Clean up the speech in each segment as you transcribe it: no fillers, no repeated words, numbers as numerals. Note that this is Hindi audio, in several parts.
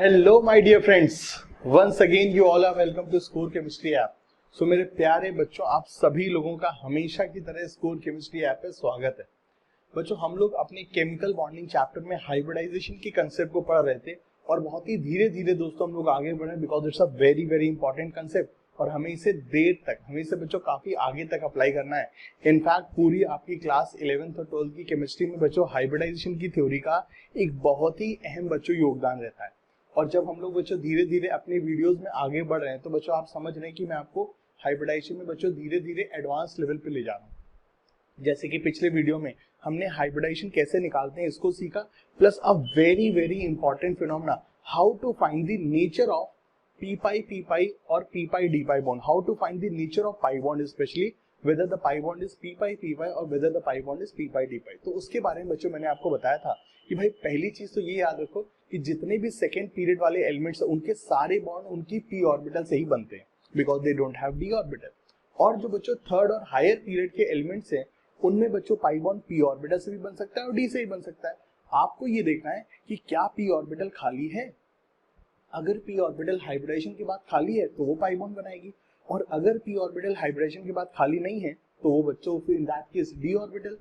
Hello my dear friends, once again you all are welcome to Score chemistry app. So मेरे प्यारे बच्चों, आप सभी लोगों का हमेशा की तरह स्कोर केमिस्ट्री ऐप पे स्वागत है। बच्चों, हम लोग अपने केमिकल बॉन्डिंग चैप्टर में हाइब्रिडाइजेशन के कंसेप्ट को पढ़ रहे थे और बहुत ही धीरे धीरे दोस्तों हम लोग आगे बढ़े because it's a very very important concept और हमें इसे हमें इसे बच्चों काफी आगे तक अप्लाई करना है। इनफैक्ट पूरी आपकी क्लास 11th और 12th की केमिस्ट्री में बच्चों हाइब्रिडाइजेशन की थ्योरी का एक बहुत ही अहम बच्चों योगदान रहता है। और जब हम लोग बच्चों धीरे धीरे अपने वीडियोस में आगे बढ़ रहे हैं तो बच्चों आप समझ रहे हैं कि मैं आपको हाइब्रिडाइजेशन में बच्चों धीरे धीरे एडवांस लेवल पे ले जा रहा हूँ। जैसे कि पिछले वीडियो में हमने हाइब्रिडाइजेशन कैसे निकालते हैं इसको सीखा, plus a very very important phenomena, how to find the nature of p pi और p d pi bond, how to find the nature of pi bond, specially whether the pi bond is p pi और whether the pi bond is p d pi। तो उसके बारे में बच्चों मैंने आपको बताया था कि भाई पहली चीज तो ये याद रखो कि जितने भी सेकेंड पीरियड वाले एलिमेंट्स उनके सारे बॉन्ड उनकी p ऑर्बिटल से ही बनते हैं because they don't have d orbital. और जो बच्चों थर्ड और हायर पीरियड के एलिमेंट्स हैं उनमें बच्चों पाई बॉन्ड p ऑर्बिटल से भी बन सकता है और d से ही बन सकता है। आपको ये देखना है कि क्या p ऑर्बिटल खाली है। अगर p ऑर्बिटल हाइब्रिडाइजेशन के बाद खाली है तो वो पाई बॉन्ड बनाएगी, और अगर p ऑर्बिटल हाइब्रिडेशन के बाद खाली नहीं है तो वो बच्चों फिर in that case d orbital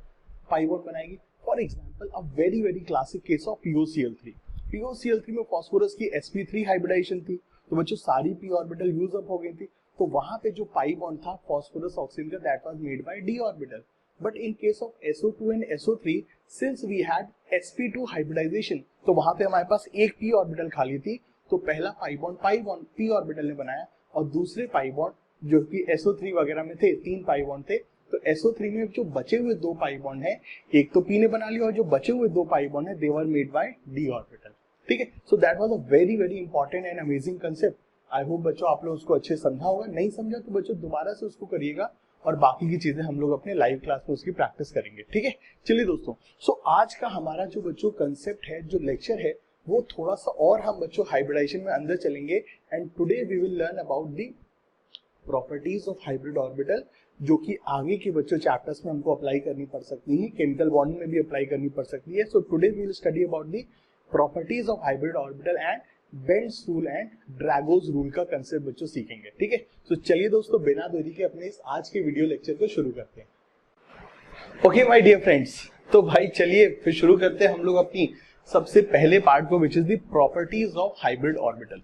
pi bond बनाएगी। For example a very very classic case of POCl3। POCl3 में फास्फोरस की sp3 हाइब्रिडाइजेशन थी तो बच्चों सारी p ऑर्बिटल यूज अप हो गई थी, तो वहां पे जो पाई बॉन्ड था फास्फोरस ऑक्सीजन का that was made by d orbital. But in case of SO2 and SO3 since we had sp2 hybridisation तो वहां पे हमारे पास एक p ऑर्बिटल खाली थी, तो पहला पाई बॉन्ड p ऑर्बिटल ने बनाया और दूसरे पाई बॉन्ड जो कि SO3 वगैरह में थे, 3 पाई बॉन्ड थे, तो SO3 में जो बचे हुए 2 पाई बॉन्ड है एक तो P ने बना लिया और जो बचे हुए 2 पाई बॉन्ड है they were made by D orbital. ठीक है, so that was a very very important and amazing concept. I hope बच्चों आप लोग उसको अच्छे समझा होगा, नहीं समझा तो बच्चों दोबारा से उसको करिएगा और बाकी की चीजें हम लोग अपने लाइव क्लास में उसकी प्रैक्टिस करेंगे। ठीक है, चलिए दोस्तों, सो आज का हमारा जो बच्चों कंसेप्ट है, जो लेक्चर है, वो थोड़ा सा और हम बच्चों हाइब्रिडाइजेशन में अंदर चलेंगे and today we will learn about the properties of hybrid orbital, जो कि आगे के बच्चों चैप्टर्स में हमको अप्लाई करनी पड़ सकती है, केमिकल बॉन्डिंग में भी अप्लाई करनी पड़ सकती है। So today we will study about the properties of hybrid orbital and Bent's rule and Drago's rule का कंसेप्ट बच्चों सीखेंगे। ठीक है, तो चलिए दोस्तों बिना देरी के अपने इस आज के वीडियो लेक्चर को शुरू करते हैं। ओके माय डियर फ्रेंड्स, तो भाई चलिए फिर शुरू करते हैं हम लोग अपनी सबसे पहले पार्ट को, which is the properties of hybrid orbital.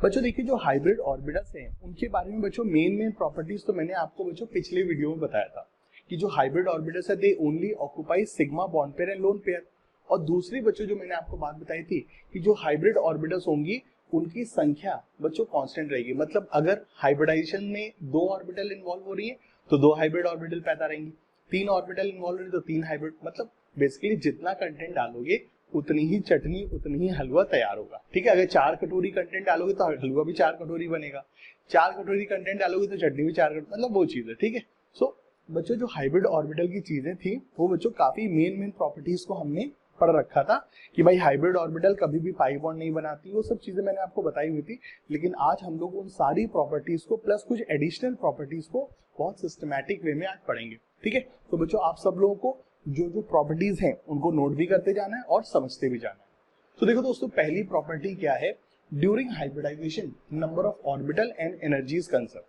बच्चों देखिए, जो हाइब्रिड ऑर्बिटल्स हैं उनके बारे में बच्चों मेन प्रॉपर्टीज तो मैंने आपको बच्चों पिछले वीडियो में बताया था कि जो हाइब्रिड ऑर्बिटल्स है they only occupy sigma bond pair and lone pair. और दूसरी बच्चों जो मैंने आपको बात बताई थी कि जो हाइब्रिड ऑर्बिटल्स होंगी उनकी संख्या बच्चों कांस्टेंट रहेगी। मतलब अगर हाइब्रिडाइजेशन में 2 ऑर्बिटल इन्वॉल्व हो रही है तो 2 हाइब्रिड ऑर्बिटल पैदा रहेंगी, 3 ऑर्बिटल इन्वॉल्व हो रही है तो 3 हाइब्रिड। मतलब बेसिकली जितना कंटेंट डालोगे उतनी ही चटनी उतनी ही हलवा तैयार होगा। ठीक है, अगर 4 कटोरी कंटेंट डालोगे तो हलवा भी 4 कटोरी बनेगा, 4 कटोरी कंटेंट डालोगे तो चटनी भी 4 कटोरी, मतलब वो चीज है। ठीक है, सो बच्चों जो हाइब्रिड ऑर्बिटल की चीजें थी वो बच्चों काफी मेन प्रॉपर्टीज को हमने पढ़ रखा था कि भाई हाइब्रिड ऑर्बिटल कभी भी पाई बॉन्ड नहीं बनाती, वो सब चीजें मैंने आपको बताई हुई थी। लेकिन आज हम लोग उन सारी प्रॉपर्टीज को प्लस कुछ एडिशनल प्रॉपर्टीज को बहुत सिस्टमैटिक वे में आज पढ़ेंगे। ठीक है, तो बच्चों आप सब लोगों को जो जो प्रॉपर्टीज हैं उनको नोट भी करते जाना है और समझते भी जाना है। तो देखो दोस्तों, पहली प्रॉपर्टी क्या है, during hybridisation number of orbital and energies conserve.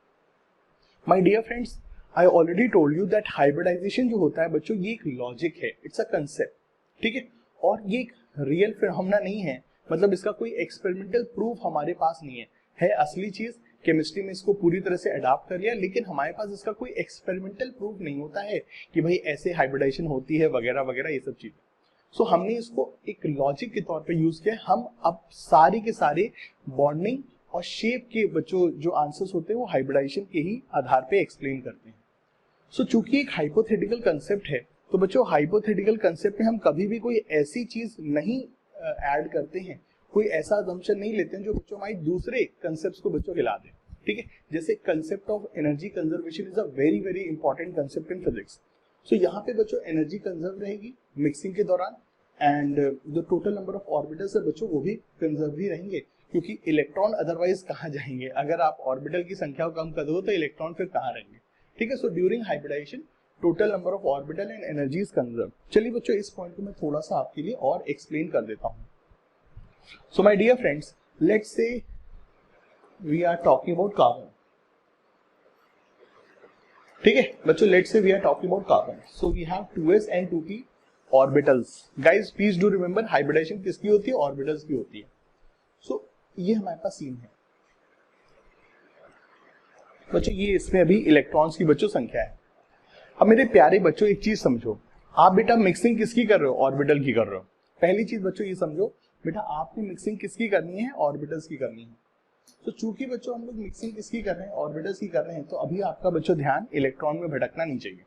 My dear friends, I already told you that hybridisation जो होता है बच्चों ये एक लॉजिक है, इट्स अ कंसेप्ट। ठीक है, और ये एक रियल फिनोमेना नहीं है, मतलब इसका कोई एक्सपेरिमेंटल प्रूफ हमारे पास नहीं है असली चीज केमिस्ट्री में इसको पूरी तरह से अडॉप्ट कर लिया, लेकिन हमारे पास इसका कोई एक्सपेरिमेंटल प्रूफ नहीं होता है कि भाई ऐसे हाइब्रिडाइजेशन होती है वगैरह वगैरह ये सब चीजें। सो हमने इसको एक लॉजिक के तौर पे यूज किया। हम अब सारे के सारे बॉन्डिंग और शेप के बच्चों जो आंसर्स होते हैं वो हाइब्रिडाइजेशन के ही आधार पे एक्सप्लेन करते हैं। सो चूंकि एक हाइपोथेटिकल कंसेप्ट है तो बच्चों हाइपोथेटिकल कंसेप्ट में हम कभी भी कोई ऐसी चीज नहीं ऐड करते हैं, कोई ऐसा असम्पशन नहीं लेते हैं जो बच्चों हमारे दूसरे कंसेप्ट्स को बच्चों हिला दे। ठीक है, जैसे concept of energy conservation is a very very important concept in physics. So यहाँ पे बच्चों एनर्जी कंजर्व रहेगी मिक्सिंग के दौरान एंड जो टोटल नंबर ऑफ ऑर्बिटल्स है बच्चों वो भी कंजर्व ही रहेंगे, क्योंकि इलेक्ट्रॉन अदरवाइज कहाँ जाएंगे, अगर आप ऑर्बिटल की संख्या को कम कर दो तो इलेक्ट्रॉन फिर कहाँ रहेंगे। ठीक है, so during hybridisation total number of orbital and energies conserve. चलिए बच्चों इस पॉइंट को मैं थोड़ा सा आपके लिए और एक्सप्लेन कर देता हूँ। So my dear friends, let's say we are talking about carbon, ठीक है बच्चों, let's say we are talking about carbon, so we have 2s and 2p orbitals. Guys please do remember hybridisation किसकी होती है, ऑर्बिटल्स की होती है। सो ये हमारे पास सीन है बच्चों, ये इसमें अभी इलेक्ट्रॉन्स की बच्चों संख्या है। अब मेरे प्यारे बच्चों एक चीज समझो, आप बेटा मिक्सिंग किसकी कर रहे हो, ऑर्बिटल की कर रहे हो। पहली चीज बच्चों ये समझो बेटा, आपने मिक्सिंग किसकी करनी है, ऑर्बिटल्स की करनी है। तो चूंकि बच्चों हम लोग मिक्सिंग किसकी कर रहे हैं, ऑर्बिटल्स की कर रहे हैं, तो अभी आपका बच्चों ध्यान इलेक्ट्रॉन में भटकना नहीं चाहिए।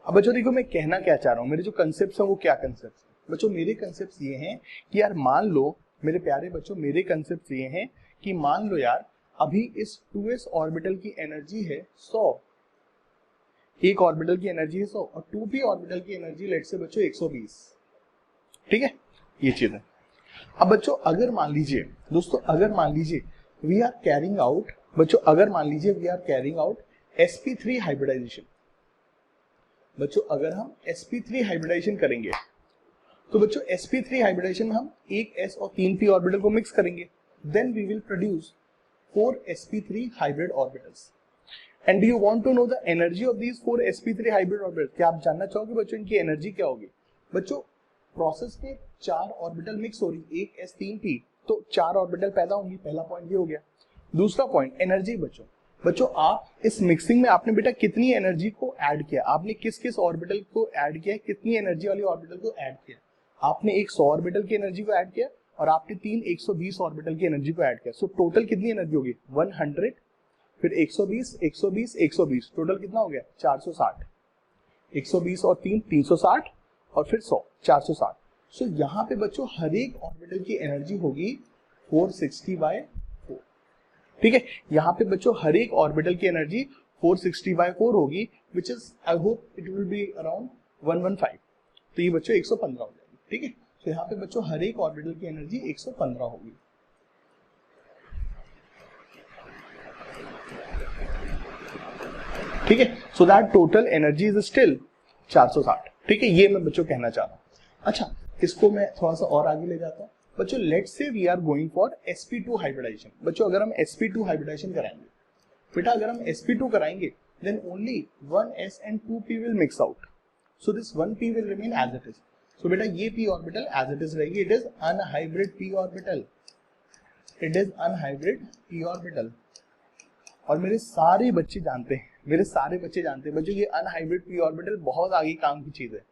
अब बच्चों देखो मैं कहना क्या चाह रहा हूँ, मेरे जो कंसेप्ट है वो क्या कंसेप्ट है बच्चों, मेरे कंसेप्ट ये हैं कि यार मान लो मेरे प्यारे बच्चों, मेरे कंसेप्ट ये हैं कि मान लो यार अभी इस 2s ऑर्बिटल की एनर्जी है 100, एक ऑर्बिटल की एनर्जी है 100 और 2p ऑर्बिटल की एनर्जी लेट से बच्चों 120, ठीक है ये चीज है। अब बच्चों अगर मान लीजिए दोस्तों, अगर मान लीजिए वी आर कैरिंग आउट बच्चों, अगर मान लीजिए we are carrying out sp3 hybridisation बच्चों, अगर हम sp3 हाइब्रिडाइजेशन करेंगे तो बच्चों sp3 हाइब्रिडाइजेशन में हम एक s और 3p ऑर्बिटल को मिक्स करेंगे, then we will produce 4 sp3 hybrid orbitals. And do you want to know the energy of these 4 sp3 hybrid orbital, क्या आप जानना चाहोगे बच्चों इनकी एनर्जी क्या होगी। बच्चों प्रोसेस में 4 ऑर्बिटल मिक्स हो रही, एक s 3p, तो 4 ऑर्बिटल पैदा होंगी, पहला पॉइंट ये हो गया। दूसरा पॉइंट एनर्जी बच्चों, बच्चों आप इस मिक्सिंग में आपने बेटा कितनी एनर्जी को ऐड किया, आपने किस किस ऑर्बिटल को ऐड किया, कितनी एनर्जी वाली ऑर्बिटल को ऐड किया। आपने एक 100 ऑर्बिटल की एनर्जी को ऐड किया और आपने 3 120 ऑर्बिटल की एनर्जी को ऐड किया। सो टोटल कितनी एनर्जी होगी 100, फिर 120 120 120, टोटल कितना हो गया 460, 120 और 3 360 और फिर 100 460। सो यहाँ पे बच्चों हर एक ऑर्बिटल की एनर्जी होगी 460/4, ठीक है। यहाँ पे बच्चों हर एक ऑर्बिटल की एनर्जी 460/4 होगी, which is I hope it will be around 115, तो ये बच्चों 115 हो जाएगी, ठीक है। तो यहाँ पे बच्चों हर एक ऑर्बिटल की एनर्जी 115 होगी, ठीक है। So that total energy is still 460, ठीक है, ये मैं बच्चों कहना चाह रहा हूँ। अच्छा इसको मैं थोड़ा सा और आगे ले जाता हूँ बच्चों, let's say we are going for sp2 hybridisation. बच्चों अगर हम sp2 हाइब्रिडाइजेशन कराएंगे बेटा, अगर हम sp2 कराएंगे then only 1s and 2p will mix out, so this 1p will remain as it is। so बेटा ये p orbital as it is रहेगी, it is unhybrid p orbital, it is unhybrid p orbital. और मेरे सारे बच्चे जानते हैं, मेरे सारे बच्चे जानते हैं बच्चों, ये अनहाइब्रिड p ऑर्बिटल बहुत आगे काम की चीज है,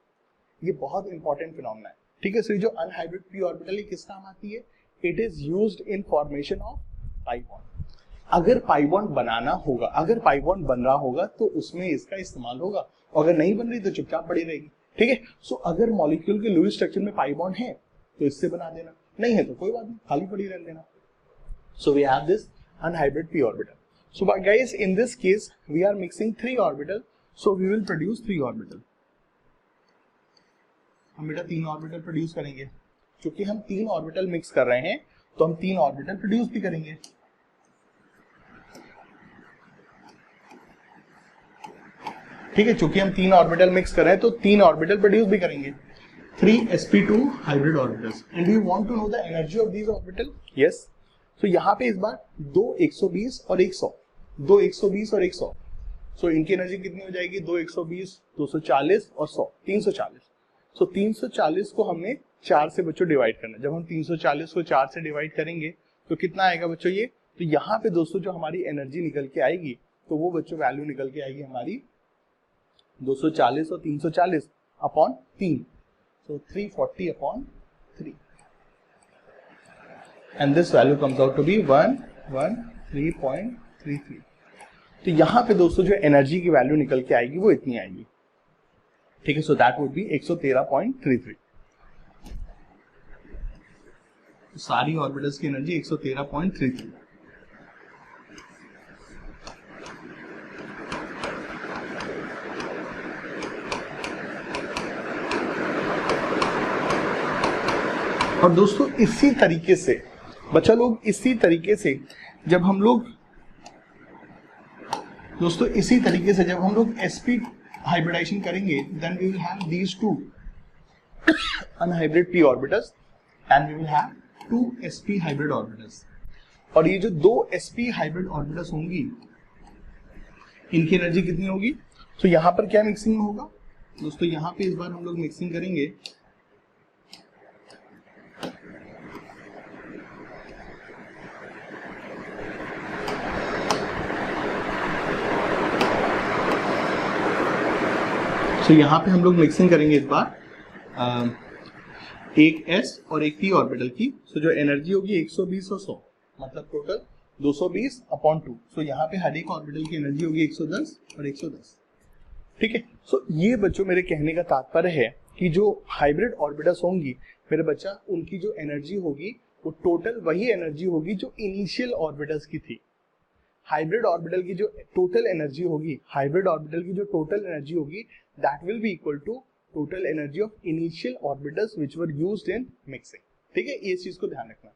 ये बहुत इंपॉर्टेंट फिनोमेना है, ठीक है। सो जो अनहाइब्रिड p ऑर्बिटल है किस काम आती है, it is used in formation of pi bond. अगर पाई बॉन्ड बनाना होगा, अगर पाई बॉन्ड बन रहा होगा तो उसमें इसका इस्तेमाल होगा, अगर नहीं बन रही तो चुपचाप पड़ी रहेगी, ठीक है। सो अगर मॉलिक्यूल के लुईस स्ट्रक्चर में पाई बॉन्ड है तो इससे बना देना, नहीं है तो कोई बात नहीं, खाली पड़ी रहने देना। So we have this unhybrid p orbital. So guys, in this case we are mixing 3 orbital, so we will produce 3 orbital। हम बेटा 3 ऑर्बिटल प्रोड्यूस करेंगे, क्योंकि हम 3 ऑर्बिटल मिक्स कर रहे हैं तो हम 3 ऑर्बिटल प्रोड्यूस भी करेंगे, ठीक है। चूंकि हम 3 ऑर्बिटल मिक्स कर रहे हैं तो 3 ऑर्बिटल प्रोड्यूस भी करेंगे, 3 sp2 hybrid orbitals. And do you want to know the energy of these orbital? Yes. तो यहाँ पे इस बार 2 120 और 100, 2 120 और 100, सो इनकी एनर्जी कितनी हो जाएगी 2 120 240 और 100 340। सो 340 को हमने 4 से बच्चों डिवाइड करना, जब हम 340 को 4 से डिवाइड करेंगे तो कितना आएगा बच्चों ये, तो यहाँ पे दोस्तों जो हमारी एनर्जी निकल के आएगी तो वो बच्चों वैल्यू निकल के आएगी हमारी 240 और 340 upon 3, so 340/3, and this value comes out to be 113.33। तो यहाँ पे दोस्तों जो एनर्जी की वैल्यू निकल के आएगी वो इतनी आएगी, ठीक है। So that would be 113.33। सारी ऑर्बिटल्स की एनर्जी 113.33। और दोस्तों इसी तरीके से बच्चा लोग, इसी तरीके से जब हम लोग दोस्तों इसी तरीके से जब हम लोग sp हाइब्रिडाइजेशन करेंगे then we will have these 2 unhybrid p orbitals and we will have 2 sp hybrid orbitals. और ये जो दो sp हाइब्रिड ऑर्बिटल्स होंगी इनकी एनर्जी कितनी होगी? तो यहाँ पर क्या मिक्सिंग होगा दोस्तों? यहाँ पे इस बार हम लोग मिक्सिंग करेंगे तो यहाँ पे हम लोग मिक्सिंग करेंगे इस बार एक s और एक p ऑर्बिटल की। सो जो एनर्जी होगी 120 और 100 मतलब टोटल 220/2। सो यहाँ पे हर एक ऑर्बिटल की एनर्जी होगी 110 और 110। ठीक है। सो ये बच्चों मेरे कहने का तात्पर्य है कि जो हाइब्रिड ऑर्बिटल्स होंगी मेरे बच्चा, उनकी जो एनर्जी होगी वो टोटल वही एनर्जी होगी जो इनिशियल ऑर्बिटल्स की थी। हाइब्रिड ऑर्बिटल की जो टोटल एनर्जी होगी, हाइब्रिड ऑर्बिटल की जो टोटल एनर्जी होगी, that will be equal to total energy of initial orbitals which were used in mixing. ठीक है, ये चीज को ध्यान रखना।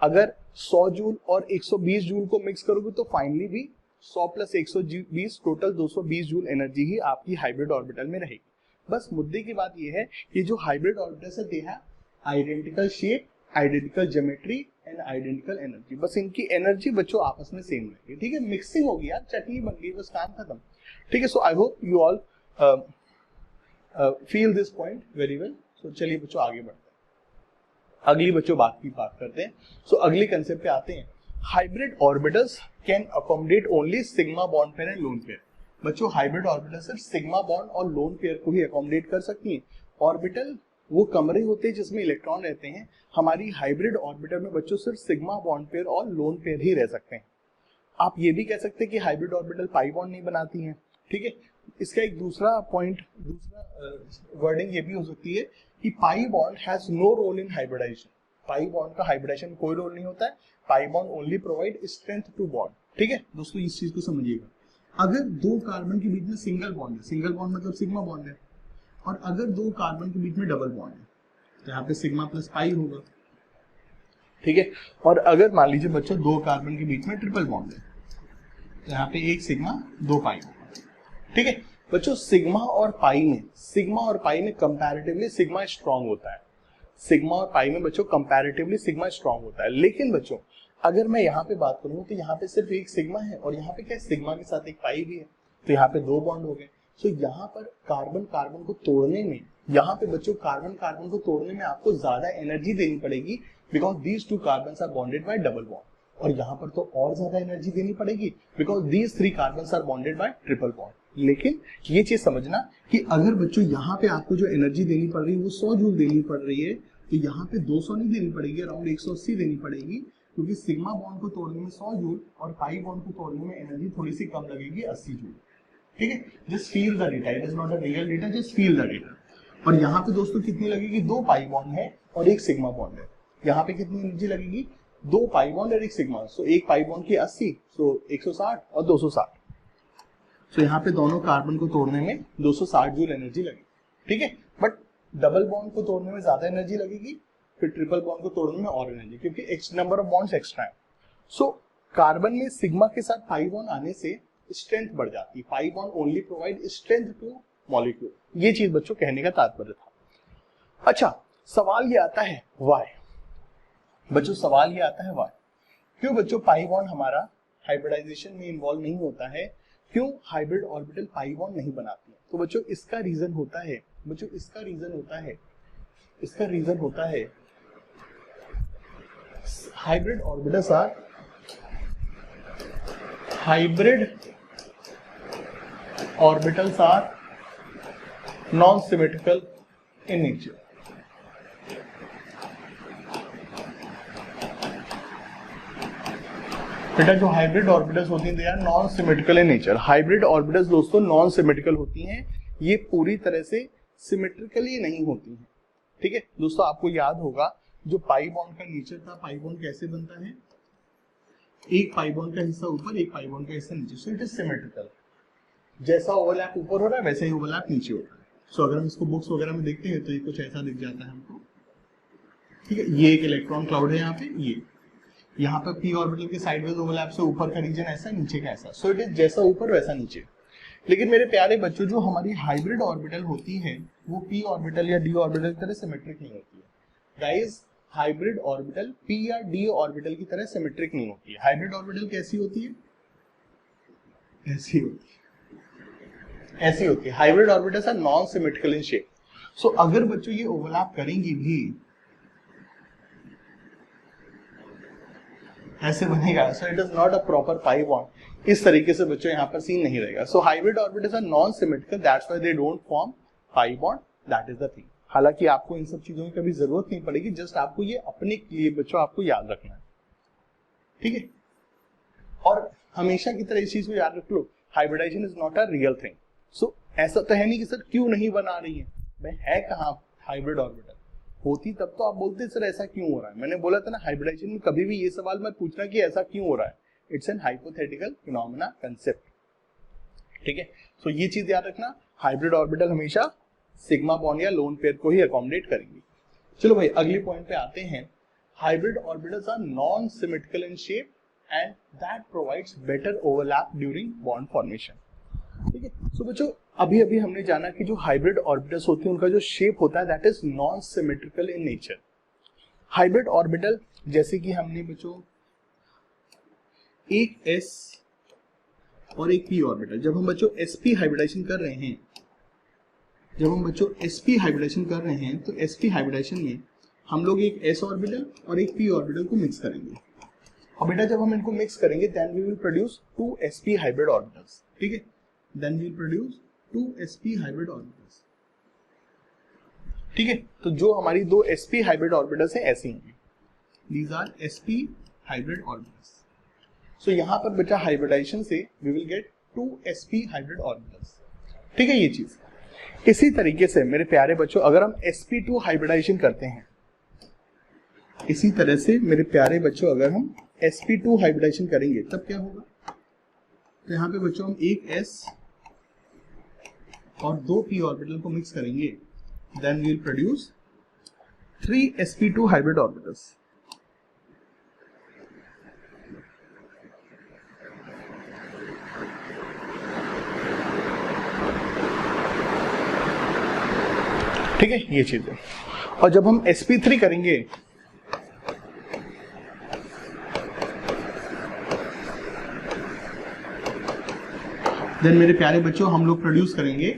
अगर 100 जूल और 120 जूल को मिक्स करोगे तो फाइनली भी 100 प्लस 120 टोटल 220 जूल एनर्जी ही आपकी हाइब्रिड ऑर्बिटल में रहेगी। बस मुद्दे की बात ये है कि जो हाइब्रिड ऑर्बिटल्स है they have identical shape, identical geometry and identical energy. बस इनकी एनर्जी बच्चों आपस में सेम रहेगी। ठीक है, मिक्सिंग होगी यार, चटनी बन गई, बस काम खत्म। ठीक है, so I hope you all feel this point very well. So चलिए बच्चों आगे बढ़ते हैं, अगली बच्चों बात करते हैं। सो अगली कंसेप्ट पे आते हैं। Hybrid orbitals can accommodate only sigma bond pair and lone pair. बच्चों हाइब्रिड ऑर्बिटल सिर्फ सिग्मा बॉन्ड और लोन पेयर को ही अकोमोडेट कर सकती है। ऑर्बिटल वो कमरे होते हैं जिसमें इलेक्ट्रॉन रहते हैं। हमारी हाइब्रिड ऑर्बिटल में बच्चों सिर्फ सिग्मा बॉन्ड पेयर और लोन पेयर ही रह सकते हैं। आप ये भी कह सकते हैं कि हाइब्रिड ऑर्बिटल पाई बॉन्ड नहीं बनाती हैं। ठीक है, इसका एक दूसरा पॉइंट, दूसरा वर्डिंग ये भी हो सकती है कि pi bond has no role in hybridisation. Pi bond का हाइब्रिडाइजेशन में कोई रोल नहीं होता है। Pi bond only provide strength to bond. ठीक है दोस्तों, इस चीज को समझिएगा। अगर दो कार्बन के बीच में सिंगल बॉन्ड है, सिंगल बॉन्ड मतलब सिग्मा बॉन्ड है, और अगर दो कार्बन के बीच में डबल बॉन्ड है तो यहाँ पे सिग्मा प्लस पाई होगा। ठीक है, और अगर मान लीजिए बच्चों दो कार्बन के बीच में ट्रिपल बॉन्ड है तो यहाँ पे एक सिग्मा दो पाई होगा। ठीक है बच्चों, सिग्मा और पाई में कंपैरेटिवली सिग्मा स्ट्रांग होता है। सिग्मा और पाई में बच्चों कंपैरेटिवली सिग्मा स्ट्रांग होता है। लेकिन बच्चों अगर मैं यहाँ पे बात करूँ तो यहाँ पे सिर्फ एक सिग्मा है और यहाँ पे क्या सिग्मा के साथ एक पाई भी है, तो यहाँ पे दो बॉन्ड हो गए। सो यहाँ पर कार्बन कार्बन को तोड़ने में, यहाँ पे बच्चों कार्बन कार्बन को तोड़ने में आपको ज्यादा एनर्जी देनी पड़ेगी, because these two carbons are bonded by double bond. और यहाँ पर तो और ज्यादा एनर्जी देनी पड़ेगी because these three carbons are bonded by triple bond. लेकिन ये चीज समझना कि अगर बच्चों यहाँ पे आपको जो एनर्जी देनी पड़ रही है वो 100 जूल देनी पड़ रही है, तो यहाँ पे 200 नहीं देनी पड़ेगी, अराउंड 180 देनी पड़ेगी, क्योंकि सिग्मा बॉन्ड को तोड़ने में 100 जूल और पाई बॉन्ड को तोड़ने में एनर्जी थोड़ी सी कम लगेगी, 80 जूल। ठीक है, just feel the data, it is not a real data, just feel the data. और यहाँ पे दोस्तों कितनी लगेगी? दो पाई बॉन्ड है और एक सिग्मा बॉन्ड है। यहाँ पे कितनी एनर्जी लगेगी? दो पाई बॉन्ड और एक सिग्मा। सो एक पाई बॉन्ड की 80, सो 160 और 260। सो यहाँ पे दोनों कार्बन को तोड़ने में 260 जूल एनर्जी लगेगी। ठीक है, बट डबल बॉन्ड को तोड़ने में ज्यादा एनर्जी लगेगी, फिर ट्रिपल बॉन्ड को तोड़ने में और एनर्जी, क्योंकि नंबर ऑफ बॉन्ड्स एक्स्ट्रा है। सो कार्बन में सिग्मा के साथ पाई बॉन्ड आने से स्ट्रेंथ बढ़ जाती है। Pi bond only provide strength two molecule. ये चीज बच्चों कहने का तात्पर्य था। अच्छा, सवाल ये आता है व्हाई। बच्चों सवाल ये आता है व्हाई, क्यों बच्चों पाई बॉन्ड हमारा हाइब्रिडाइजेशन में इन्वॉल्व नहीं होता है, क्यों हाइब्रिड ऑर्बिटल पाई बॉन्ड नहीं बनाती है? तो बच्चों इसका रीजन होता है, इसका रीजन होता है hybrid orbitals are non symmetrical in nature. बेटा जो हाइब्रिड ऑर्बिटल्स होती हैं they are non symmetrical in nature. Hybrid orbitals दोस्तों नॉन सिमेट्रिकल होती हैं, ये पूरी तरह से सिमेट्रिकली नहीं होती हैं। ठीक है दोस्तों, आपको याद होगा जो पाई बॉन्ड का नेचर था, पाई बॉन्ड कैसे बनता है? एक पाई बॉन्ड का हिस्सा ऊपर, एक पाई बॉन्ड का हिस्सा नीचे। सो इट इज सिमेट्रिकल। जैसा ओवरलैप ऊपर हो रहा है वैसे ही ओवरलैप नीचे हो रहा है। सो अगर हम इसको बुक्स वगैरह में देखते हैं तो ये कुछ ऐसा दिख जाता है हमको। ठीक है, ये एक इलेक्ट्रॉन क्लाउड है यहाँ पे, ये यहाँ पर पी ऑर्बिटल के साइडवेज ओवरलैप से ऊपर का रीजन ऐसा, नीचे का ऐसा। सो इट इज जैसा ऊपर वैसा नीचे। लेकिन मेरे प्यारे बच्चों जो हमारी हाइब्रिड ऑर्बिटल होती है वो पी ऑर्बिटल या डी ऑर्बिटल की तरह सिमेट्रिक नहीं होती है। गाइस हाइब्रिड ऑर्बिटल p या d ऑर्बिटल की तरह सिमेट्रिक नहीं होती है। हाइब्रिड ऑर्बिटल कैसी होती है? ऐसी होती है, ऐसी होती है। Hybrid orbitals are non symmetrical in shape. So अगर बच्चों ये ओवरलैप करेंगी भी, ऐसे बनेगा, so it is not a proper pi bond. इस तरीके से बच्चों यहाँ पर सीन नहीं रहेगा। So hybrid orbitals are non symmetrical, that's why they don't form pi bond, that is the thing. हालांकि आपको इन सब चीजों की कभी जरूरत नहीं पड़ेगी, जस्ट आपको ये अपने लिए बच्चों आपको याद रखना है, ठीक है। और हमेशा की तरह इस चीज को याद रख लो, hybridization is not a real thing. So ऐसा तो है नहीं कि सर क्यों नहीं बना रही है, भाई है कहाँ हाइब्रिड ऑर्बिटल, होती तब तो आप बोलते सर ऐसा क्यों हो रहा है। मैंने बोला था ना, हाइब्रिडाइजेशन में कभी भी ये सवाल मत पूछना कि ऐसा क्यों हो रहा है, it's an hypothetical phenomena concept, ठीक है। सो ये चीज याद रखना, हाइब्रिड ऑर्बिटल हमेशा सिग्मा बॉन्ड या लोन पेयर को ही अकोमोडेट करेंगे। चलो भाई अगले पॉइंट पे आते हैं। Hybrid orbitals are non symmetrical in shape and that provides better overlap during bond formation, ठीक है। सो बच्चों अभी अभी हमने जाना कि जो हाइब्रिड ऑर्बिटल्स होती हैं उनका जो शेप होता है that is non symmetrical in nature. Hybrid orbital जैसे कि हमने बच्चों एक s और एक p ऑर्बिटल, जब हम बच्चों sp हाइब्रिडाइजेशन कर रहे हैं, तो sp हाइब्रिडाइजेशन में हम लोग एक s ऑर्बिटल और एक p ऑर्बिटल को मिक्स करेंगे। और बेटा जब हम इनको मिक्स करेंगे then we will produce 2 sp hybrid orbitals, ठीक है। Then we will produce 2 sp hybrid orbitals, ठीक है। तो जो हमारी 2 sp हाइब्रिड ऑर्बिटल्स हैं ऐसी होंगी, these are sp hybrid orbitals. So यहाँ पर बेटा हाइब्रिडाइजेशन से we will get 2 sp hybrid orbitals, ठीक है। ये चीज इसी तरीके से मेरे प्यारे बच्चों अगर हम sp2 हाइब्रिडाइजेशन करते हैं, इसी तरह से मेरे प्यारे बच्चों अगर हम sp2 हाइब्रिडाइजेशन करेंगे तब क्या होगा, तो यहाँ पे बच्चों हम एक s और 2 p ऑर्बिटल को मिक्स करेंगे, then we will produce 3 sp2 hybrid orbitals. ठीक है ये चीज है। और जब हम sp3 करेंगे देन मेरे प्यारे बच्चों हम लोग प्रोड्यूस करेंगे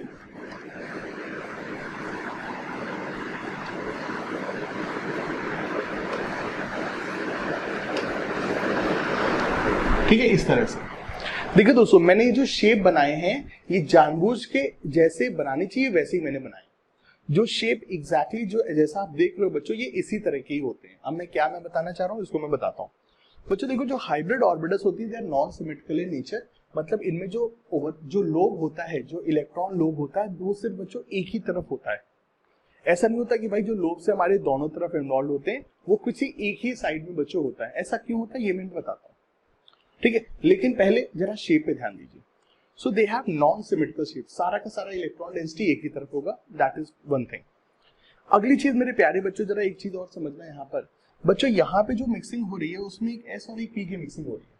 ठीक है इस तरह से। देखिए दोस्तों मैंने ये जो शेप बनाए हैं ये जानबूझ के जैसे बनाने चाहिए वैसे ही मैंने बनाए। जो शेप एग्जैक्टली जो जैसा आप देख रहे हो बच्चों ये इसी तरह के ही होते हैं। अब मैं बताना चाह रहा हूँ इसको मैं बताता हूँ बच्चों। देखो जो हाइब्रिड ऑर्बिटल्स होती है they are non symmetrical in nature, मतलब इनमें जो लोब होता है, जो इलेक्ट्रॉन लोब होता है वो सिर्फ बच्चों एक ही तरफ होता है। ऐसा नहीं होता कि भाई जो लोब से हमारे दोनों तरफ इन्वॉल्व होते हैं वो किसी एक ही साइड में बच्चों होता है। ऐसा क्यों होता है ये मैं बताता हूँ, ठीक है। लेकिन पहले जरा शेप पे ध्यान दीजिए। So they have non symmetrical shape, सारा का सारा इलेक्ट्रॉन डेंसिटी एक ही तरफ होगा, दैट इज वन थिंग। अगली चीज मेरे प्यारे बच्चों जरा एक चीज और समझना यहाँ पर बच्चों, यहाँ पे जो मिक्सिंग हो रही है उसमें एक एस और एक पी की मिक्सिंग हो रही है।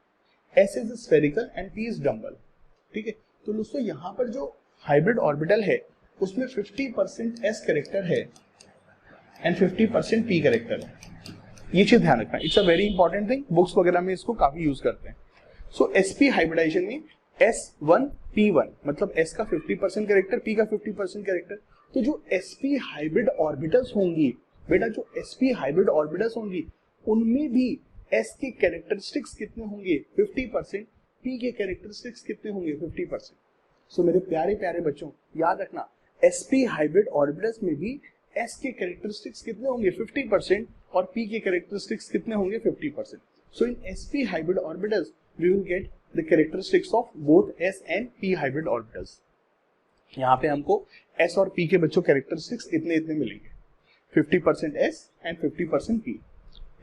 S is spherical and P is dumbbell, ठीक है। तो दोस्तों यहाँ पर जो हाइब्रिड ऑर्बिटल है उसमें 50% एस कैरेक्टर है एंड 50% पी कैरेक्टर है। ये चीज ध्यान रखना, it's a very important thing, books वगैरह में इसको काफी यूज करते हैं। सो sp हाइब्रिडाइजेशन में S1 P1 मतलब S का 50% कैरेक्टर, P का 50% कैरेक्टर। तो जो sp हाइब्रिड ऑर्बिटल्स होंगी बेटा, जो sp हाइब्रिड ऑर्बिटल्स होंगी उनमें भी s के कैरेक्टरिस्टिक्स कितने होंगे 50%, p के कैरेक्टरिस्टिक्स कितने होंगे 50%। सो मेरे प्यारे प्यारे बच्चों याद रखना sp हाइब्रिड ऑर्बिटल्स में भी s के कैरेक्टरिस्टिक्स कितने होंगे 50% और p के कैरेक्टरिस्टिक्स कितने होंगे 50%। सो इन sp hybrid orbitals we will get the characteristics of both s and p hybrid orbitals। यहाँ पे हमको s और p के बच्चों कैरेक्टरिस्टिक्स इतने इतने मिलेंगे, 50% s and 50% p,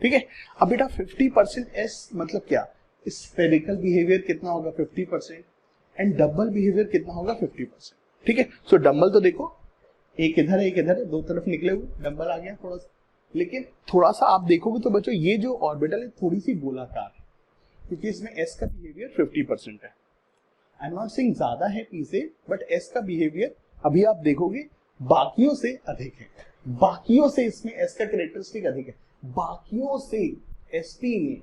ठीक है। अब बेटा 50% s मतलब क्या, स्फेरिकल बिहेवियर कितना होगा 50% एंड डबल बिहेवियर कितना होगा 50%, ठीक है। सो डम्बल तो देखो एक इधर है एक इधर है, दो तरफ निकले हुए डम्बल आ गया थोड़ा सा, लेकिन थोड़ा सा आप देखोगे तो बच्चों ये जो ऑर्बिटल है थोड़ी सी गोलाकार है क्योंकि इसमें s का बिहेवियर 50% है। आई एम नॉट सेइंग ज्यादा है p से, बट s का बिहेवियर अभी आप देखोगे बाकियों से अधिक है, बाकियों से इसमें s का कैरेक्टरिस्टिक अधिक है। बाकियों से sp में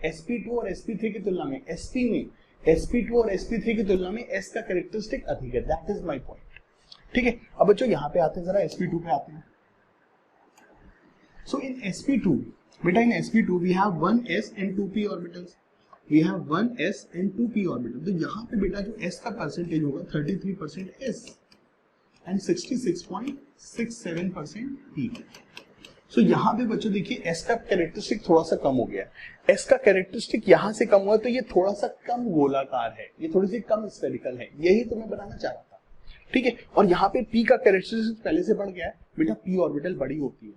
sp2 और sp3 की तुलना में sp में sp2 और sp3 की तुलना में s का कैरेक्टरिस्टिक अधिक है। That is my point. ठीक है, अब बच्चों यहाँ पे आते हैं, जरा sp2 पे आते हैं। सो इन sp2, बेटा in sp2 we have 1s and 2p orbitals, we have 1s and 2p orbital. तो यहाँ पे बेटा जो s का परसेंटेज होगा 33% s एंड 66.67% p। सो यहाँ पे बच्चों देखिए s का कैरेक्टरिस्टिक थोड़ा सा कम हो गया है। s का कैरेक्टरिस्टिक यहाँ से कम हुआ तो ये थोड़ा सा कम गोलाकार है, ये थोड़ी सी कम स्फेरिकल है, यही तो मैं बनाना चाह रहा था। ठीक है, और यहाँ पे p का कैरेक्टरिस्टिक पहले से बढ़ गया है। बेटा p ऑर्बिटल बड़ी होती है,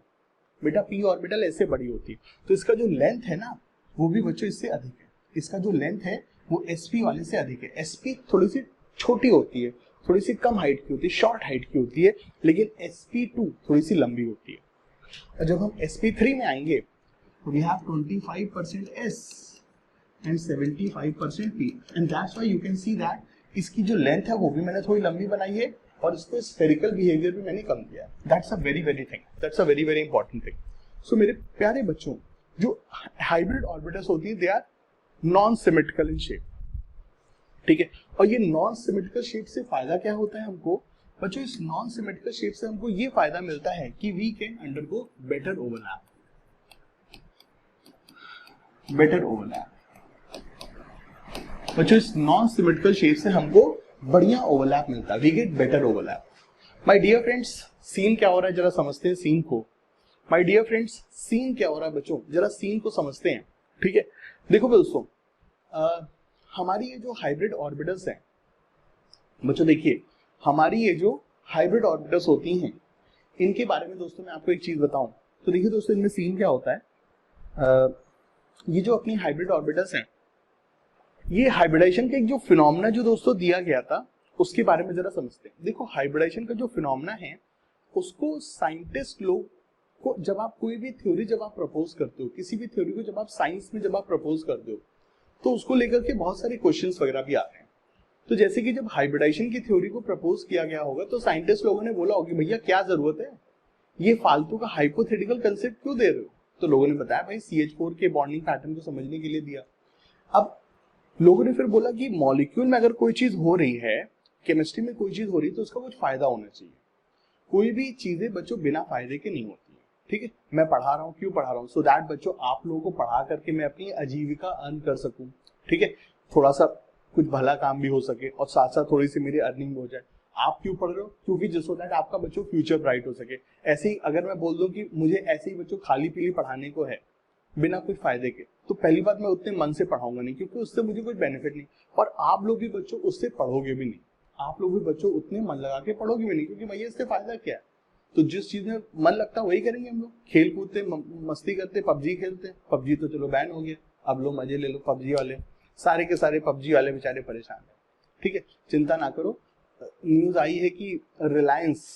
बेटा p ऑर्बिटल ऐसे बड़ी होती है, तो इसका जो लेंथ है ना वो भी बच्चों इससे अधिक है। इसका जो लेंथ है वो sp वाले से अधिक है। sp थोड़ी सी छोटी होती है, थोड़ी सी कम हाइट की होती है, शॉर्ट हाइट की होती है, लेकिन sp2 थोड़ी सी लंबी होती है। और जब हम sp3 में आएंगे तो we have 25% s and 75% p and that's why you can see that इसकी जो लेंथ है वो भी मैंने थोड़ी लंबी बनाई है और इसको स्फेरिकल बिहेवियर भी मैंने कम किया। That's a very very thing, that's a very very important thing. So मेरे प्यारे बच्चों, जो हाइब्रिड ऑर्बिटल्स होती है they are non symmetrical in shape. ठीक है, और ये नॉन सिमेट्रिकल शेप से फायदा क्या होता है हमको बच्चों? इस नॉन सिमेट्रिकल शेप से हमको ये फायदा मिलता है कि we can undergo better overlap, better overlap. बच्चों इस नॉन सिमेट्रिकल शेप से हमको बढ़िया ओवरलैप मिलता है, we get better overlap. My dear friends, scene क्या हो रहा है जरा समझते हैं सीन को। माय डियर फ्रेंड्स, सीन क्या हो रहा है बच्चों, जरा सीन को समझते हैं। ठीक है, देखो दोस्तों, हमारी ये जो हाइब्रिड ऑर्बिटल्स हैं बच्चों, देखिए हमारी ये जो हाइब्रिड ऑर्बिटल्स होती हैं इनके बारे में दोस्तों मैं आपको एक चीज बताऊं तो देखिए दोस्तों, इनमें सीन क्या होता है, ये जो अपनी हाइब्रिड ऑर्बिटल्स हैं, ये हाइब्रिडाइजेशन का एक जो फिनोमेना जो दोस्तों दिया गया था उसके बारे में जरा समझते हैं। देखो हाइब्रिडाइजेशन का जो फिनोमेना है उसको साइंटिस्ट लोग को, जब आप कोई भी थ्योरी जब आप प्रपोज करते हो, किसी भी थ्योरी को जब आप साइंस में जब आप प्रपोज करते हो तो उसको लेकर के बहुत सारे क्वेश्चंस वगैरह भी आते हैं। तो जैसे कि जब हाइब्रिडाइजेशन की थ्योरी को प्रपोज किया गया होगा तो साइंटिस्ट लोगों ने बोला होगा भैया क्या जरूरत है, ये फालतू का हाइपोथेटिकल कंसेप्ट क्यों दे रहे हो? तो लोगों ने बताया भाई CH4 के बॉन्डिंग पैटर्न को समझने के लिए दिया। अब लोगों ने फिर बोला कि मॉलिक्यूल में अगर कोई चीज हो रही है, केमिस्ट्री में कोई चीज हो रही है तो उसका कुछ फायदा होना चाहिए। कोई भी चीजें बच्चों बिना फायदे के नहीं होती है। ठीक है, मैं पढ़ा रहा हूँ, क्यों पढ़ा रहा हूँ? सो दैट बच्चों आप लोगों को पढ़ा करके मैं अपनी आजीविका अर्न कर सकूं। ठीक है, थोड़ा सा कुछ भला काम भी हो सके और साथ साथ थोड़ी सी मेरी अर्निंग हो जाए। आप क्यों पढ़ रहे हो? क्योंकि जिस होता है आपका बच्चों फ्यूचर ब्राइट हो सके। ऐसे ही अगर मैं बोल दूं कि मुझे ऐसे ही बच्चों खाली पीली पढ़ाने को है बिना कुछ फायदे के, तो पहली बात मैं उतने मन से पढ़ाऊंगा नहीं, क्योंकि उससे मुझे कोई बेनिफिट नहीं। और आप लोग भी बच्चों उससे पढ़ोगे भी नहीं, आप लोग भी बच्चों उतने मन लगा के पढ़ोगे भी नहीं, क्योंकि भैया इससे फायदा क्या है? तो जिस चीज में मन लगता है वही करेंगे हम लोग। खेल कूदते, मस्ती करते, पबजी खेलते। पबजी तो चलो बैन हो गया, अब लो मजे ले लो पबजी वाले, सारे के सारे पबजी वाले बेचारे परेशान है। ठीक है, चिंता ना करो, न्यूज आई है कि रिलायंस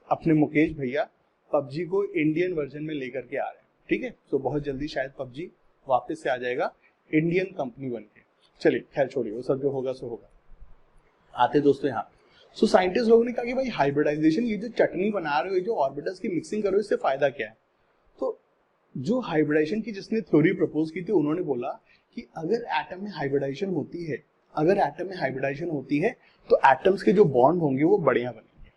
अपने मुकेश भैया पबजी को इंडियन वर्जन में लेकर के आ रहे हैं। ठीक है, तो बहुत जल्दी शायद पबजी वापस से आ जाएगा इंडियन कंपनी बन के। चलिए खैर छोड़िए, वो सब जो होगा सो होगा। आते दोस्तों यहाँ, सो साइंटिस्ट लोगों ने कहा कि भाई हाइब्रिडाइजेशन, ये जो चटनी बना रहे हो, ये जो ऑर्बिटल्स की मिक्सिंग कर रहे हो, इससे फायदा क्या है? तो जो हाइब्रिडाइजेशन की जिसने थ्योरी प्रपोज की थी उन्होंने बोला कि अगर एटम में हाइब्रिडाइजेशन होती है, अगर एटम में हाइब्रिडाइजेशन होती है तो एटम्स के जो बॉन्ड होंगे वो बढ़िया बनेंगे।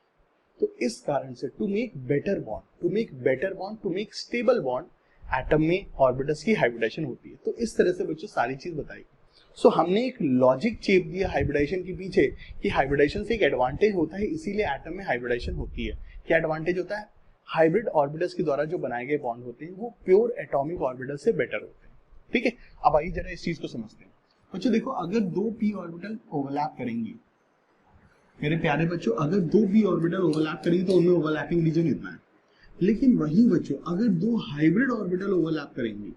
तो इस कारण से to make better bond, to make better bond, to make stable bond, atom में ऑर्बिटल्स की हाइब्रिडाइजेशन होती है। तो इस तरह से बच्चों सारी चीज बताई। सो हमने एक लॉजिक चेप दिया हाइब्रिडाइजेशन के पीछे कि हाइब्रिडाइजेशन से एक एडवांटेज होता है, इसीलिए एटम में हाइब्रिडाइजेशन होती है। क्या एडवांटेज होता है? हाइब्रिड ऑर्बिटल्स के द्वारा जो बनाए गए बॉन्ड होते हैं वो प्योर एटॉमिक ऑर्बिटल से बेटर होते हैं। ठीक है, अब आइए जरा इस चीज को समझते हैं। बच्चों देखो, अगर दो p ऑर्बिटल ओवरलैप करेंगी, मेरे प्यारे बच्चों, अगर दो p ऑर्बिटल ओवरलैप करेंगे तो उनमें ओवरलैपिंग रीजन इतना है। लेकिन वही बच्चों अगर दो हाइब्रिड ऑर्बिटल ओवरलैप करेंगी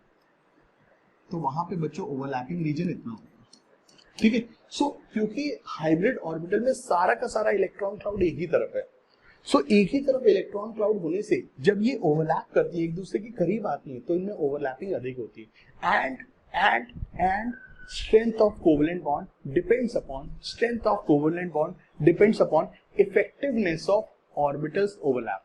तो वहां पे बच्चों ओवरलैपिंग रीजन इतना होगा। ठीक है, सो क्योंकि हाइब्रिड ऑर्बिटल में सारा का सारा इलेक्ट्रॉन क्लाउड एक ही तरफ है, सो एक ही तरफ इलेक्ट्रॉन क्लाउड होने से जब ये ओवरलैप करती है, एक दूसरे के करीब आती है, तो इनमें ओवरलैपिंग अधिक होती है। And strength of covalent bond depends upon effectiveness of orbitals overlap।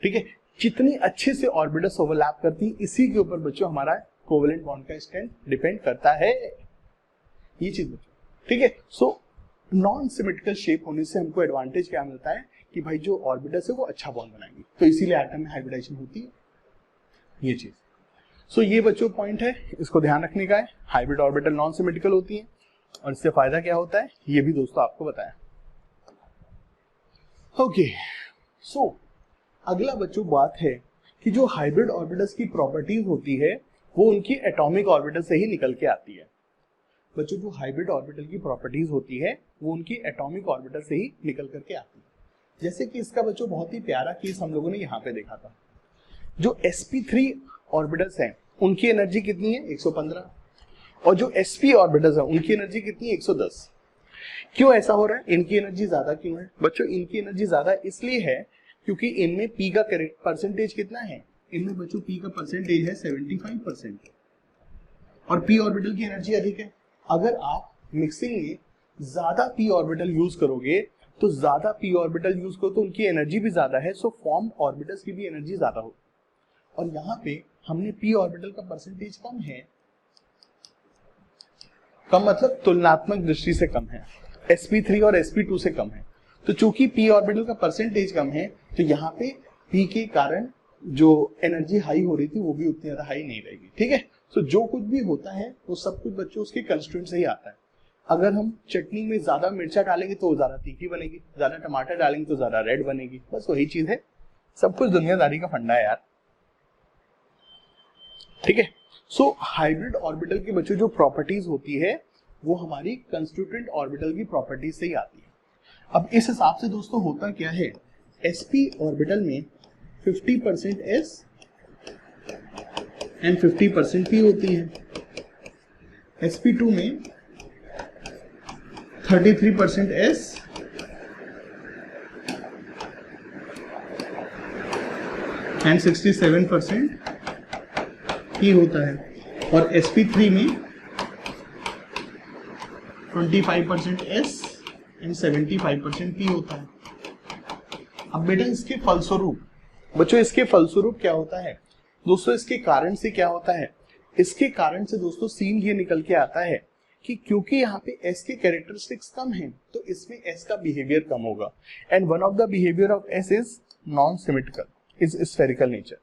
ठीक है, कितनी अच्छे से ऑर्बिटल्स ओवरलैप करती है, इसी के ऊपर बच्चों हमारा कोवेलेंट बॉन्ड का स्ट्रेंथ डिपेंड करता है। ये चीज बच्चों, ठीक है। सो नॉन सिमेट्रिकल शेप होने से हमको एडवांटेज क्या मिलता है कि भाई जो ऑर्बिटल्स है वो अच्छा बॉन्ड बनाएंगे, तो इसीलिए एटम में हाइब्रिडाइजेशन होती है, ये चीज। सो ये बच्चों पॉइंट है, इसको ध्यान रखने का है। हाइब्रिड ऑर्बिटल नॉन सिमेट्रिकल होती है और इससे फायदा क्या होता है ये भी दोस्तों आपको बताया। ओके, सो अगला बच्चों बात है कि जो हाइब्रिड ऑर्बिटल्स की प्रॉपर्टीज होती है वो उनकी एटॉमिक ऑर्बिटल से ही निकल के आती है। बच्चों जो हाइब्रिड ऑर्बिटल की प्रॉपर्टीज होती है वो उनकी एटॉमिक ऑर्बिटल से ही निकल करके आती है। जैसे कि इसका बच्चों बहुत ही प्यारा केस हम लोगों ने यहाँ पे देखा था। जो sp3 ऑर्बिटल्स हैं उनकी एनर्जी कितनी है 115, और जो sp ऑर्बिटल्स हैं उनकी एनर्जी कितनी है 110। क्यों ऐसा हो रहा है, इनकी एनर्जी ज्यादा क्यों है बच्चों? इनकी एनर्जी ज्यादा इसलिए है क्योंकि इनमें p का परसेंटेज कितना है, इनमें बच्चों p का परसेंटेज है 75% और p ऑर्बिटल की एनर्जी अधिक है। अगर आप मिक्सिंग में ज्यादा p ऑर्बिटल यूज करोगे तो ज्यादा p ऑर्बिटल यूज करो तो उनकी एनर्जी भी ज्यादा है, सो फॉर्म्ड ऑर्बिटल्स की भी एनर्जी ज्यादा हो। और यहाँ पे हमने p ऑर्बिटल का परसेंटेज कम है, कम मतलब तुलनात्मक दृष्टि से कम है, sp3 और sp2 से कम है। तो चूंकि p ऑर्बिटल का परसेंटेज कम है तो यहाँ पे p के कारण जो एनर्जी हाई हो रही थी वो भी उतनी ज्यादा हाई नहीं रहेगी, ठीक है। तो जो कुछ भी होता है वो सब कुछ बच्चों उसके कंस्ट्रेंट से ही आता है। अगर हम चटनी में ज्यादा मिर्चा डालेंगे तो ज्यादा तीखी बनेगी, ज्यादा टमाटर डालेंगे तो ज्यादा रेड बनेगी, बस वही चीज है, सब कुछ दुनियादारी का फंडा है यार, ठीक है। सो हाइब्रिड ऑर्बिटल के बच्चों जो प्रॉपर्टीज होती है वो हमारी कंस्टिट्यूएंट ऑर्बिटल की प्रॉपर्टीज से ही आती है। अब इस हिसाब से दोस्तों होता क्या है, sp ऑर्बिटल में 50% s एंड 50% p होती है, sp2 में 33% s एंड 67% p होता है, और sp3 में 25% s एंड 75% p होता है। अब बेटा इसके फलस्वरूप बच्चों, इसके फलस्वरूप क्या होता है दोस्तों, इसके कारण से क्या होता है, इसके कारण से दोस्तों सीन ये निकल के आता है कि क्योंकि यहाँ पे s के कैरेक्टरिस्टिक्स कम हैं तो इसमें s का बिहेवियर कम होगा, and one of the behaviour of s is non symmetrical, is spherical nature.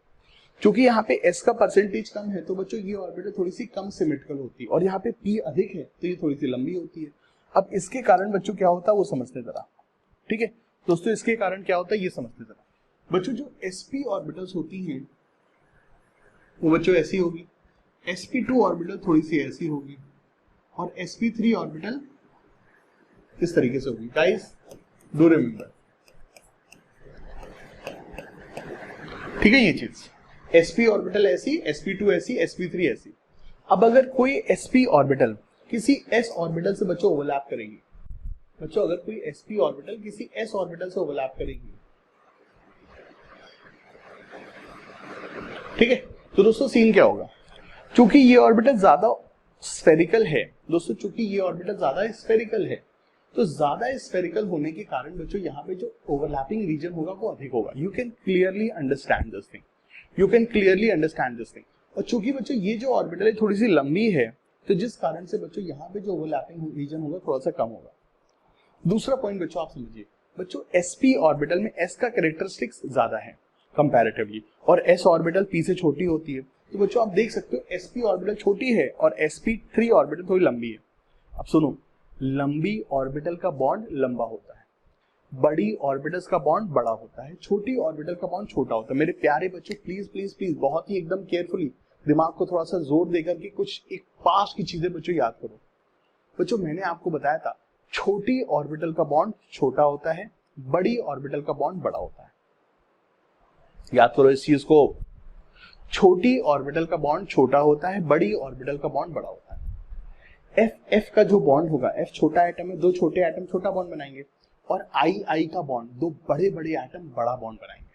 क्योंकि यहाँ पे s का परसेंटेज कम है तो बच्चों ये ऑर्बिटल थोड़ी सी कम सिमेट्रिकल होती है, और यहाँ पे p अधिक है तो ये थोड़ी सी लंबी होती है। अब इसके कारण बच्चों क्या होता है वो समझते जरा, ठीक है दोस्तों, इसके कारण क्या होता है ये समझते जरा। बच्चों जो sp ऑर्बिटल्स होती हैं वो बच्चों ऐसी होगी, sp2 ऑर्बिटल थोड़ी सी ऐसी होगी, और sp3 ऑर्बिटल इस तरीके से होगी। गाइस डू रिमेंबर, ठीक है ये चीज, sp ऑर्बिटल ऐसी, sp2 ऐसी, sp3 ऐसी। अब अगर कोई sp ऑर्बिटल किसी s ऑर्बिटल से बच्चों ओवरलैप करेगी, बच्चों अगर कोई sp ऑर्बिटल किसी s ऑर्बिटल से ओवरलैप करेगी, ठीक है, तो दोस्तों सीन क्या होगा, चूंकि ये ऑर्बिटल ज्यादा स्फेरिकल है दोस्तों, चूंकि ये ऑर्बिटल ज्यादा स्फेरिकल है तो ज्यादा स्फेरिकल होने के कारण बच्चों यहाँ पे जो ओवरलैपिंग रीजन होगा वो अधिक होगा। You can clearly understand this thing, you can clearly understand this thing. और चूंकि बच्चों ये जो ऑर्बिटल है थोड़ी सी लंबी है तो जिस कारण से बच्चों यहाँ पे जो ओवरलैपिंग रीजन होगा थोड़ा सा कम होगा। दूसरा पॉइंट बच्चों आप समझिए, बच्चों sp ऑर्बिटल में s का कैरेक्टरिस्टिक्स ज्यादा है कंपैरेटिवली, और s ऑर्बिटल p से छोटी होती है, तो बच्चों आप देख सकते हो sp ऑर्बिटल छोटी है और sp3 ऑर्बिटल थोड़ी लंबी है। अब सुनो, लंबी ऑर्बिटल का बॉन्ड लंबा होता है, बड़ी ऑर्बिटल्स का बॉन्ड बड़ा होता है, छोटी ऑर्बिटल का बॉन्ड छोटा होता है। मेरे प्यारे बच्चों प्लीज प्लीज प्लीज बहुत ही एकदम केयरफुली दिमाग को थोड़ा सा जोर देकर के कुछ एक पास्ट की चीजें बच्चों याद करो। बच्चों मैंने आपको बताया था छोटी ऑर्बिटल का बॉन्ड छोटा होता है, बड़ी ऑर्बिटल का बॉन्ड बड़ा होता है, याद करो इस चीज को, छोटी ऑर्बिटल का बॉन्ड छोटा होता है, बड़ी ऑर्बिटल का बॉन्ड बड़ा होता है। F का जो बॉन्ड होगा, F छोटा एटम है, दो छोटे एटम छोटा बॉन्ड बनाएंगे, और I का बॉन्ड दो बड़े बड़े एटम बड़ा बॉन्ड बनाएंगे।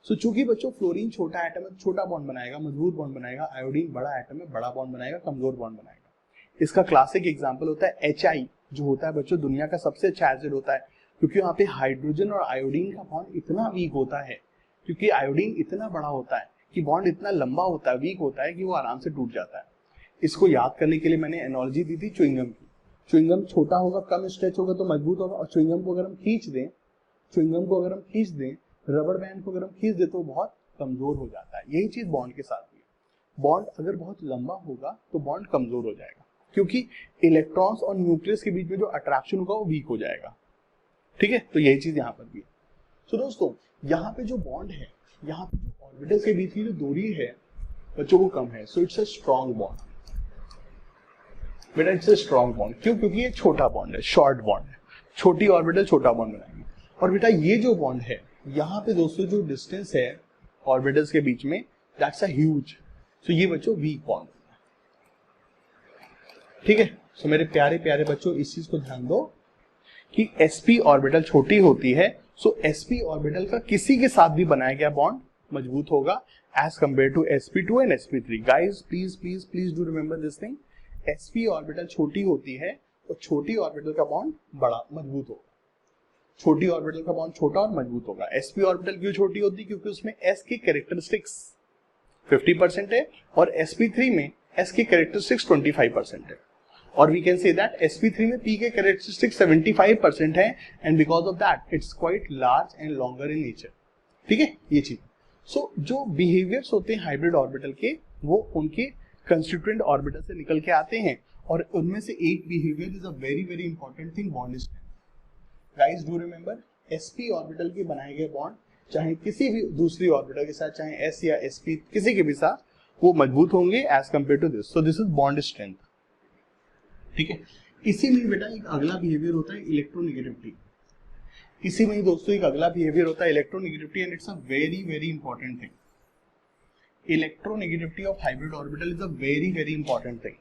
सो चूंकि बच्चों फ्लोरीन छोटा एटम है, छोटा बॉन्ड बनाएगा, मजबूत बॉन्ड बनाएगा, आयोडीन बड़ा एटम है, बड़ा बॉन्ड बनाएगा, कमजोर बॉन्ड बनाएगा। इसका क्लासिक एग्जांपल होता है HI, जो होता है बच्चों दुनिया का सबसे अच्छा एसिड होता है, क्योंकि वहां पे हाइड्रोजन और आयोडीन का बॉन्ड इतना वीक होता है क्योंकि आयोडीन इतना बड़ा होता है कि बॉन्ड इतना लंबा होता है, वीक होता है कि वो आराम से टूट जाता है। इसको याद करने के लिए मैंने एनालॉजी दी थी च्युइंगम की। च्युइंगम छोटा होगा, कम स्ट्रेच होगा तो मजबूत होगा, और च्युइंगम को अगर हम खींच दें, रबड़ बैंड को अगर हम खींच दें तो बहुत कमजोर हो जाता है। यही चीज बॉन्ड के साथ भी है। बॉन्ड अगर बहुत लंबा होगा तो बॉन्ड कमजोर हो जाएगा, क्योंकि इलेक्ट्रॉन्स और न्यूक्लियस के बीच में जो अट्रैक्शन होगा वो वीक हो जाएगा। ठीक है, तो यही चीज यहाँ पर भी है। तो दोस्तों यहाँ पे जो बॉन्ड है, यहाँ पे जो ऑर्बिटल्स के बीच की जो दूरी है बच्चों को कम है, so it's a strong bond. बेटा इट्स अ स्ट्रॉन्ग बॉन्ड। क्यों? क्योंकि ये छोटा बॉन्ड है, शॉर्ट बॉन्ड है, छोटी ऑर्बिटल छोटा बॉन्ड बनाएंगे। और बेटा ये जो बॉन्ड है, यहाँ पे दोस्तों जो डिस्टेंस है ऑर्बिटल्स के बीच में, दैट्स अ ह्यूज। सो ये बच्चों वीक बॉन्ड। ठीक है, सो मेरे प्यारे प्यारे बच्चों इस चीज को ध्यान दो कि sp ऑर्बिटल छोटी होती है, सो sp ऑर्बिटल का किसी के साथ भी बनाया गया बॉन्ड मजबूत होगा as compared to sp2 and sp3। Guys please please please do remember this thing. sp orbital छोटी होती है और छोटी ऑर्बिटल का बॉन्ड बड़ा मजबूत होगा। छोटी ऑर्बिटल का बॉन्ड छोटा और मजबूत होगा। sp ऑर्बिटल क्यों छोटी होती है? क्योंकि उसमें s की कैरेक्टरिस्टिक्स 50% है और sp3 में s की कैरेक्टरिस्टिक्स 25% है। और we can say that sp3 में p के कैरेक्टरिस्टिक्स 75% है, and because of that it's quite large and longer in nature. ठीक है, ये चीज। सो जो बिहेवियर्स होते हैं हाइब्रिड ऑर्बिटल के, वो उनके कंस्टिट्यूएंट ऑर्बिटल से निकल के आते हैं, और उनमें से एक behaviour is a very very important thing, bond strength. Guys do remember, sp orbital के बनाए गए बॉन्ड चाहे किसी भी दूसरी ऑर्बिटल के साथ, चाहे s या sp किसी के भी साथ, वो मजबूत होंगे as compared to this. So this is bond strength. ठीक है, इसी में बेटा एक अगला बिहेवियर होता है इलेक्ट्रोनेगेटिविटी। इसी में ही दोस्तों एक अगला बिहेवियर होता है electronegativity, and it's a very very important thing. Electronegativity of hybrid orbital is a very very important thing.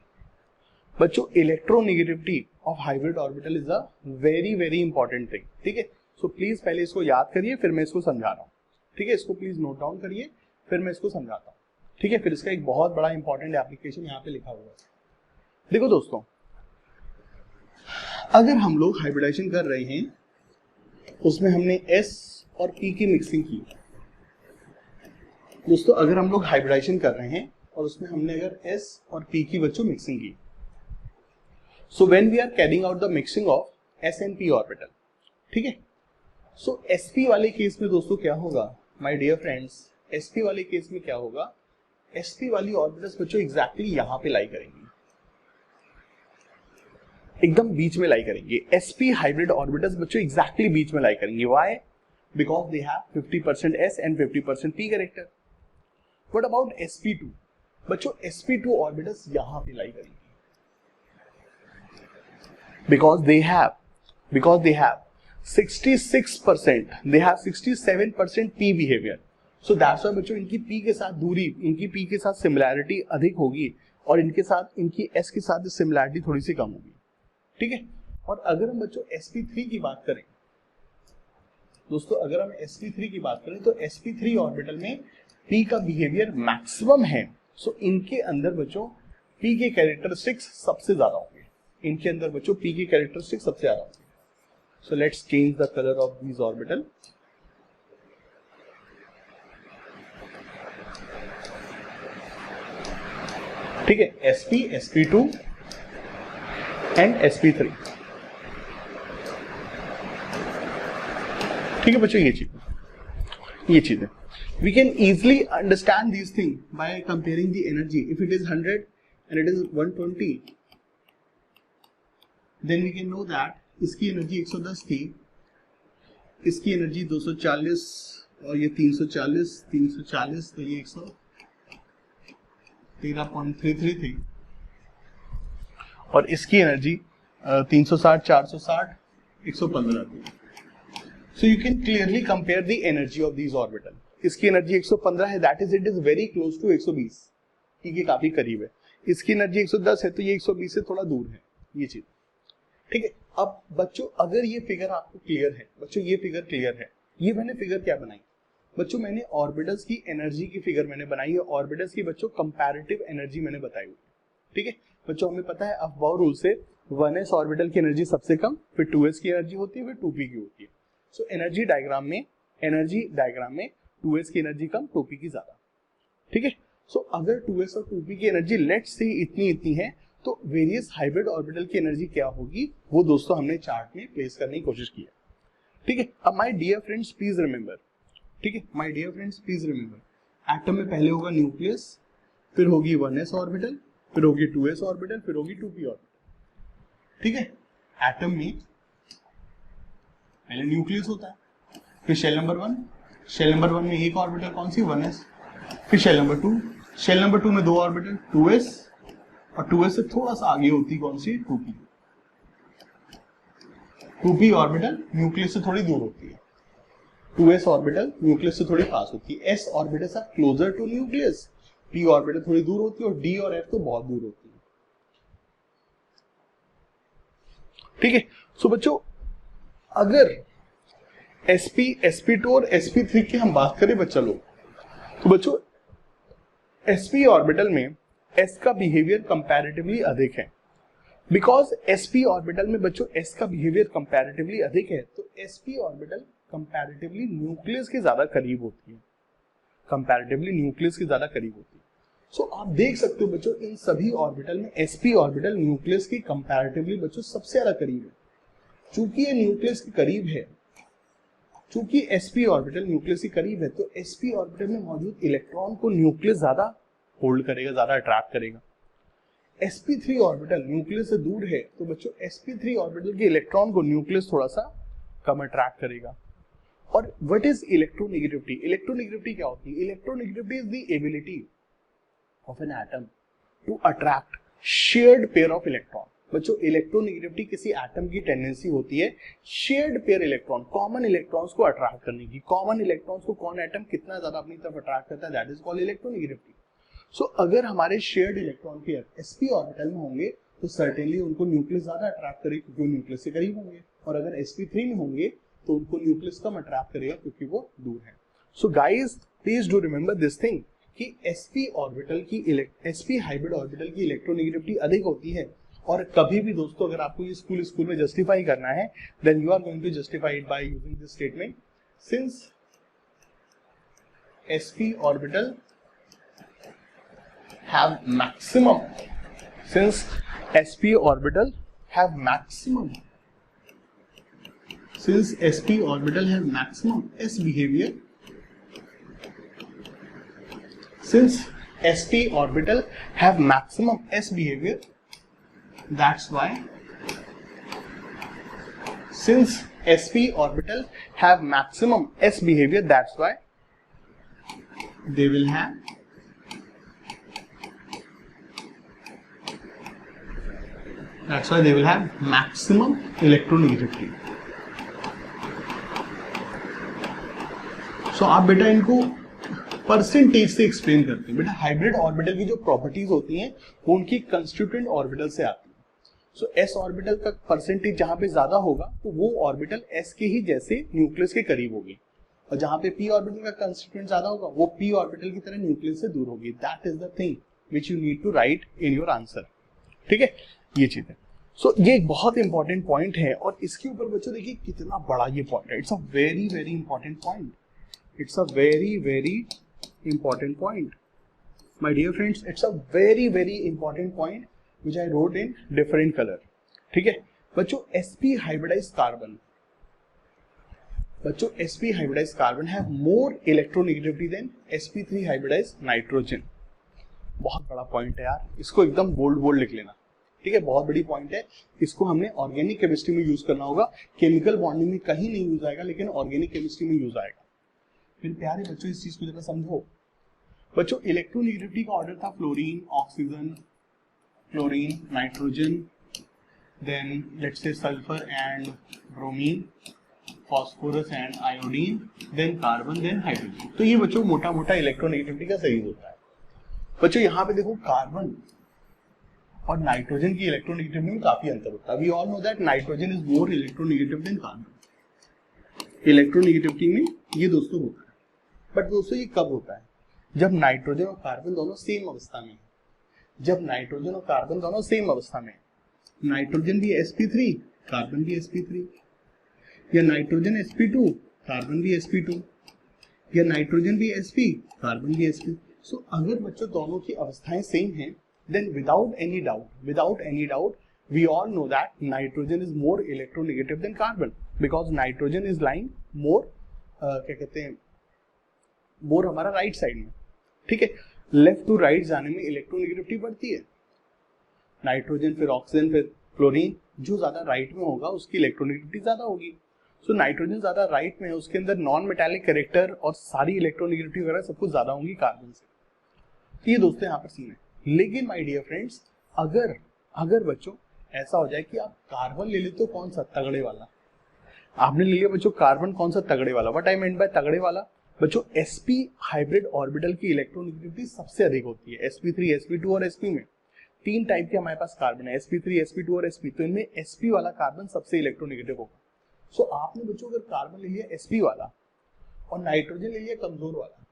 बच्चों electronegativity of hybrid orbital is a very very important thing. ठीक है, सो प्लीज पहले इसको याद करिए, फिर मैं इसको समझा रहा हूँ। ठीक है, इसको प्लीज नोट डाउन करिए, फिर मैं इसको समझाता हूँ। ठीक है, फिर इसका एक बहुत बड़ा इंपॉर्टेंट एप्लीकेशन यहाँ पे लिखा हुआ है। देखो दोस्तों, अगर हम लोग हाइब्रिडाइजेशन कर रहे हैं, उसमें हमने S और P की मिक्सिंग की। दोस्तों अगर हम लोग हाइब्रिडाइजेशन कर रहे हैं और उसमें हमने अगर S और P की बच्चों मिक्सिंग की, so when we are carrying out the mixing of S and P orbital, ठीक है, सो sp वाले केस में दोस्तों क्या होगा माय डियर फ्रेंड्स, sp वाले केस में क्या होगा, sp वाली ऑर्बिटल्स बच्चों एग्जैक्टली यहाँ पे लाई करेंगी, एकदम बीच में लाई करेंगे। sp हाइब्रिड ऑर्बिटल्स बच्चों एग्जैक्टली बीच में लाई करेंगे। Why? Because they have 50% s and 50% p character. What about sp2? बच्चों sp2 ऑर्बिटल्स यहां पे लाई करेंगे, because they have 66%, they have 67% p behaviour. So that's why बच्चों इनकी p के साथ दूरी, इनकी p के साथ सिमिलैरिटी अधिक होगी, और इनके साथ इनकी s के साथ सिमिलैरिटी थोड़ी सी कम होगी। ठीक है, और अगर हम बच्चों sp3 की बात करें दोस्तों, अगर हम sp3 की बात करें तो sp3 ऑर्बिटल में p का बिहेवियर मैक्सिमम है। सो इनके अंदर बच्चों p के कैरेक्टरिस्टिक्स सबसे ज्यादा होंगे, इनके अंदर बच्चों p के कैरेक्टरिस्टिक्स सबसे ज्यादा होंगे। So let's change the colour of this orbital. ठीक है, sp, sp2 एंड sp3। ठीक है बच्चों, ये चीज है। We can easily understand this thing by comparing the energy. If it is 100 and it is 120, then we can know that इसकी एनर्जी 110 थी, इसकी एनर्जी 240 और ये 340 तो ये 113.33 थी, और इसकी एनर्जी 360, 460, 115 थी। So you can clearly compare the energy of these orbital. इसकी एनर्जी 115 है, that is it is very close to 120, ठीक है, काफी करीब है। इसकी एनर्जी 110 है, तो ये 120 से थोड़ा दूर है, ये चीज। ठीक है, अब बच्चों अगर ये फिगर आपको क्लियर है, बच्चों ये फिगर क्लियर है, ये मैंने फिगर क्या बनाई बच्चों, मैंने ऑर्बिटल्स की एनर्जी की फिगर मैंने बनाई है, ऑर्बिटल्स की बच्चों कंपैरेटिव एनर्जी मैंने बताई हुई। ठीक है बच्चों, हमें पता है अफबाउ रूल से 1s ऑर्बिटल की एनर्जी सबसे कम, फिर 2s की एनर्जी होती है, फिर 2p की होती है। सो एनर्जी डायग्राम में 2s की एनर्जी कम, 2p की ज्यादा, ठीक है। सो अगर 2s और 2p की एनर्जी लेट्स से इतनी है, तो वेरियस हाइब्रिड ऑर्बिटल की एनर्जी क्या होगी वो दोस्तों हमने चार्ट में प्लेस करने की कोशिश की है, ठीक है। अब my dear friends please remember, ठीक है, my dear friends please remember, atom में पहले होगा न्यूक्लियस, फिर होगी 1s ऑर्बिटल, फिर होगी 2s ऑर्बिटल, फिर होगी 2p ऑर्बिटल, ठीक है। एटम में पहले न्यूक्लियस होता है, फिर शेल नंबर 1, शेल नंबर 1 में एक ऑर्बिटल कौन सी 1s, फिर शेल नंबर 2, शेल नंबर 2 में दो ऑर्बिटल 2s, और 2s से थोड़ा सा आगे होती कौन सी 2p, 2p ऑर्बिटल न्यूक्लियस से थोड़ी दूर होती है, 2s ऑर्बिटल न्यूक्लियस से थोड़ी पास होती है, s orbital are closer to nucleus, p orbital थोड़ी दूर होती है, और d और f तो बहुत दूर होती है, ठीक है। सो बच्चों अगर sp, sp2 और sp3 की हम बात करें बच्चा लोग, तो बच्चों sp ऑर्बिटल में s का बिहेवियर कंपैरेटिवली अधिक है, बिकॉज sp ऑर्बिटल में बच्चों s का बिहेवियर कंपैरेटिवली अधिक है, तो sp ऑर्बिटल कंपैरेटिवली न्यूक्लियस के ज्यादा करीब होती है, कंपैरेटिवली न्यूक्लियस के ज्यादा करीब होती है। सो आप देख सकते हो बच्चों इन सभी ऑर्बिटल में sp ऑर्बिटल न्यूक्लियस के कंपैरेटिवली बच्चों सबसे ज्यादा करीब है। चूंकि ये न्यूक्लियस के करीब है, चूंकि sp ऑर्बिटल न्यूक्लियस के करीब है, तो sp ऑर्बिटल में मौजूद इलेक्ट्रॉन को न्यूक्लियस ज्यादा होल्ड करेगा, ज्यादा अट्रैक्ट करेगा। sp3 ऑर्बिटल न्यूक्लियस से दूर है, तो बच्चों sp3 ऑर्बिटल के इलेक्ट्रॉन को न्यूक्लियस थोड़ा सा कम अट्रैक्ट करेगा। और व्हाट इज इलेक्ट्रोनेगेटिविटी? इलेक्ट्रोनेगेटिविटी क्या होती है? Electronegativity is the ability of an atom to attract shared pair of electron. बच्चों इलेक्ट्रोनेगेटिविटी किसी एटम की टेंडेंसी होती है shared pair electron, common electrons को अट्रैक्ट करने की। कॉमन इलेक्ट्रॉन्स को कौन एटम कितना ज्यादा अपनी तरफ अट्रैक्ट करता है, दैट इज कॉल्ड इलेक्ट्रोनेगेटिविटी। सो अगर हमारे shared electron pair sp orbital में होंगे तो सर्टेनली उनको न्यूक्लियस ज्यादा अट्रैक्ट करेगा क्योंकि वो न्यूक्लियस के करीब होंगे, और अगर sp3 में होंगे तो उनको न्यूक्लियस कम अट्रैक्ट करेगा क्योंकि वो दूर है। So guys please do remember this thing कि sp हाइब्रिड ऑर्बिटल की इलेक्ट्रोनेगेटिविटी अधिक होती है। और कभी भी दोस्तों अगर आपको ये स्कूल में जस्टिफाई करना है, then you are going to justify it by using this statement, since sp orbital have maximum, since sp orbital have maximum, since sp orbital have maximum s behavior, since sp orbital have maximum s behavior, that's why, since sp orbital have maximum s behavior, that's why they will have maximum electronegativity. So आप बेटा इनको परसेंटेज से एक्सप्लेन करते हैं। बेटा हाइब्रिड ऑर्बिटल की जो प्रॉपर्टीज होती हैं वो उनकी कंस्टिट्यूएंट ऑर्बिटल से आती है। सो s ऑर्बिटल का परसेंटेज जहां पे ज्यादा होगा तो वो ऑर्बिटल s के ही जैसे न्यूक्लियस के करीब होगी, और जहां पे p ऑर्बिटल का कंस्टिट्यूएंट ज्यादा होगा वो p ऑर्बिटल की तरह न्यूक्लियस से दूर होगी। That is the thing which you need to write in your answer, ठीक है, ये चीज है। सो ये एक बहुत इंपॉर्टेंट पॉइंट है, और इसके ऊपर बच्चों देखिए कितना बड़ा ये पॉइंट है। It's a very very important point, it's a very very important point my dear friends, it's a very very important point which I wrote in different colour, ठीक है। बच्चों sp हाइब्रिडाइज्ड कार्बन, बच्चों sp hybridized carbon have more electronegativity than sp3 hybridized nitrogen. बहुत बड़ा पॉइंट है यार, इसको एकदम बोल्ड बोल्ड लिख लेना, ठीक है, बहुत बड़ी पॉइंट है। इसको हमने ऑर्गेनिक केमिस्ट्री में यूज करना होगा, केमिकल बॉन्डिंग में कहीं नहीं यूज आएगा, लेकिन ऑर्गेनिक केमिस्ट्री में यूज आएगा। फिर प्यारे बच्चों इस चीज को जरा समझो। बच्चों इलेक्ट्रोनेगेटिविटी का ऑर्डर था fluorine, oxygen, chlorine, nitrogen, then let's say sulphur and bromine, phosphorus and iodine, then carbon, then hydrogen. तो ये बच्चों मोटा मोटा इलेक्ट्रोनेगेटिविटी का सीरीज होता है। बच्चों यहाँ पे देखो कार्बन और नाइट्रोजन की इलेक्ट्रोनेगेटिविटी में काफी अंतर होता है। We all know that nitrogen is more electronegative than carbon. Electronegativity में ये दोस्तों होता है, बट दोस्तों ये कब होता है? जब नाइट्रोजन और कार्बन दोनों सेम अवस्था में है। जब नाइट्रोजन और कार्बन दोनों सेम अवस्था में, नाइट्रोजन भी sp3 कार्बन भी sp3, या नाइट्रोजन sp2 कार्बन भी sp2, या नाइट्रोजन भी sp, कार्बन भी sp। सो अगर बच्चों दोनों की अवस्थाएं सेम हैं, then without any doubt we all know that nitrogen is more electronegative than carbon because nitrogen is lying more क्या कहते हैं more हमारा राइट साइड में, ठीक है। लेफ्ट टू राइट जाने में इलेक्ट्रोनेगेटिविटी बढ़ती है, नाइट्रोजन फिर ऑक्सीजन फिर क्लोरीन, जो ज्यादा राइट में होगा उसकी इलेक्ट्रोनेगेटिविटी ज्यादा होगी। सो नाइट्रोजन ज्यादा राइट में है, उसके अंदर नॉन मेटालिक कैरेक्टर और सारी इलेक्ट्रोनेगेटिविटी वगैरह सब कुछ ज्यादा होंगी कार्बन से। तो ये दोस्तों यहाँ पर सीन है। लेकिन माय डियर फ्रेंड्स, अगर बच्चों ऐसा हो जाए कि आप कार्बन ले लेते हो, कौन सा तगड़े वाला, आपने ले लिया बच्चों कार्बन, कौन सा तगड़े वाला, व्हाट आई मीन बाय तगड़े वाला बच्चों, sp हाइब्रिड ऑर्बिटल की इलेक्ट्रोनेगेटिविटी सबसे अधिक होती है। sp3, sp2 और sp में तीन टाइप के हमारे पास कार्बन है, sp3, sp2 और sp, तो इनमें sp वाला कार्बन सबसे इलेक्ट्रोनेगेटिव होगा। सो आपने बच्चों अगर कार्बन ले लिया sp वाला और नाइट्रोजन ले लिया कमजोर वाला,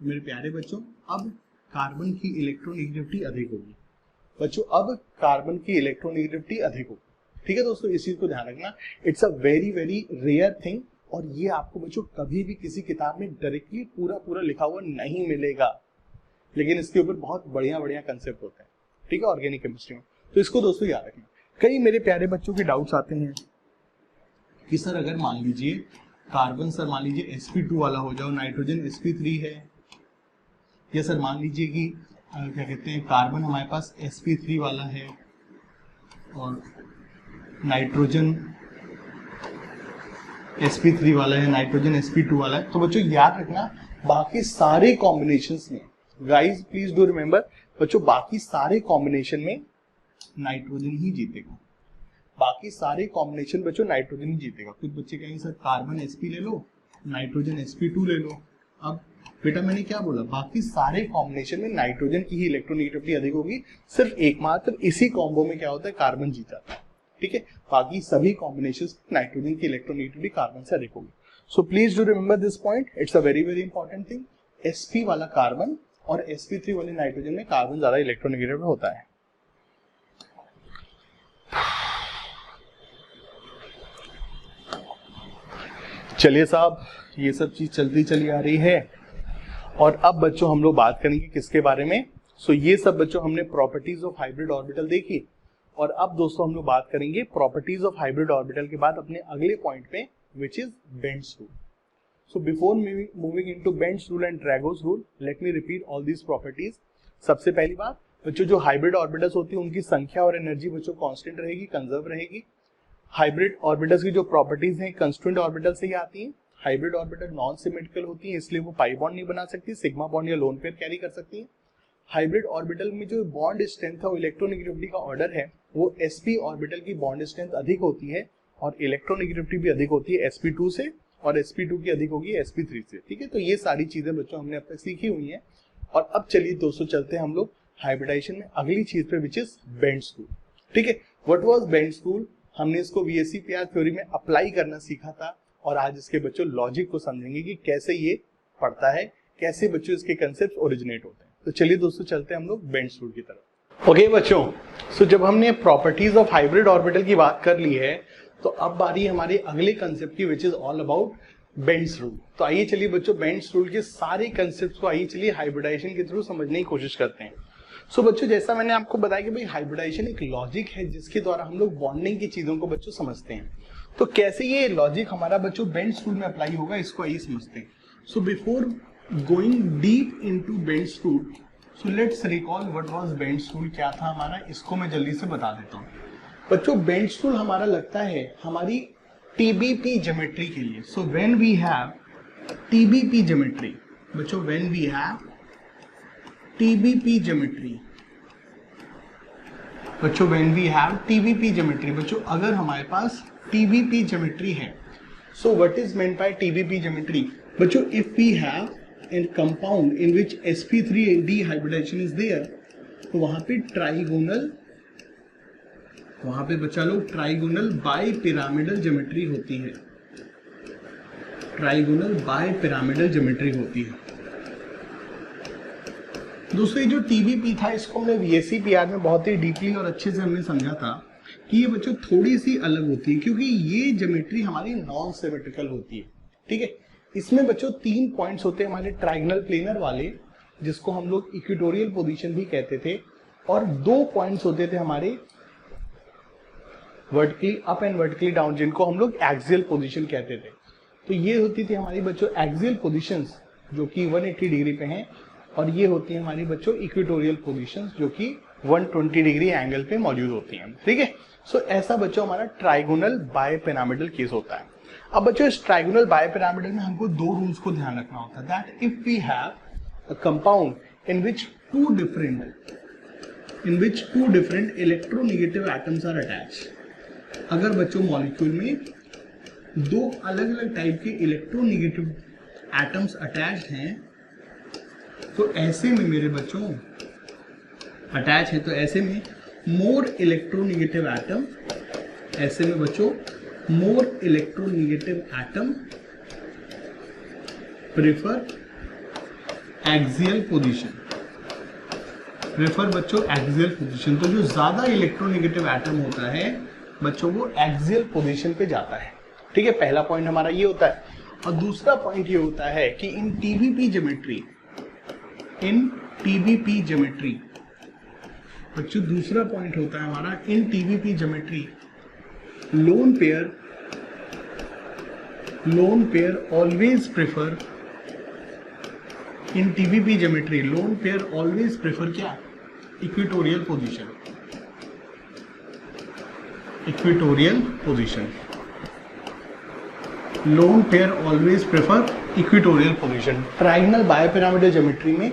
मेरे प्यारे बच्चों अब कार्बन की इलेक्ट्रोनेगेटिविटी अधिक होगी बच्चों, अब कार्बन की इलेक्ट्रोनेगेटिविटी अधिक होगी, ठीक है दोस्तों, इस चीज को ध्यान रखना। It's a very very rare thing, और ये आपको बच्चों कभी भी किसी किताब में डायरेक्टली पूरा लिखा हुआ नहीं मिलेगा, लेकिन इसके ऊपर बहुत बढ़िया कंसेप्ट होते हैं, ठीक है, ऑर्गेनिक केमिस्ट्री में। तो इसको दोस्तों याद रखना। कई मेरे प्यारे बच्चों के डाउट्स आते हैं कि सर अगर मान लीजिए कार्बन सर मान लीजिए sp2 वाला हो जाओ, नाइट्रोजन sp3 है, या सर मान लीजिए कि क्या कहते हैं कार्बन हमारे पास sp3 वाला है और नाइट्रोजन sp3 वाला है, नाइट्रोजन sp2 वाला है, तो बच्चों याद रखना बाकी सारे कॉम्बिनेशंस में, गाइस प्लीज डू रिमेंबर बच्चों, बाकी सारे कॉम्बिनेशन में नाइट्रोजन ही जीतेगा, बाकी सारे कॉम्बिनेशन बच्चों नाइट्रोजन ही जीतेगा। कुछ बच्चे कहेंगे सर कार्बन sp ले लो, नाइट्रोजन sp2 ले लो, अब बेटा मैंने क्या बोला, बाकी सारे कॉम्बिनेशन में नाइट्रोजन की ही इलेक्ट्रोनेगेटिविटी अधिक होगी, सिर्फ एकमात्र इसी कॉम्बो में क्या होता है कार्बन जीत जाता है, ठीक है, बाकी सभी कॉम्बिनेशंस नाइट्रोजन की इलेक्ट्रोनेगेटिविटी कार्बन से अधिक होगी। So please do remember this point, it's a very very important thing. sp वाला कार्बन और sp3 वाले नाइट्रोजन में कार्बन ज्यादा इलेक्ट्रोनेगेटिव होता है। चलिए साहब, ये सब चीज चलती चली आ रही है, और अब बच्चों हम लोग बात करेंगे किसके बारे में। सो ये सब बच्चों हमने प्रॉपर्टीज ऑफ हाइब्रिड ऑर्बिटल देखी, और अब दोस्तों हम लोग बात करेंगे प्रॉपर्टीज ऑफ हाइब्रिड ऑर्बिटल के बाद अपने अगले पॉइंट पे, which is Bent's rule. So before moving into Bent's rule and Drago's rule, let me repeat all these properties. सबसे पहली बात बच्चों, जो हाइब्रिड ऑर्बिटल्स होती है उनकी संख्या और एनर्जी बच्चों कांस्टेंट रहेगी, कंजर्व रहेगी। हाइब्रिड ऑर्बिटल्स की जो प्रॉपर्टीज हैं कंस्टिट्यूएंट ऑर्बिटल से ही आती हैं। हाइब्रिड ऑर्बिटल नॉन सिमेट्रिकल होती है, इसलिए वो पाई बॉन्ड नहीं बना सकती, सिग्मा बॉन्ड या लोन पेयर कैरी कर सकती है। हाइब्रिड ऑर्बिटल में जो बॉन्ड स्ट्रेंथ है, इलेक्ट्रोनेगेटिविटी का ऑर्डर है, वो sp ऑर्बिटल की बॉन्ड स्ट्रेंथ अधिक होती है और इलेक्ट्रोनेगेटिविटी भी अधिक होती है sp2 से, और sp2 की अधिक होगी sp3 से, ठीक है। तो ये सारी चीजें बच्चों हमने अब तक सीखी हुई हैं, और अब चलिए दोस्तों चलते हैं हम लोग हाइब्रिडाइजेशन में अगली चीज पे, विच इज बेंड्स रूल, ठीक है। व्हाट वाज बेंड्स रूल, हमने इसको VSEPR थ्योरी में अप्लाई करना सीखा था, और आज इसके बच्चों लॉजिक को समझेंगे कि कैसे ये पढ़ता है, कैसे बच्चों इसके कंसेप्ट ओरिजिनेट होते हैं। तो चलिए दोस्तों चलते हैं हम लोग बेंड्स रूल की तरफ। ओके बच्चों, सो जब हमने प्रॉपर्टीज ऑफ हाइब्रिड ऑर्बिटल की बात कर ली है, तो अब बारी हमारे अगले कंसेप्ट की, which is all about Bent's rule. तो आइए चलिए बच्चों बेंड्स रूल के सारे कंसेप्ट को आइए चलिए हाइब्रिडाइजेशन के थ्रू समझने की कोशिश करते हैं। सो बच्चों जैसा मैंने आपको बताया कि भाई हाइब्रिडाइजेशन एक लॉजिक है जिसके द्वारा हम लोग बॉन्डिंग की चीजों को बच्चों समझते हैं। तो कैसे ये लॉजिक हमारा बच्चों बेंड्स रूल में अप्लाई होगा, इसको आइए समझते हैं। So before going deep into Bent's rule, so let's recall what was Bent's rule, क्या था हमारा, इसको मैं जल्दी से बता देता हूँ बच्चों। बेंड्स रूल हमारा लगता है हमारी TBP ज्योमेट्री के लिए। So when we have TBP geometry बच्चों, when we have TBP geometry बच्चों, when we have TBP geometry बच्चों, अगर हमारे पास TBP ज्योमेट्री है, so what is meant by TBP geometry बच्चों, if we have a compound in which sp3 dehybridization is there, तो वहां पे ट्राइगोनल, वहां पे बच्चा लोग ट्राइगोनल बाई पिरामिडल ज्योमेट्री होती है, ट्राइगोनल बाई पिरामिडल ज्योमेट्री होती है। दूसरी जो TBP था, इसको हमने VSEPR में बहुत ही डीपली और अच्छे से हमने समझा था कि ये बच्चों थोड़ी सी अलग होती है, क्योंकि ये ज्योमेट्री हमारी नॉन सिमेट्रिकल होती है, ठीक है। इसमें बच्चों 3 पॉइंट्स होते हैं हमारे ट्राइगोनल प्लेनर वाले, जिसको हम लोग इक्वेटोरियल पोजीशन भी कहते थे, और 2 पॉइंट्स होते थे हमारे vertically up and vertically down, जिनको हम लोग एक्सियल पोजीशन कहते थे। तो ये होती थी हमारी बच्चों एक्सियल पोजीशंस जो कि 180 डिग्री पे हैं, और ये होती है हमारी बच्चों इक्वेटोरियल पोजीशंस जो कि 120 डिग्री एंगल पे मौजूद होती हैं। ठीक है, सो ऐसा बच्चों हमारा ट्राइगोनल बायपिरामिडल केस होता है। अब बच्चों इस ट्राइगोनल बायपिरामिडल में हमको 2 रूल्स को ध्यान रखना होता है, that if we have a compound in which two different electronegative atoms are attached, अगर बच्चों मॉलिक्यूल में 2 अलग अलग टाइप के इलेक्ट्रोनेगेटिव एटम्स अटैच्ड हैं, तो ऐसे में मेरे बच्चों अटैच है, तो ऐसे में मोर इलेक्ट्रोनेगेटिव एटम, ऐसे में बच्चों मोर electronegative atom prefer axial position, prefer बच्चों एक्सियल पोजीशन। तो जो ज्यादा इलेक्ट्रोनेगेटिव एटम होता है बच्चों वो एक्सियल पोजीशन पे जाता है। ठीक है, पहला पॉइंट हमारा ये होता है। और दूसरा पॉइंट ये होता है कि इन टीबीपी ज्योमेट्री बच्चों, दूसरा पॉइंट होता है हमारा in TBP geometry lone pair always prefer, in TBP geometry lone pair always prefer क्या, equatorial position, lone pair always prefer equatorial position. Trigonal bipyramidal geometry में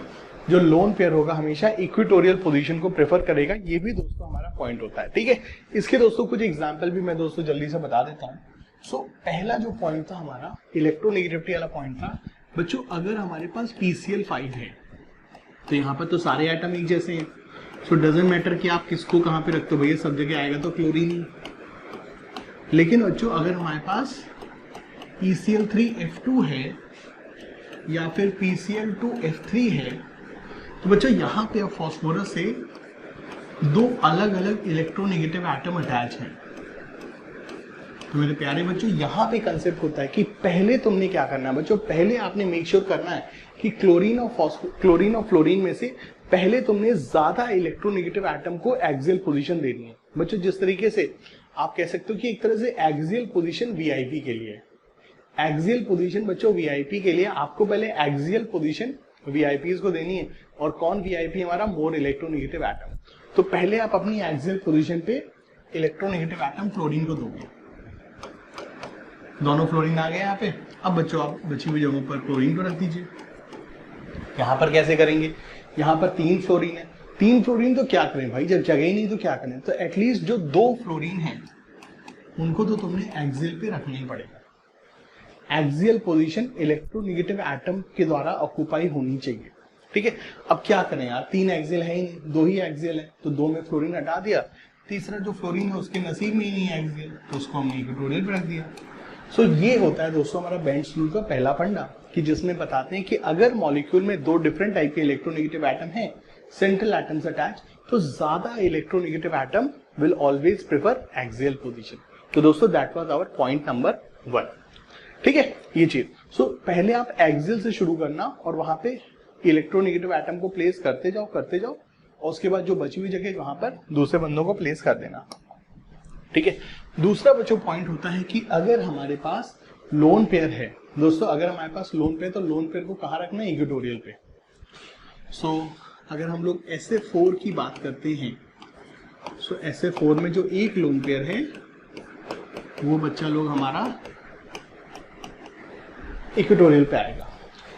जो लोन पेयर होगा हमेशा इक्वेटोरियल पोजीशन को प्रेफर करेगा, ये भी दोस्तों हमारा पॉइंट होता है। ठीक है, इसके दोस्तों कुछ एग्जांपल भी मैं दोस्तों जल्दी से बता देता हूँ। सो पहला जो पॉइंट था हमारा इलेक्ट्रोनेगेटिविटी वाला पॉइंट था बच्चों, अगर हमारे पास PCl5 है तो यहाँ पर तो सारे एटम एक जैसे हैं, सो डजंट मैटर कि आप किसको कहाँ पे रखते हो, भैया सब जगह आएगा तो क्लोरीन ही। लेकिन बच्चों अगर हमारे पास PCl3F2 है या फिर PCl2F3 है, तो बच्चों यहाँ पे अब फास्फोरस से 2 अलग अलग इलेक्ट्रोनेगेटिव एटम अटैच हैं। तो मेरे प्यारे बच्चों यहाँ पे कंसेप्ट होता है कि पहले तुमने क्या करना है बच्चों, पहले आपने मेक श्योर करना है कि क्लोरीन और फ्लोरीन में से पहले तुमने ज्यादा इलेक्ट्रोनेगेटिव एटम को एक्सियल पोजीशन देनी है। बच्चों जिस तरीके से आप कह सकते हो कि एक तरह से एक्सियल पोजीशन वीआईपी के लिए, एक्सियल पोजीशन बच्चों वीआईपी के लिए आपको पहले एक्सियल पोजीशन वीआईपीज को देनी है। और कौन वीआईपी हमारा, मोर इलेक्ट्रोनेगेटिव एटम। तो पहले आप अपनी एक्सियल पोजीशन पे इलेक्ट्रोनेगेटिव एटम फ्लोरीन को दोगे, दोनों फ्लोरीन आ गए यहाँ पे। अब बच्चों आप बची हुई जगहों पर क्लोरीन को रख दीजिए। यहाँ पर कैसे करेंगे, यहाँ पर 3 फ्लोरीन है, 3 फ्लोरीन तो क्या करें भाई, जब जगह ही नहीं तो क्या करें, तो एटलीस्ट जो 2 फ्लोरीन है उनको तो तुमने एक्सियल पे रखना ही पड़ेगा। एक्सियल पोजीशन इलेक्ट्रोनेगेटिव एटम के द्वारा ऑक्यूपाई होनी चाहिए। ठीक है, अब क्या करें यार, 3 एक्सियल है ही नहीं, 2 ही एक्सियल है, तो 2 में फ्लोरीन हटा दिया, तीसरा जो फ्लोरीन है उसके नसीब में ही नहीं है एक्सियल, तो उसको हमने इक्वेटोरियल पे रख दिया। सो ये होता है दोस्तों हमारा बेंड्स रूल का पहला फंडा, कि जिसमें बताते हैं कि अगर मॉलिक्यूल में 2 डिफरेंट टाइप के इलेक्ट्रोनेगेटिव एटम हैं, सेंट्रल एटम्स अटैच, तो ज्यादा electronegative atom will always prefer axial position. तो दोस्तों that was our point number 1। ठीक है, ये चीज। सो पहले आप एक्सियल से शुरू करना और वहां पे इलेक्ट्रोनेगेटिव एटम को प्लेस करते जाओ और उसके बाद जो बची हुई जगह वहां पर दूसरे बंदों को प्लेस कर देना। ठीक है, दूसरा बच्चों पॉइंट होता है कि अगर हमारे पास लोन पेयर है दोस्तों, अगर हमारे पास लोन पेयर, तो लोन पेयर को कहाँ रखना है, इक्वेटोरियल पे। सो अगर हम लोग SA4 की बात करते हैं, सो SA4 में जो एक लोन पेयर है वो बच्चा लोग हमारा इक्वेटोरियल पे आएगा।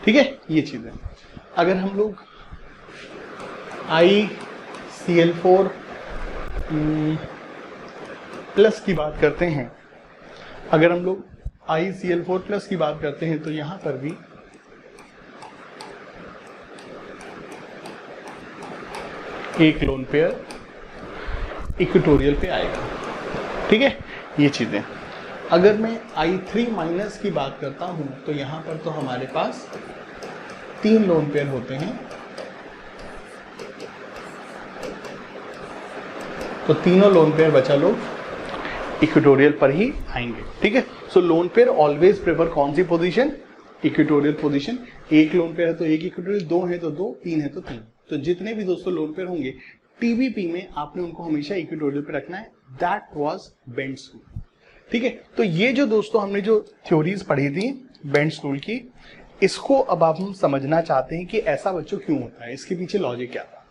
ठीक है, ये चीज है। अगर हम लोग ICl4 प्लस की बात करते हैं, अगर हम लोग ICl4 प्लस की बात करते हैं, तो यहां पर भी एक लोन पेयर इक्वेटोरियल पे आएगा। ठीक है, ये चीजें। अगर मैं I3 माइनस की बात करता हूं, तो यहां पर तो हमारे पास 3 लोन पेयर होते हैं, तो तीनों लोन पेयर बचा लोग इक्वेटोरियल पर ही आएंगे। ठीक है, सो लोन पेयर ऑलवेज प्रेफर कौन सी पोजीशन, इक्वेटोरियल पोजीशन, एक लोन पेयर है तो एक इक्वेटोरियल, दो है तो दो, तीन है तो तीन। तो जितने भी दोस्तों लोन पेयर होंगे टीबीपी में आपने उनको हमेशा इक्वेटोरियल पे रखना है। That was Bent's rule. ठीक है, तो ये जो दोस्तों हमने जो थ्योरीज पढ़ी थी बेंट्स रूल की, इसको अब आप हम समझना चाहते हैं कि ऐसा बच्चों क्यों होता है, इसके पीछे लॉजिक क्या था।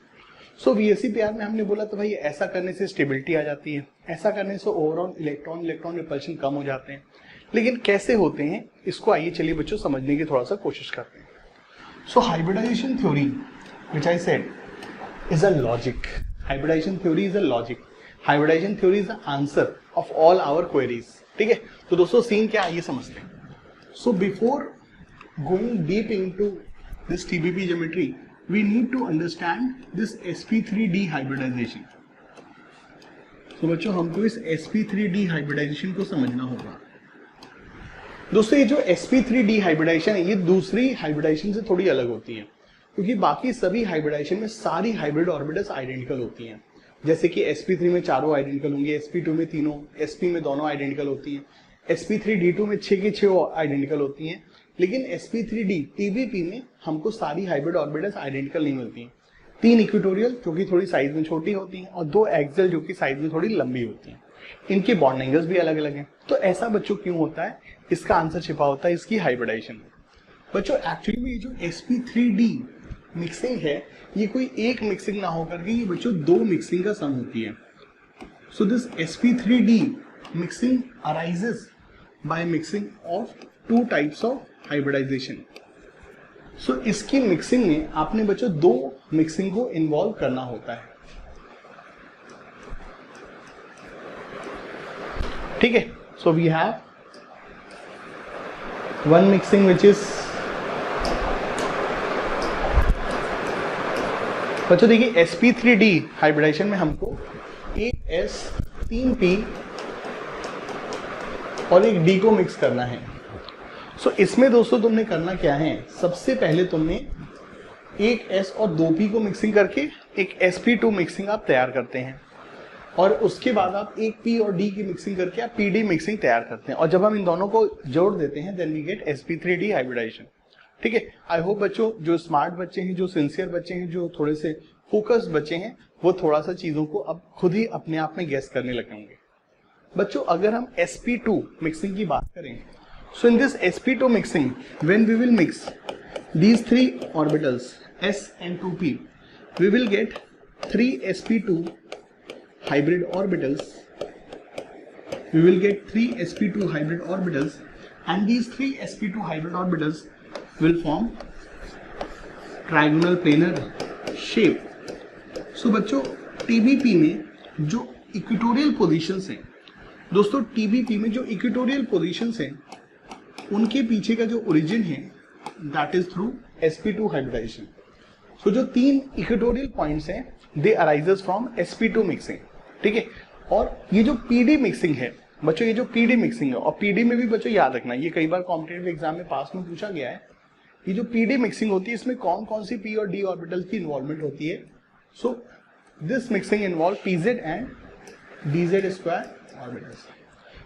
सो वीएससी पेयर में हमने बोला तो भाई ऐसा करने से स्टेबिलिटी आ जाती है, ऐसा करने से ओवरऑल इलेक्ट्रॉन रिपल्शन कम हो जाते हैं, लेकिन कैसे होते हैं इसको आइए चलिए बच्चों समझने की थोड़ा सा कोशिश करते हैं। So hybridization theory which I said is a logic. Hybridization theory is a logic. Hybridization theory is the answer of all our queries. ठीक है, तो दोस्तों सीन क्या है ये समझते हैं। So before going deep into this TBP geometry, we need to understand this sp3d hybridization. So बच्चों हमको इस sp3d hybridization को समझना होगा। दोस्तों ये जो sp3d hybridization है ये दूसरी hybridization से थोड़ी अलग होती है, क्योंकि बाकी सभी हाइब्रिडाइजेशन में सारी हाइब्रिड ऑर्बिटल्स आइडेंटिकल होती हैं। जैसे कि sp3 में चारों आइडेंटिकल होंगे, sp2 में तीनों, sp में दोनों आइडेंटिकल होती हैं, sp3d2 में 6 की 6 आइडेंटिकल होती हैं, लेकिन sp3d tbp में हमको सारी हाइब्रिड ऑर्बिटल्स आइडेंटिकल नहीं मिलती हैं। 3 इक्वेटोरियल जो कि थोड़ी साइज में छोटी होती हैं और 2 एक्सियल जो कि साइज में थोड़ी लंबी होती हैं। इनके बॉन्ड एंगल्स भी अलग अलग हैं। तो ऐसा बच्चों क्यों होता है, इसका आंसर छिपा होता है इसकी हाइब्रिडाइजेशन में। बच्चों एक्चुअली में ये जो sp3d मिक्सिंग है ये कोई एक मिक्सिंग ना होकर के ये बच्चों 2 मिक्सिंग का सम होती है। So this sp3d mixing arises by mixing of 2 types of hybridization. So इसकी मिक्सिंग में आपने बच्चों 2 मिक्सिंग को इन्वॉल्व करना होता है। ठीक है, so we have one mixing which is, बच्चों देखिए sp3d हाइब्रिडाइजेशन में हमको एक s 3p और एक d को मिक्स करना है। सो इसमें दोस्तों तुमने करना क्या है, सबसे पहले तुमने एक s और 2p को मिक्सिंग करके एक sp2 मिक्सिंग आप तैयार करते हैं, और उसके बाद आप एक p और d की मिक्सिंग करके आप pd मिक्सिंग तैयार करते हैं, और जब हम इन दोनों को जोड़ देते हैं then we gate sp3d hybridisation. ठीक है, आई होप बच्चों जो स्मार्ट बच्चे हैं, जो सिंसियर बच्चे हैं, जो थोड़े से फोकस्ड बच्चे हैं, वो थोड़ा सा चीजों को अब खुद ही अपने आप में गेस करने लगे होंगे। बच्चों अगर हम sp2 मिक्सिंग की बात करें, so in this sp2 mixing when we will mix these 3 orbitals s and 2p, we will get 3 sp2 hybrid orbitals. We will get 3 sp2 hybrid orbitals, and these 3 sp2 hybrid orbitals will form trigonal planar shape. So बच्चों TBP में जो इक्वेटोरियल पोजीशंस हैं, दोस्तों TBP में जो इक्वेटोरियल पोजीशंस हैं उनके पीछे का जो ओरिजिन है that is through sp2 hybridization. So जो 3 इक्वेटोरियल पॉइंट्स हैं दे अराइजेस फ्रॉम sp2 मिक्सिंग। ठीक है, और ये जो pd मिक्सिंग है बच्चों, ये जो pd मिक्सिंग है, और pd में भी बच्चों याद रखना ये कई बार कॉम्पिटिटिव एग्जाम में पास में पूछा गया है, ये जो pd मिक्सिंग होती है इसमें कौन कौन सी p और d ऑर्बिटल की इन्वॉल्वमेंट होती है। So this mixing involve pz and dz square orbitals.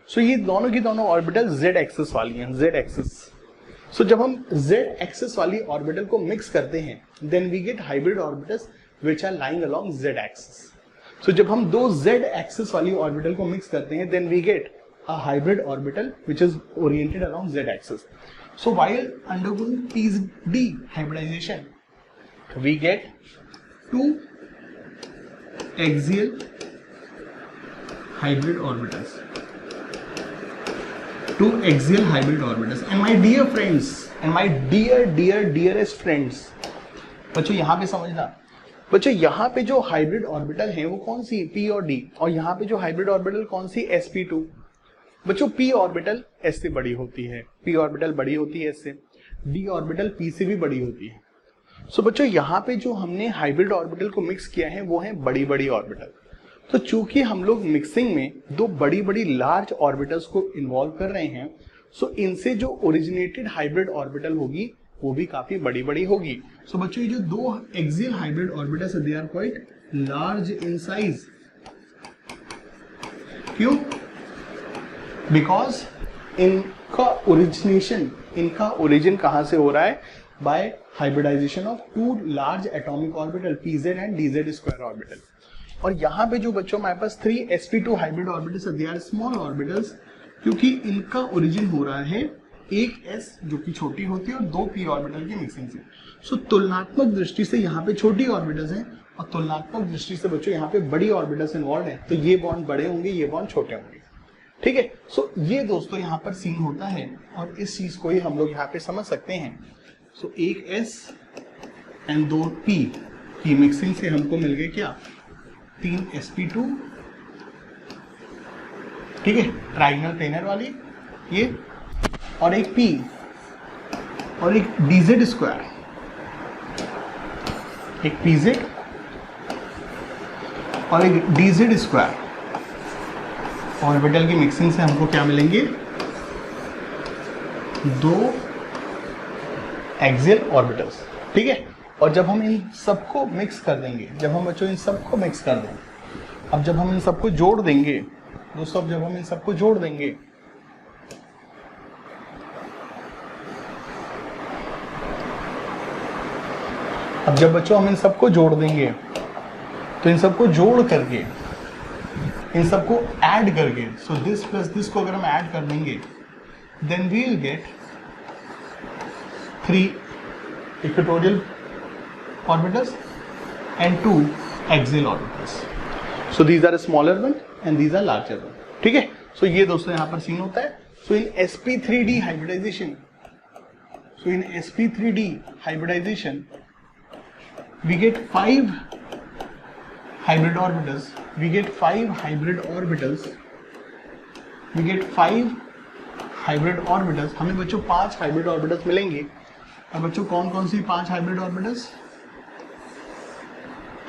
So ये दोनों की दोनों ऑर्बिटल z एक्सिस वाली हैं, z एक्सिस। सो जब हम z एक्सिस वाली ऑर्बिटल को मिक्स करते हैं then we get hybrid orbitals which are lying along z axis. So जब हम 2 z एक्सिस वाली ऑर्बिटल को मिक्स करते हैं then we get a hybrid orbital which is oriented along z axis. So while undergoing pd hybridization, we get 2 axial hybrid orbitals. 2 axial hybrid orbitals. And my dear friends, and my dearest friends, बच्चों यहाँ पे समझना, बच्चों यहाँ पे जो हाइब्रिड ऑर्बिटल है वो कौन सी p और d, और यहाँ पे जो हाइब्रिड ऑर्बिटल कौन सी sp2। बच्चों p ऑर्बिटल s से बड़ी होती है, p ऑर्बिटल बड़ी होती है s से, d ऑर्बिटल p से भी बड़ी होती है। सो बच्चों यहाँ पे जो हमने हाइब्रिड ऑर्बिटल को मिक्स किया है वो है बड़ी बड़ी ऑर्बिटल। तो चूंकि हम लोग मिक्सिंग में 2 बड़ी बड़ी लार्ज ऑर्बिटल्स को इन्वॉल्व कर रहे हैं, सो इनसे जो ओरिजिनेटेड हाइब्रिड ऑर्बिटल होगी वो भी काफी बड़ी बड़ी होगी। सो बच्चों ये जो 2 axial hybrid orbitals they are quite large in size. क्यों? बिकॉज इनका ओरिजिनेशन इनका ओरिजिन कहां से हो रहा है? By hybridization of two large atomic orbital pz and dz square orbital. और यहाँ पे जो बच्चों हमारे पास 3 sp2 hybrid orbitals, they are small orbitals, क्योंकि इनका ओरिजिन हो रहा है एक s जो कि छोटी होती है और 2 p ऑर्बिटल की मिक्सिंग से। सो तुलनात्मक दृष्टि से यहाँ पे छोटी ऑर्बिटल्स हैं और तुलनात्मक दृष्टि से बच्चों यहाँ पे बड़ी ऑर्बिटल्स इन्वॉल्व हैं, तो ये बॉन्ड बड़े होंगे, ये बॉन्ड छोटे होंगे। ठीक है, सो ये दोस्तों यहाँ पर सीन होता है और इस चीज को ही हम लोग यहाँ पे समझ सकते हैं। सो एक s एंड 2 p की मिक्सिंग से हमको मिल गए क्या? 3 sp2, ठीक है, ट्राइगोनल प्लेनर वाली ये, और एक p और एक dz स्क्वायर, एक pz और एक dz स्क्वायर ऑर्बिटल की मिक्सिंग से हमको क्या मिलेंगे? 2 एक्सियल ऑर्बिटल्स। ठीक है, और जब हम इन सबको मिक्स कर देंगे, जब हम बच्चों इन सबको मिक्स कर देंगे, अब जब हम इन सबको जोड़ देंगे दोस्तों, अब जब हम इन सबको जोड़ देंगे, अब जब बच्चों हम इन सबको जोड़ देंगे, तो इन सबको जोड़ करके, इन सबको ऐड करके, सो दिस प्लस दिस को अगर हम ऐड कर देंगे, then we will get 3 equatorial orbitals and 2 axial orbitals. So these are smaller one and these are larger one. ठीक है, सो ये दोस्तों यहां पर सीन होता है। So in sp3d hybridization, so in sp3d hybridization we get 5 hybrid orbitals, we get 5 hybrid orbitals, we get 5 hybrid orbitals। हमें बच्चों 5 hybrid orbitals मिलेंगे। और बच्चों कौन कौन सी 5 hybrid orbitals?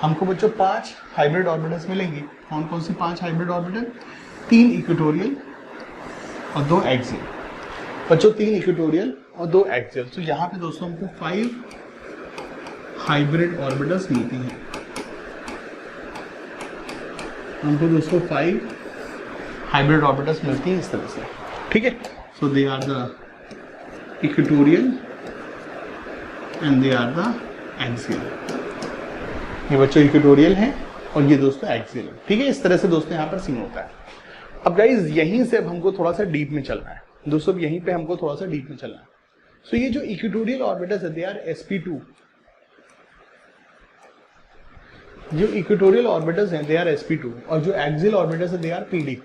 हमको बच्चों 5 hybrid orbitals मिलेंगी। कौन कौन सी 5 hybrid orbital? 3 इक्वेटोरियल और 2 एक्सियल। बच्चों 3 इक्वेटोरियल और 2 एक्सियल। तो यहाँ पे दोस्तों हमको 5 हाइब्रिड ऑर्बिटल्स मिलती हैं। हमको दोस्तों 5 हाइब्रिड ऑर्बिटल्स मिलती हैं इस तरह से। ठीक है, so they are the equatorial and they are the axial. ये बच्चों इक्वेटोरियल हैं और ये दोस्तों एक्सियल है। ठीक है, इस तरह से दोस्तों यहाँ पर सीन होता है। अब गाइज यहीं से अब हमको थोड़ा सा डीप में चलना है दोस्तों, यहीं पे हमको थोड़ा सा डीप में चलना है। सो ये जो इक्वेटोरियल ऑर्बिटल्स है, दे आर sp2। जो इक्वेटोरियल ऑर्बिटल्स हैं, दे आर sp2, और जो एक्सियल ऑर्बिटल्स हैं, दे आर pd।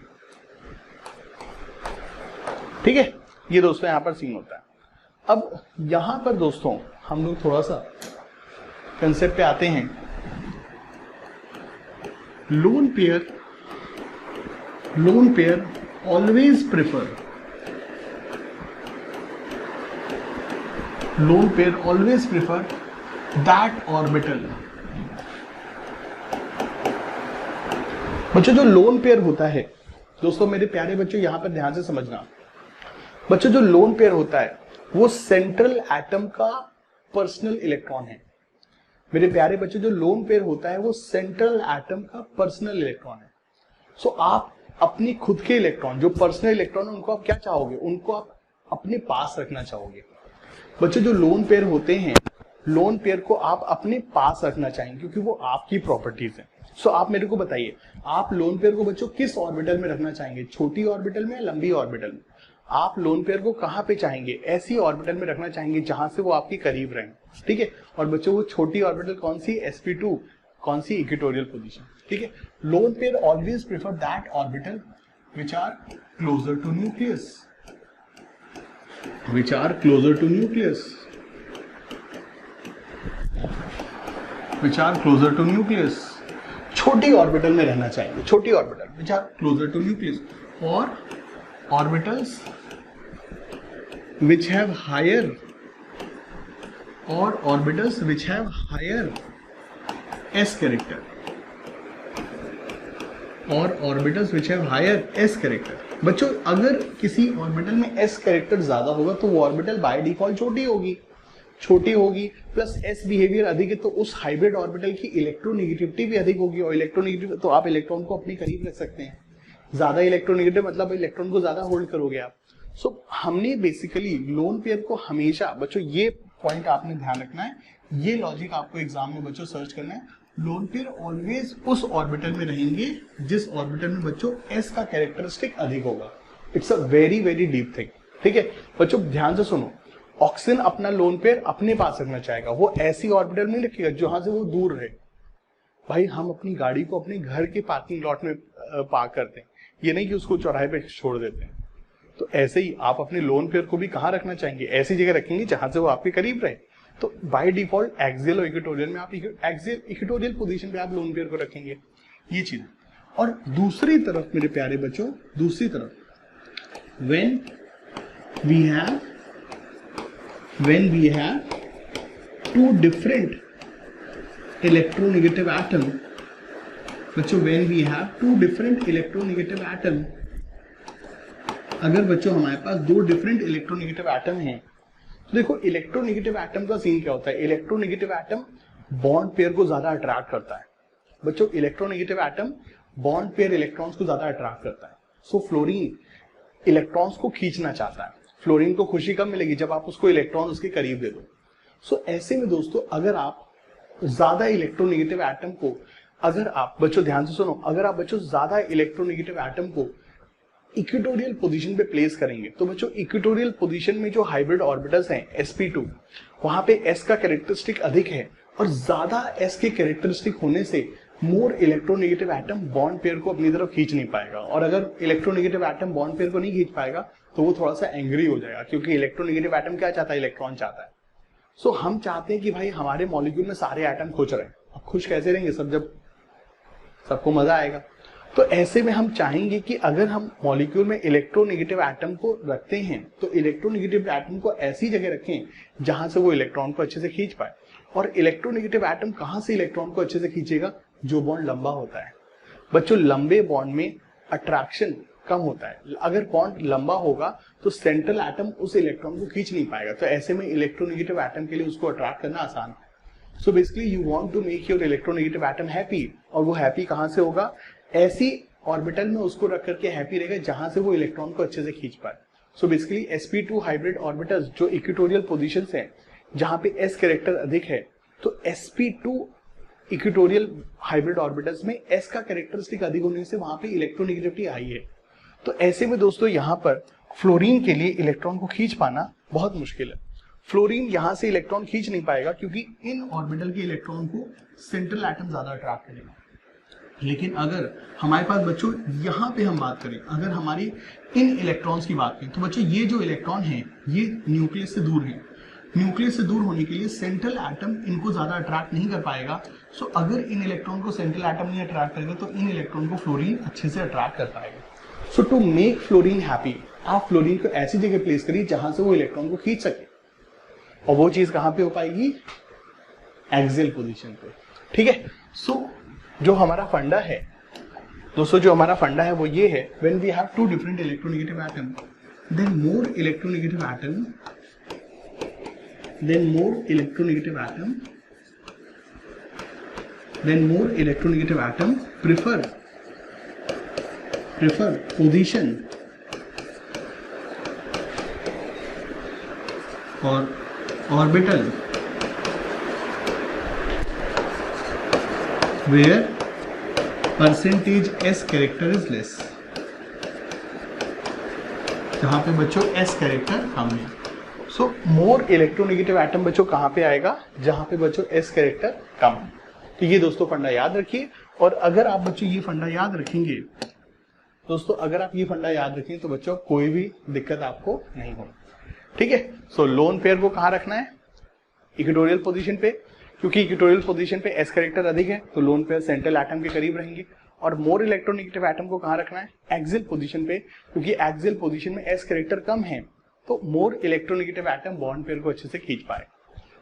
ठीक है, ये दोस्तों यहां पर सीन होता है। अब यहां पर दोस्तों हम लोग थोड़ा सा कंसेप्ट पे आते हैं। Loan pair always prefer, loan pair always prefer that orbital. बच्चों जो लोन पेयर होता है दोस्तों, मेरे प्यारे बच्चों यहां पर ध्यान से समझना। बच्चों जो लोन पेयर होता है वो सेंट्रल एटम का पर्सनल इलेक्ट्रॉन है। मेरे प्यारे बच्चों जो लोन पेयर होता है वो सेंट्रल एटम का पर्सनल इलेक्ट्रॉन है। सो आप अपनी खुद के इलेक्ट्रॉन, जो पर्सनल इलेक्ट्रॉन, उनको आप क्या चाहोगे? उनको आप अपने पास रखना चाहोगे। बच्चों जो लोन पेयर होते हैं, लोन पेयर को आप अपने पास रखना चाहेंगे क्योंकि वो आपकी प्रॉपर्टीज है। सो आप मेरे को बताइए, आप लोन पेयर को बच्चों किस ऑर्बिटल में रखना चाहेंगे? छोटी ऑर्बिटल में या लंबी ऑर्बिटल में? आप लोन पेयर को कहां पे चाहेंगे? ऐसी ऑर्बिटल में रखना चाहेंगे जहां से वो आपके करीब रहें। ठीक है, और बच्चों वो छोटी ऑर्बिटल कौन सी? sp2, कौन सी? Equatorial position. ठीक है, lone pair always prefer that orbital which are closer to nucleus, which are closer to nucleus, which are closer to nucleus। छोटी ऑर्बिटल में रहना चाहिए, छोटी orbital which are closer to nucleus, और orbitals which have higher, or orbitals which have higher s character, और orbitals which have higher s character। बच्चों अगर किसी ऑर्बिटल में s कैरेक्टर ज्यादा होगा तो वो ऑर्बिटल बाय डिफॉल्ट छोटी होगी, प्लस s बिहेवियर अधिक है तो उस हाइब्रिड ऑर्बिटल की इलेक्ट्रोनेगेटिविटी भी अधिक होगी, और इलेक्ट्रोनेगेटिव तो आप इलेक्ट्रॉन को अपने करीब रख सकते हैं। ज्यादा इलेक्ट्रोनेगेटिव मतलब इलेक्ट्रॉन को ज्यादा होल्ड करोगे आप। हमने बेसिकली लोन पेयर को हमेशा बच्चों, ये पॉइंट आपने ध्यान रखना है, ये लॉजिक आपको एग्जाम में बच्चों सर्च करना है। लोन पेयर ऑलवेज उस ऑर्बिटल में रहेंगे जिस ऑर्बिटल में बच्चों एस का कैरेक्टरिस्टिक अधिक होगा। It's a very very deep thing. ठीक है बच्चों, ध्यान से सुनो। ऑक्सीजन अपना लोन पेयर अपने पास रखना चाहेगा, वो ऐसी ऑर्बिटल में रखेगा जहां से वो दूर रहे। भाई हम अपनी गाड़ी को अपने घर के पार्किंग लॉट में पार्क करते हैं, ये नहीं कि उसको चौराहे पे छोड़ देते हैं। तो ऐसे ही आप अपने लोन पेयर को भी कहाँ रखना चाहेंगे, ऐसी जगह रखेंगे जहां से वो आपके करीब रहे। तो बाय डिफॉल्ट एक्सियल और इक्वेटोरियल में आप एक्सियल इक्वेटोरियल पोजीशन पे आप लोन पेयर को रखेंगे, ये चीज। और दूसरी तरफ मेरे प्यारे बच्चों, दूसरी तरफ when we have two different electronegative atom, बच्चों when we have two different electronegative atom, अगर बच्चों हमारे पास दो डिफरेंट इलेक्ट्रोनेगेटिव एटम हैं, तो देखो इलेक्ट्रोनेगेटिव एटम का सीन क्या होता है। इलेक्ट्रोनेगेटिव एटम बॉन्ड पेयर को ज्यादा अट्रैक्ट करता है। बच्चों electronegative atom bond pair electrons को ज्यादा अट्रैक्ट करता है। सो फ्लोरीन इलेक्ट्रॉन्स को खींचना चाहता है। फ्लोरीन को खुशी कब मिलेगी, जब आप उसको इलेक्ट्रॉन उसके करीब दे दो। सो ऐसे में दोस्तों, अगर आप ज्यादा इलेक्ट्रोनेगेटिव एटम को, अगर आप बच्चों ध्यान से सुनो, अगर आप बच्चों ज्यादा इलेक्ट्रोनेगेटिव एटम को इक्वेटोरियल पोजीशन पे प्लेस करेंगे, तो बच्चों इक्वेटोरियल पोजीशन में जो हाइब्रिड ऑर्बिटल्स हैं sp2, वहां पे s का कैरेक्टरिस्टिक अधिक है, और ज्यादा s के कैरेक्टरिस्टिक होने से मोर इलेक्ट्रोनेगेटिव एटम बॉन्ड पेयर को अपनी तरफ खींच नहीं पाएगा। और अगर इलेक्ट्रोनेगेटिव एटम बॉन्ड पेयर को नहीं खींच पाएगा तो वो थोड़ा सा एंग्री हो जाएगा, क्योंकि इलेक्ट्रोनेगेटिव एटम क्या चाहता है, इलेक्ट्रॉन चाहता है। सो हम चाहते हैं कि भाई हमारे मॉलिक्यूल में सारे एटम खुश रहे। अब खुश कैसे रहेंगे, सब जब सबको मजा आएगा। तो ऐसे में हम चाहेंगे कि अगर हम मॉलिक्यूल में इलेक्ट्रोनेगेटिव एटम को रखते हैं, तो इलेक्ट्रोनेगेटिव एटम को ऐसी जगह रखें जहां से वो इलेक्ट्रॉन को अच्छे से खींच पाए। और इलेक्ट्रोनेगेटिव एटम कहां से इलेक्ट्रॉन को अच्छे से खींचेगा, जो बॉन्ड लंबा होता है। बच्चों लंबे बॉन्ड में अट्रैक्शन कम होता है। अगर बॉन्ड लंबा होगा तो सेंट्रल एटम उस इलेक्ट्रॉन को खींच नहीं पाएगा। तो ऐसे में इलेक्ट्रोनेगेटिव एटम के लिए उसको अट्रैक्ट करना आसान है। So basically you want to make your electronegative atom happy, और वो हैप्पी कहां से होगा, ऐसी ऑर्बिटल में उसको रख करके हैप्पी रहेगा जहां से वो इलेक्ट्रॉन को अच्छे से खींच पाए। So basically sp2 hybrid orbitals जो इक्वेटोरियल पोजीशंस हैं, जहां पे s कैरेक्टर अधिक है, तो sp2 इक्वेटोरियल हाइब्रिड ऑर्बिटल्स में s का कैरेक्टरिस्टिक अधिक होने से वहां पे इलेक्ट्रोनेगेटिविटी हाई है। तो ऐसे में दोस्तों यहाँ पर फ्लोरीन के लिए इलेक्ट्रॉन को खींच पाना बहुत मुश्किल है। फ्लोरीन यहां से इलेक्ट्रॉन खींच नहीं पाएगा, क्योंकि इन ऑर्बिटल के इलेक्ट्रॉन को सेंट्रल एटम ज्यादा अट्रैक्ट करेगा। लेकिन अगर हमारे पास बच्चों यहाँ पे हम बात करें, अगर हमारी इन इलेक्ट्रॉन्स की बात करें, तो बच्चों ये जो इलेक्ट्रॉन है ये न्यूक्लियस से दूर है। न्यूक्लियस से दूर होने के लिए सेंट्रल एटम इनको ज्यादा अट्रैक्ट नहीं कर पाएगा। सो अगर इन इलेक्ट्रॉन को सेंट्रल एटम नहीं अट्रैक्ट करेगा, तो इन इलेक्ट्रॉन को फ्लोरीन अच्छे से अट्रैक्ट कर पाएगा। सो टू मेक फ्लोरीन हैप्पी, आप फ्लोरीन को ऐसी जगह प्लेस करिए जहां से वो इलेक्ट्रॉन को खींच सके, और वो चीज कहां पे हो पाएगी, एक्सियल पोजीशन पे। ठीक है। सो जो हमारा फंडा है दोस्तों, जो हमारा फंडा है वो ये है, when we have two different electronegative atom, then more electronegative atom prefer position or orbital where percentage s character is less, जहां पे बच्चों s कैरेक्टर कम है। सो मोर इलेक्ट्रोनेगेटिव एटम बच्चों कहां पे आएगा, जहां पे बच्चों s कैरेक्टर कम है। तो ये दोस्तों फंडा याद रखिए। और अगर आप बच्चों ये फंडा याद रखेंगे दोस्तों, अगर आप ये फंडा याद रखेंगे तो बच्चों कोई भी दिक्कत आपको नहीं होगी। ठीक है। सो लोन पेयर को कहां रखना है, इक्वेटोरियल पोजीशन पे, क्योंकि इक्वेटोरियल पोजीशन पे s कैरेक्टर अधिक है, तो लोन पेयर सेंट्रल एटम के करीब रहेंगे। और मोर इलेक्ट्रोनेगेटिव एटम को कहां रखना है, एक्सियल पोजीशन पे, क्योंकि एक्सियल पोजीशन में s कैरेक्टर कम है, तो मोर इलेक्ट्रोनेगेटिव एटम बॉन्ड पेयर को अच्छे से खींच पाए।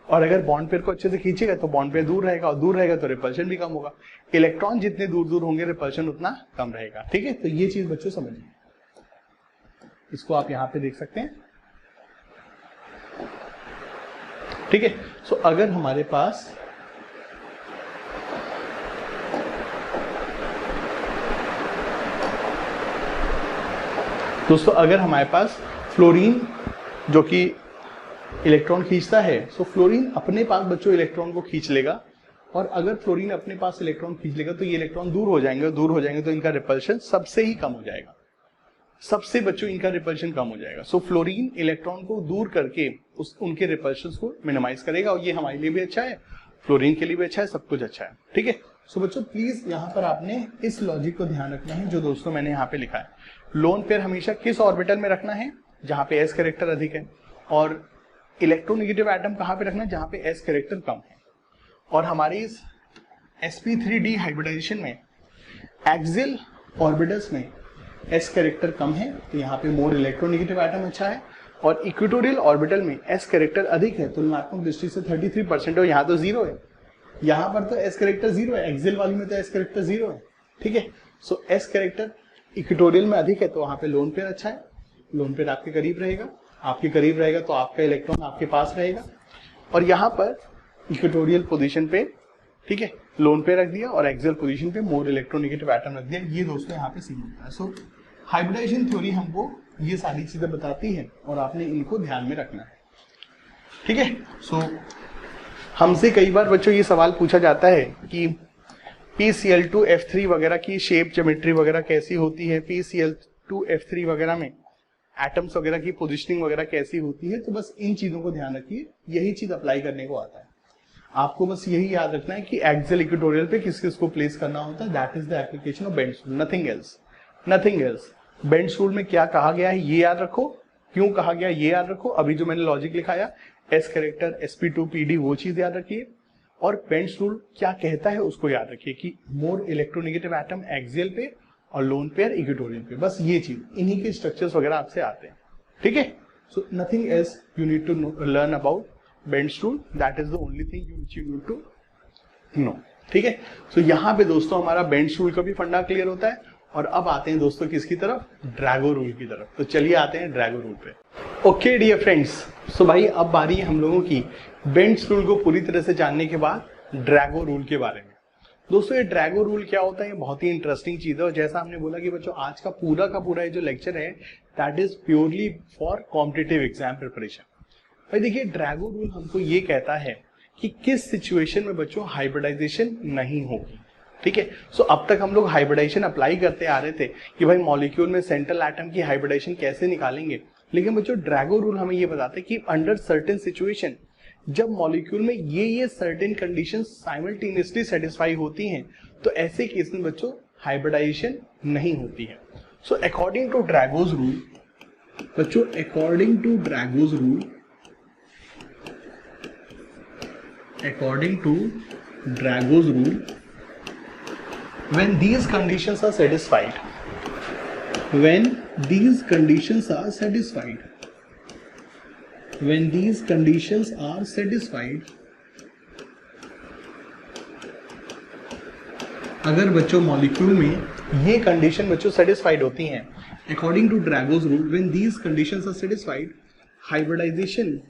और अगर बॉन्ड पेयर को अच्छे से खींचेगा तो बॉन्ड पेयर दूर रहेगा, और दूर रहेगा तो रिपल्शन भी कम होगा। इलेक्ट्रॉन जितने दूर दूर होंगे रिपल्शन उतना कम रहेगा। ठीक है। तो ये चीज बच्चों समझिए, इसको आप यहां पे देख सकते हैं। ठीक है। सो अगर हमारे पास दोस्तों, अगर हमारे पास फ्लोरीन जो कि इलेक्ट्रॉन खींचता है, सो फ्लोरीन अपने पास बच्चों इलेक्ट्रॉन को खींच लेगा, और अगर फ्लोरीन अपने पास इलेक्ट्रॉन खींच लेगा तो ये इलेक्ट्रॉन दूर हो जाएंगे तो इनका रिपल्शन सबसे ही कम हो जाएगा, सबसे बच्चों इनका रिपल्शन कम हो जाएगा। सो फ्लोरीन इलेक्ट्रॉन को दूर करके उनके रिपल्शन को मिनिमाइज करेगा, और ये हमारे लिए भी अच्छा है, फ्लोरीन के लिए भी अच्छा है, सब कुछ अच्छा है, ठीक है। सो बच्चों प्लीज यहाँ पर आपने इस लॉजिक को ध्यान रखना है जो दोस्तों मैंने यहाँ पे लिखा है। लोन पेयर हमेशा किस ऑर्बिटल में रखना है, जहाँ पे एस कैरेक्टर अधिक है, और इलेक्ट्रोनेगेटिव एटम कहाँ पे रखना है, जहाँ पे एस कैरेक्टर कम है। और हमारी इस sp3d हाइब्रिडाइजेशन में एक्सियल ऑर्बिटल्स में एस कैरेक्टर कम है, तो यहाँ पे मोर इलेक्ट्रोनेगेटिव एटम अच्छा है, और इक्वेटोरियल ऑर्बिटल में एस कैरेक्टर अधिक है, तुलनात्मक दृष्टि से 33% है, यहाँ तो 0 है, यहाँ पर तो एस कैरेक्टर 0 है, एक्सियल वाली में तो एस कैरेक्टर 0 है, ठीक है। सो एस कैरेक्टर इक्वेटोरियल में अधिक है, तो वहाँ पे लोन पेयर अच्छा है, लोन पेयर आपके करीब रहेगा, तो आपका इलेक्ट्रॉन आपके पास रहेगा, और यहाँ पर इक्वेटोरियल पोजीशन पे, ठीक है, लोन पेयर रख दिया, और एक्सियल पोजीशन पे मोर इलेक्ट्रोनेगेटिव एटम रख दिया। ये दोस्तों यहाँ पे सीन होता है। सो हाइब्रिडाइजेशन थ्योरी हमको ये सारी चीजें बताती है, और आपने इनको ध्यान में रखना है, ठीक है। सो हमसे कई बार बच्चों ये सवाल पूछा जाता है कि PCl2F3 वगैरह की शेप ज्योमेट्री वगैरह कैसी होती है, PCl2F3 वगैरह में एटम्स वगैरह की पोजीशनिंग वगैरह कैसी होती है। तो बस इन चीजों को ध्यान रखिए, यही चीज अप्लाई करने को आता है। आपको बस यही याद रखना है कि एक्सियल इक्वेटोरियल पे किस किस को प्लेस करना होता है, that is the application of Bent's rule, nothing else. Bent's rule में क्या कहा गया है ये याद रखो, क्यों कहा गया ये याद रखो, अभी जो मैंने लॉजिक लिखाया एस कैरेक्टर sp2pd वो चीज याद रखिए, और बेंड्स रूल क्या कहता है उसको याद रखिए कि मोर इलेक्ट्रोनेगेटिव एटम एक्सियल पे और लोन पेयर इक्वेटोरियल पे, बस ये चीज, इन्हीं के स्ट्रक्चर्स वगैरह आपसे आते हैं, ठीक है। So nothing else you need to learn about Bent's rule, that is the only thing you need to know, ठीक है। सो यहाँ पे दोस्तों हमारा बेंड्स रूल का भी फंडा क्लियर होता है, और अब आते हैं दोस्तों किसकी तरफ, ड्रैगो रूल की तरफ। तो चलिए आते हैं ड्रैगो रूल पे। ओके डियर फ्रेंड्स, सो भाई अब बारी है हम लोगों की बेंड्स रूल को पूरी तरह से जानने के बाद ड्रैगो रूल के बारे में। दोस्तों ये ड्रैगो रूल क्या होता है, ये बहुत ही इंटरेस्टिंग चीज है, और जैसा हमने बोला कि बच्चों आज का पूरा ये जो लेक्चर है that is purely for competitive exam preparation. भाई देखिए ड्रैगो रूल हमको ये कहता है कि किस सिचुएशन में बच्चों हाइब्रिडाइजेशन नहीं होगी, ठीक है। सो अब तक हम लोग हाइब्रिडाइजेशन अप्लाई करते आ रहे थे कि भाई मॉलिक्यूल में सेंट्रल एटम की हाइब्रिडाइजेशन कैसे निकालेंगे, लेकिन बच्चों ड्रैगो रूल हमें ये बताता है कि अंडर सर्टेन सिचुएशन जब मॉलिक्यूल में ये सर्टेन कंडीशंस साइमल्टेनियसली सेटिस्फाई होती हैं, तो ऐसे केस में बच्चों हाइब्रिडाइजेशन नहीं होती है। So according to Drago's rule बच्चों, according to Drago's rule when these conditions are satisfied, when these conditions are satisfied, अगर बच्चों मॉलिक्यूल में ये कंडीशन बच्चों सेटिस्फाइड होती हैं, according to Drago's rule when these conditions are satisfied, hybridization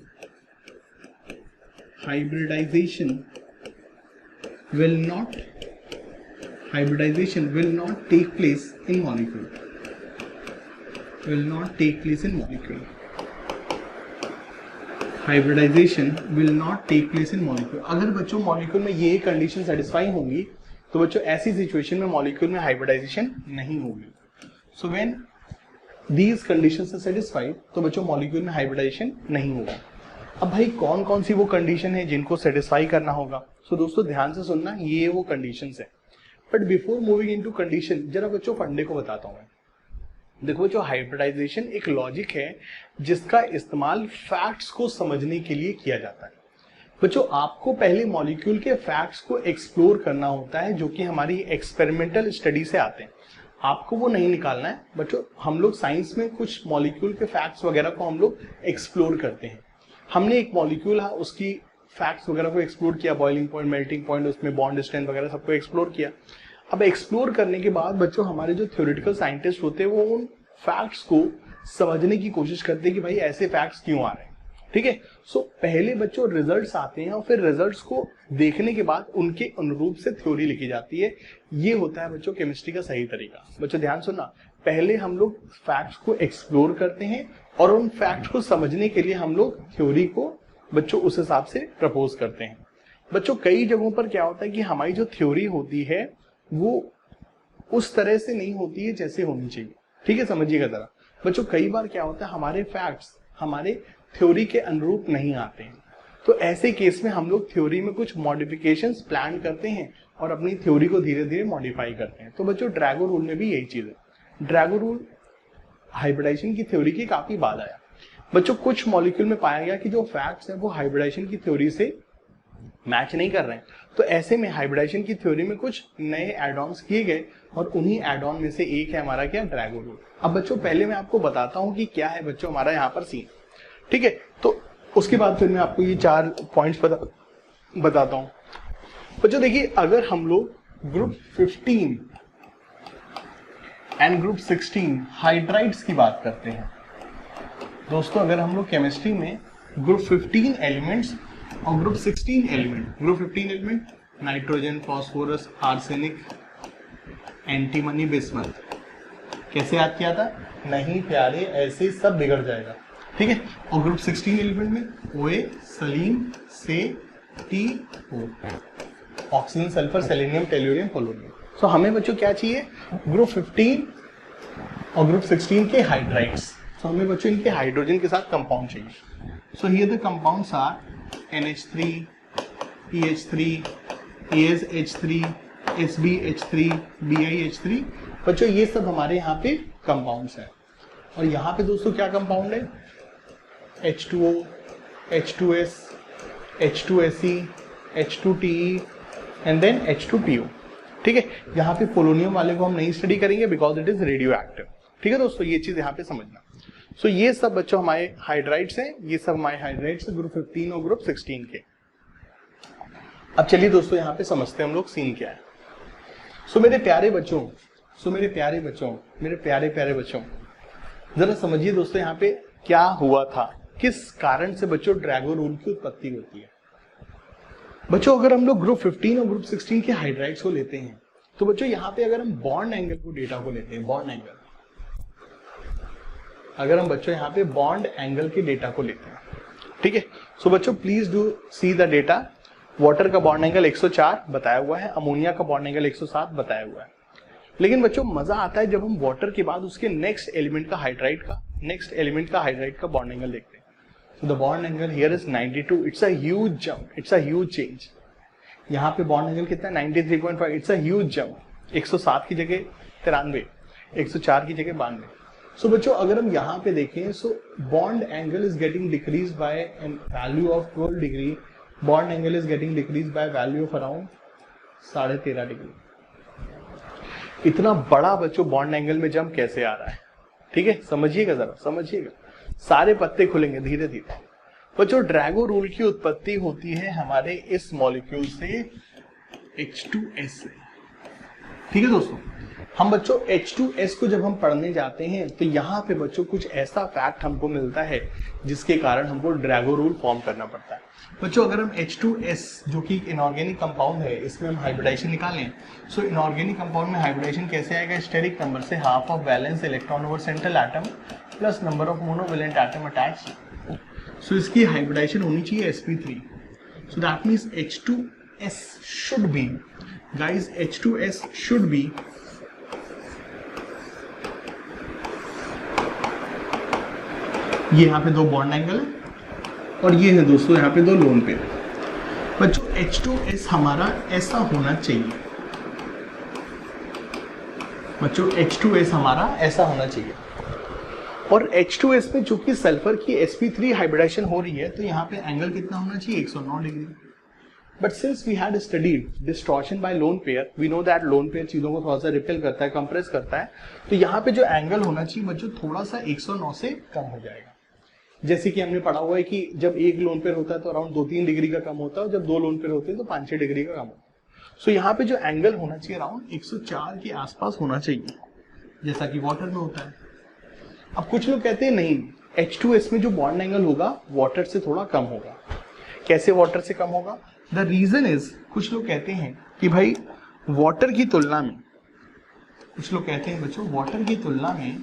will not take place in molecule. Hybridization will not take place in molecule. अगर बच्चों मॉलिक्यूल में ये कंडीशन सेटिस्फाई होंगी तो बच्चों ऐसी सिचुएशन में मॉलिक्यूल में हाइब्रिडाइजेशन नहीं होगी। So when these conditions are satisfied, तो बच्चों मॉलिक्यूल में हाइब्रिडाइजेशन नहीं होगा। अब भाई कौन कौन सी वो कंडीशन है जिनको सेटिस्फाई करना होगा। सो दोस्तों ध्यान से सुनना, ये वो कंडीशंस है। But before moving into condition, जरा बच्चों फंडे को बताता हूं मैं। देखो बच्चों हाइब्रिडाइजेशन एक लॉजिक है जिसका इस्तेमाल फैक्ट्स को समझने के लिए किया जाता है। बच्चों आपको पहले मॉलिक्यूल के फैक्ट्स को एक्सप्लोर करना होता है, जो कि हमारी एक्सपेरिमेंटल स्टडी से आते हैं। आपको वो नहीं निकालना है बच्चों। हम लोग साइंस में कुछ मॉलिक्यूल के फैक्ट्स वगैरह को हम लोग एक्सप्लोर करते हैं। हमने एक मॉलिक्यूल है उसकी फैक्ट्स वगैरह को एक्सप्लोर किया, बॉइलिंग पॉइंट, मेल्टिंग पॉइंट, उसमें बॉन्ड स्ट्रेंथ वगैरह सबको एक्सप्लोर किया। अब एक्सप्लोर करने के बाद बच्चों हमारे जो थ्योरेटिकल साइंटिस्ट होते हैं वो उन फैक्ट्स को समझने की कोशिश करते हैं कि भाई ऐसे फैक्ट्स क्यों आ रहे हैं, ठीक है। सो पहले बच्चों रिजल्ट्स आते हैं और फिर रिजल्ट्स को देखने के बाद उनके अनुरूप से थ्योरी लिखी जाती है। ये होता है बच्चों केमिस्ट्री का सही तरीका। बच्चों ध्यान सुनना, पहले हम लोग फैक्ट्स को एक्सप्लोर करते हैं और उन फैक्ट्स को समझने के लिए हम लोग थ्योरी को बच्चों उस हिसाब से प्रपोज करते हैं। बच्चों कई जगहों पर क्या होता है कि हमारी जो थ्योरी होती है वो उस तरह से नहीं होती है जैसे होनी चाहिए। ठीक है, समझिएगा जरा। बच्चों कई बार क्या होता है हमारे फैक्ट्स हमारे थ्योरी के अनुरूप नहीं आते हैं, तो ऐसे केस में हम लोग थ्योरी में कुछ मॉडिफिकेशंस प्लान करते हैं और अपनी थ्योरी को धीरे धीरे मॉडिफाई करते हैं। तो बच्चों ड्रैगो रूल में भी यही चीज है। ड्रैगो रूल हाइब्रिडाइजेशन की थ्योरी के काफी बाद आया। बच्चों कुछ मॉलिक्यूल में पाया गया कि जो फैक्ट्स हैं वो हाइब्रिडाइजेशन की थ्योरी से मैच नहीं कर रहे हैं, तो ऐसे में हाइब्रिडाइजेशन की थ्योरी में कुछ नए एड ऑन्स किए गए और उन्हीं एड ऑन में से एक है हमारा क्या, ड्रैगो रूल। अब बच्चों पहले मैं आपको बताता हूं कि क्या है बच्चों हमारा यहाँ पर सीन। ठीक है, तो उसके बाद फिर मैं आपको ये 4 पॉइंट्स बताता हूं। बच्चों देखिए, अगर हम लोग ग्रुप 15 एंड ग्रुप 16 हाइड्राइड्स की बात करते हैं दोस्तों, अगर हम लोग केमिस्ट्री में ग्रुप 15 एलिमेंट्स और group 16 element, group 15 element nitrogen, phosphorus, arsenic, antimony, bismuth, कैसे याद किया था? नहीं प्यारे, ऐसे सब बिगड़ जाएगा। ठीक है, और ग्रुप 16 एलिमेंट में ओए, सलीन, से, टी, ओ, oxygen, sulphur, selenium, tellurium, polonium. So हमें बच्चों क्या चाहिए? ग्रुप 15 और ग्रुप 16 के हाइड्राइड्स। सो हमें बच्चों इनके हाइड्रोजन के साथ कंपाउंड चाहिए। So here the compounds are NH3, PH3, AsH3, SbH3, BiH3। बच्चों ये सब हमारे यहाँ पे कंपाउंड्स हैं। और यहाँ पे दोस्तों क्या कंपाउंड है? H2O, H2S, H2Se, H2Te and then H2PO। ठीक है, यहाँ पे पोलोनियम वाले को हम नहीं स्टडी करेंगे because it is radio active. ठीक है दोस्तों, ये चीज यहाँ पे समझना। सो ये सब बच्चों हमारे हाइड्राइड्स हैं, ये सब हमारे हाइड्राइड्स हैं ग्रुप 15 और ग्रुप 16 के। अब चलिए दोस्तों यहाँ पे समझते हैं हम लोग सीन क्या है। सो मेरे प्यारे बच्चों, मेरे प्यारे प्यारे बच्चों, जरा समझिए दोस्तों यहाँ पे क्या हुआ था, किस कारण से बच्चों ड्रैगो रूल की उत्पत्ति होती है। बच्चों अगर हम लोग ग्रुप 15 और ग्रुप 16 के हाइड्राइड्स को लेते हैं तो बच्चों यहाँ पे अगर हम बॉन्ड एंगल को डेटा को लेते हैं, बॉन्ड एंगल, अगर हम बच्चों यहाँ पे बॉन्ड एंगल के डेटा को लेते हैं, ठीक है। सो बच्चों please do see the data. Water का बॉन्ड एंगल 104 बताया हुआ है, अमोनिया का बॉन्ड एंगल 107 बताया हुआ है। लेकिन बच्चों मजा आता है जब हम वाटर के बाद उसके नेक्स्ट एलिमेंट का हाइड्राइड का बॉन्ड एंगल देखते हैं। So the bond angle here is 92. It's a huge jump. It's a huge change. यहाँ पे bond angle कितना है? 93.5. It's a huge jump. 107 की जगह 93, 104 की जगह 92. So बच्चों अगर हम यहाँ पे देखें, so bond angle is getting decreased by a value of 12 degree. Bond angle is getting decreased by a value of around 13.5 degree. इतना बड़ा बच्चों bond angle में जंप कैसे आ रहा है? ठीक है, समझिएगा जरा, समझिएगा, सारे पत्ते खुलेंगे धीरे धीरे। बच्चों ड्रैगो रूल की उत्पत्ति होती है हमारे इस मॉलिक्यूल से H2S से। ठीक है दोस्तों, हम बच्चों H2S को जब हम पढ़ने जाते हैं तो यहाँ पे बच्चों कुछ ऐसा फैक्ट हमको मिलता है जिसके कारण हमको ड्रैगो रूल फॉर्म करना पड़ता है। बच्चों अगर हम H2S जो कि इनऑर्गेनिक कंपाउंड है, इसमें हम हाइब्रिडाइजेशन निकालें, सो इनऑर्गेनिक कंपाउंड में हाइब्रिडाइजेशन कैसे आएगा? स्टेरिक नंबर से half of valence electron over central atom plus number of monovalent atom attached. So इसकी हाइब्रिडाइजेशन होनी चाहिए sp3। So that means H2S should be, guys H2S should be ये यहाँ पे 2 बॉन्ड एंगल है और ये है दोस्तों यहाँ पे 2 लोन पेयर। बच्चों H2S हमारा ऐसा होना चाहिए, बच्चों H2S हमारा ऐसा होना चाहिए। और H2S में चूंकि सल्फर की sp3 हाइब्रिडाइजेशन हो रही है तो यहाँ पे एंगल कितना होना चाहिए? 109 degree. But since we had studied distortion by lone pair, we know that lone pair चीजों को थोड़ा सा रिपेल करता है, कंप्रेस करता है, तो यहाँ पे जो एंगल होना चाहिए बच्चों थोड़ा सा 109 से कम हो जाएगा। जैसे कि हमने पढ़ा हुआ है कि जब एक लोन पेयर होता है तो अराउंड 2-3 डिग्री का कम होता है, और जब 2 लोन पेयर होते हैं तो 5-6 डिग्री का कम होता है। सो यहाँ पे जो एंगल होना चाहिए अराउंड 104 के आसपास होना चाहिए, जैसा कि वाटर में होता है। अब कुछ लोग कहते हैं नहीं, H2S में जो बॉन्ड एंगल होगा वाटर से थोड़ा कम होगा। कैसे वाटर से कम होगा? द रीजन इज, कुछ लोग कहते हैं कि भाई वाटर की तुलना में कुछ लोग कहते हैं बच्चों वाटर की तुलना में,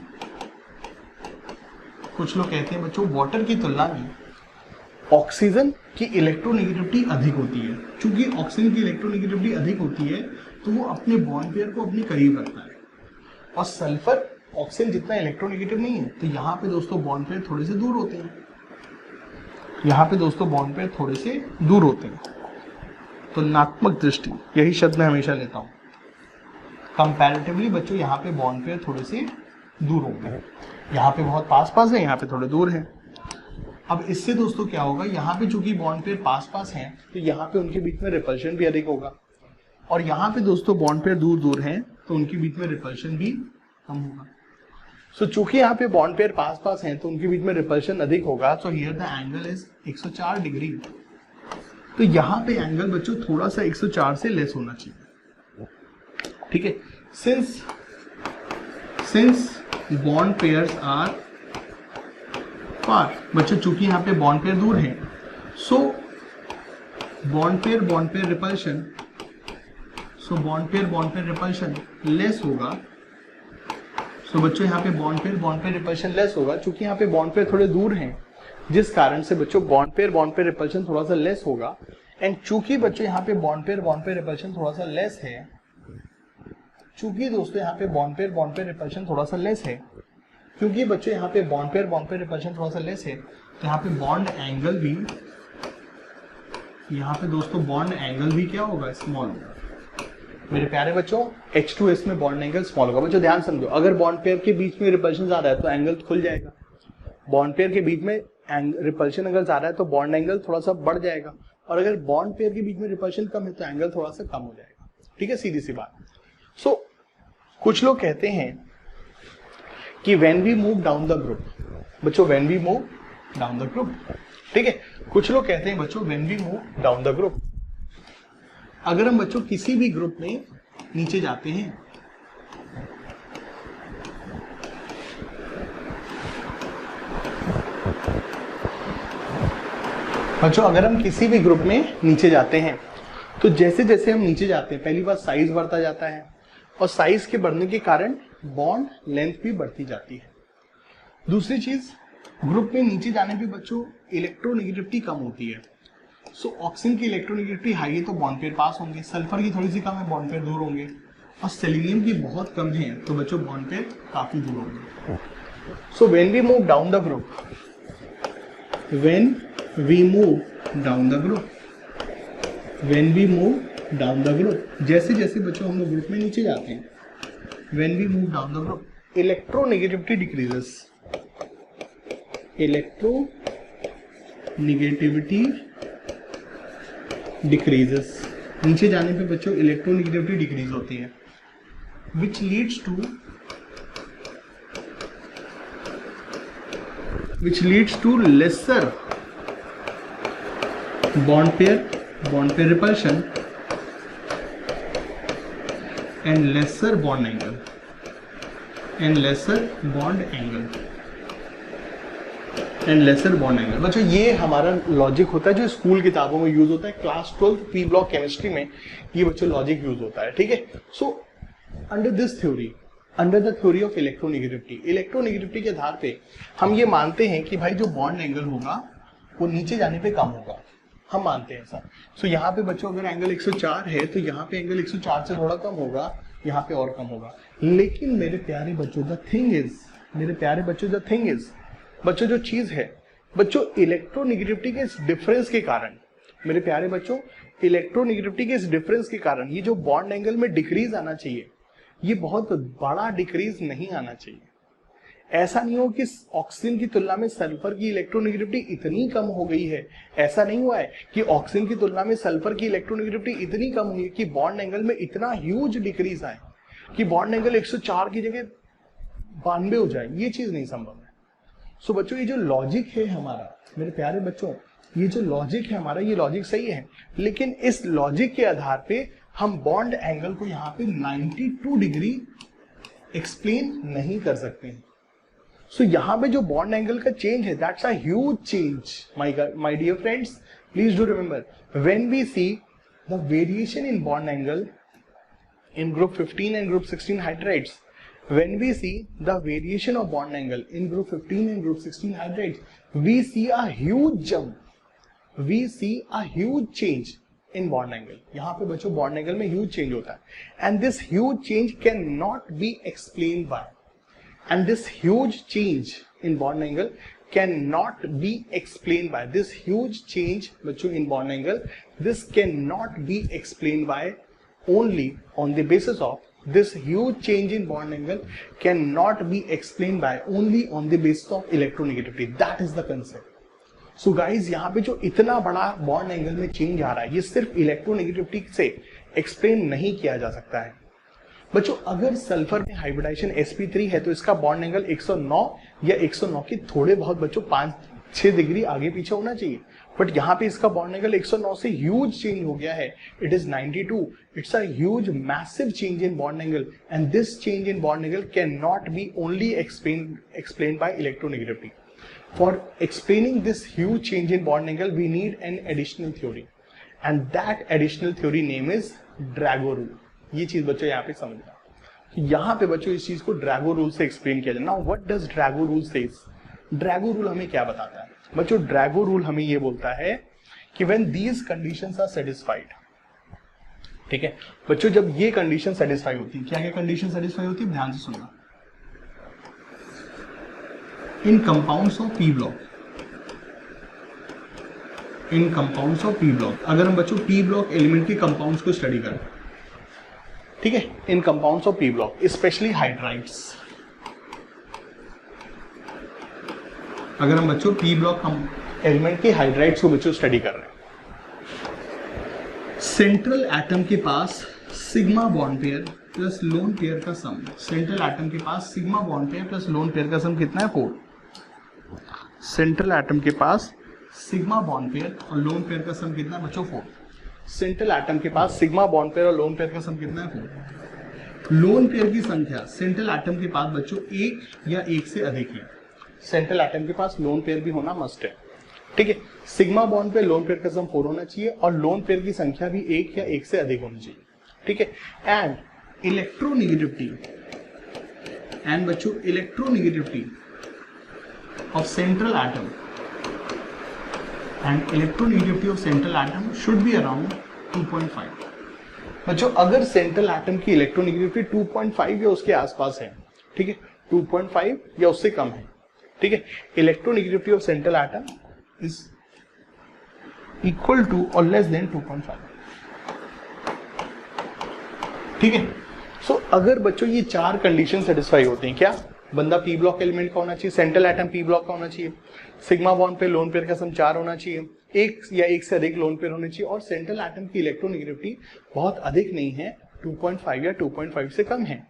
कुछ लोग कहते हैं बच्चों वाटर की तुलना में ऑक्सीजन की इलेक्ट्रोनेगेटिविटी अधिक होती है। चूंकि ऑक्सीजन की इलेक्ट्रोनेगेटिविटी अधिक होती है तो वो अपने बॉन्ड पेयर को अपने करीब रखता है, और सल्फर ऑक्सीजन जितना इलेक्ट्रोनेगेटिव नहीं है, तो यहाँ पे दोस्तों बॉन्ड पेयर थोड़े से दूर होते हैं, यहाँ पे दोस्तों बॉन्ड पेयर थोड़े से दूर होते हैं। तुलनात्मक दृष्टि, यही शब्द मैं हमेशा लेता हूँ। कंपैरेटिवली बच्चों यहाँ पे बॉन्ड पेयर थोड़े से दूर होंगे, यहाँ पे बहुत पास पास है, यहाँ पे थोड़े दूर है। अब इससे दोस्तों क्या होगा, यहाँ पे चूंकि बॉन्ड पेयर पास पास हैं तो यहाँ पे उनके बीच में रिपल्शन भी अधिक होगा, और यहाँ पे दोस्तों बॉन्ड पेयर दूर दूर हैं तो उनके बीच में रिपल्शन भी कम होगा। सो चूंकि यहाँ पे बॉन्ड पेयर पास पास हैं तो उनके बीच में रिपल्शन अधिक होगा। सो here the angle is 104 degree. तो यहाँ पे एंगल बच्चों थोड़ा सा 104 से लेस होना चाहिए, ठीक है। Since bond pairs are far, बच्चों चूंकि यहाँ पे बॉन्ड पेयर दूर है, सो bond pair repulsion, so bond pair repulsion less होगा। सो बच्चों यहाँ पे बॉन्ड पेयर रिपल्शन लेस होगा, चूंकि यहाँ पे बॉन्ड पेयर थोड़े दूर हैं, जिस कारण से बच्चों बॉन्ड पेयर रिपल्शन थोड़ा सा लेस होगा। एंड चूंकि बच्चों यहाँ पे बॉन्ड पेयर रिपल्शन थोड़ा सा लेस है, चूंकि दोस्तों यहाँ पे बॉन्ड पेयर रिपल्शन थोड़ा सा लेस है, क्योंकि बच्चों यहाँ पे बॉन्ड पेयर रिपल्शन थोड़ा सा लेस है, तो यहाँ पे बॉन्ड एंगल भी, यहाँ पे दोस्तों बॉन्ड एंगल भी क्या होगा, स्मॉल होगा। मेरे प्यारे बच्चों H2S में बॉन्ड एंगल स्मॉल होगा। बच्चों ध्यान समझो, अगर बॉन्ड पेयर के बीच में रिपल्शन ज्यादा है तो एंगल खुल जाएगा, बॉन्ड पेयर के बीच में रिपल्शन अगर ज्यादा है तो बॉन्ड एंगल थोड़ा सा बढ़ जाएगा, और अगर बॉन्ड पेयर के बीच में रिपल्शन कम है तो एंगल थोड़ा सा कम हो जाएगा, ठीक है, सीधी सी बात। सो कुछ लोग कहते हैं कि when we move down the group, बच्चों when we move down the group, ठीक है, कुछ लोग कहते हैं बच्चों when we move down the group, अगर हम बच्चों किसी भी ग्रुप में नीचे जाते हैं, बच्चों अगर हम किसी भी ग्रुप में नीचे जाते हैं तो जैसे जैसे हम नीचे जाते हैं, पहली बार साइज बढ़ता जाता है, और साइज के बढ़ने के कारण बॉन्ड लेंथ भी बढ़ती जाती है। दूसरी चीज, ग्रुप में नीचे जाने पे बच्चों इलेक्ट्रोनेगेटिविटी कम होती है। सो ऑक्सीजन की इलेक्ट्रोनेगेटिविटी हाई है तो बॉन्ड पेयर पास होंगे, सल्फर की थोड़ी सी कम है, बॉन्ड पेयर दूर होंगे, और सेलेनियम की बहुत कम है तो बच्चों बॉन्ड पेयर काफी दूर होंगे। So when we move down the group, when we move down the group, when we move down the group, जैसे जैसे बच्चों हम लोग ग्रुप में नीचे जाते हैं, when we move down the group, electronegativity decreases, electronegativity decreases, नीचे जाने पे बच्चों इलेक्ट्रोनेगेटिविटी डिक्रीज होती है, which leads to lesser bond pair repulsion and lesser bond angle, बच्चों ये हमारा लॉजिक होता है जो स्कूल किताबों में यूज होता है, क्लास 12 पी ब्लॉक केमिस्ट्री में ये बच्चों लॉजिक यूज होता है, ठीक है। So under this theory, under the theory of electronegativity के आधार पे हम ये मानते हैं कि भाई जो बॉन्ड एंगल होगा वो नीचे जाने पे कम होगा, हम मानते हैं ऐसा। सो यहाँ पे बच्चों अगर एंगल 104 है तो यहाँ पे एंगल 104 से थोड़ा कम होगा, यहाँ पे और कम होगा। लेकिन मेरे प्यारे बच्चों द थिंग इज, बच्चों जो चीज है बच्चों, इलेक्ट्रोनेगेटिविटी के इस डिफरेंस के कारण, मेरे प्यारे बच्चों इलेक्ट्रोनेगेटिविटी के इस डिफरेंस के कारण ये जो बॉन्ड एंगल में डिक्रीज आना चाहिए, ये बहुत बड़ा डिक्रीज नहीं आना चाहिए। ऐसा नहीं हो कि ऑक्सीजन की तुलना में सल्फर की इलेक्ट्रोनेगेटिविटी इतनी कम हो गई है, ऐसा नहीं हुआ है कि ऑक्सीजन की तुलना में सल्फर की इलेक्ट्रोनेगेटिविटी इतनी कम हुई है कि बॉन्ड एंगल में इतना ह्यूज डिक्रीज आए कि बॉन्ड एंगल 104 की जगह 92 हो जाए, ये चीज नहीं संभव है। सो बच्चों ये जो लॉजिक है हमारा, मेरे प्यारे बच्चों ये जो लॉजिक है हमारा, ये लॉजिक सही है, लेकिन इस लॉजिक के आधार पे हम बॉन्ड एंगल को यहाँ पे 92 डिग्री एक्सप्लेन नहीं कर सकते हैं। सो यहाँ पे जो बॉन्ड एंगल का चेंज है, that's a huge change my dear friends. Please do remember, when we see the variation in bond angle, in group 15 and group 16 hydrides. When we see the variation of bond angle in group 15 and group 16 hydrides, we see a huge jump. We see a huge change in bond angle. यहाँ पे बच्चों bond angle में huge change होता है, and this huge change cannot be explained by, and this huge change in bond angle cannot be explained by, this huge change बच्चों in bond angle, this cannot be explained by only on the basis of, this huge change in bond angle cannot be explained by only on the basis of electronegativity. That is the concept. So guys, यहाँ पे जो इतना बड़ा बॉन्ड एंगल में चेंज आ रहा है, ये सिर्फ इलेक्ट्रोनेगेटिविटी से एक्सप्लेन नहीं किया जा सकता है बच्चों. अगर सल्फर में हाइब्रिडाइजेशन sp3 है तो इसका बॉन्ड एंगल 109 या 109 के थोड़े बहुत बच्चों 5-6 डिग्री आगे पीछे होना चाहिए, बट यहाँ पे इसका बॉन्ड एंगल 109 से ह्यूज चेंज हो गया है. It is 92. It's a huge massive change in bond angle, and this change in bond angle can not be only explained by electronegativity. For explaining this huge change in bond angle, we need an additional theory, and that additional theory name is Drago rule. ये चीज बच्चों यहाँ पे समझना. यहाँ पे बच्चों इस चीज को ड्रैगो रूल से एक्सप्लेन किया जाए. Now what does Drago rule says? Drago rule हमें क्या बताता है बच्चों? ड्रैगो रूल हमें ये बोलता है कि when these conditions are satisfied, ठीक है बच्चों, जब ये कंडीशन सेटिस्फाई होती है, क्या क्या कंडीशन सेटिस्फाई होती है, ध्यान से सुनना. In compounds of P block, in compounds of P block, अगर हम बच्चों पी ब्लॉक एलिमेंट के कंपाउंड्स को स्टडी करें, ठीक है, in compounds of P block specially hydrides, अगर हम बच्चों पी ब्लॉक हम एलिमेंट के हाइड्राइड्स को बच्चों स्टडी कर रहे हैं, सेंट्रल एटम के पास sigma bond pair plus lone pair का सम, सेंट्रल एटम के पास sigma bond pair plus lone pair का सम कितना है? 4. सेंट्रल एटम के पास सिग्मा बॉन्ड पेयर और लोन पेयर का सम कितना है बच्चों? 4. सेंट्रल एटम के पास सिग्मा बॉन्ड पेयर और लोन पेयर का सम कितना है? 4. लोन पेयर की संख्या सेंट्रल एटम के पास बच्चों 1 या 1 से अधिक है. सेंट्रल एटम के पास लोन पेयर भी होना मस्ट है, ठीक है. सिग्मा बॉन्ड पे लोन पेयर का सम 4 होना चाहिए और लोन पेयर की संख्या भी 1 या 1 से अधिक होनी चाहिए, ठीक है. एंड इलेक्ट्रोनेगेटिविटी, एंड बच्चों electronegativity of central atom, and electronegativity of central atom should be around 2.5. बच्चों अगर सेंट्रल एटम की इलेक्ट्रोनेगेटिविटी 2.5 या उसके आसपास है, ठीक है, 2.5 या उससे कम है, ठीक है, electronegativity of central atom is equal to और लेस देन 2.5, ठीक है. सो अगर बच्चों ये 4 कंडीशन सेटिस्फाई होते हैं, क्या बंदा पी ब्लॉक एलिमेंट का होना चाहिए, सेंट्रल एटम पी ब्लॉक का होना चाहिए, सिग्मा बॉन्ड पे लोन पेयर का सम 4 होना चाहिए, 1 या 1 से अधिक लोन पेयर होने चाहिए, और सेंट्रल एटम की इलेक्ट्रोनेगेटिविटी बहुत अधिक नहीं है, 2.5 या 2.5 से कम है.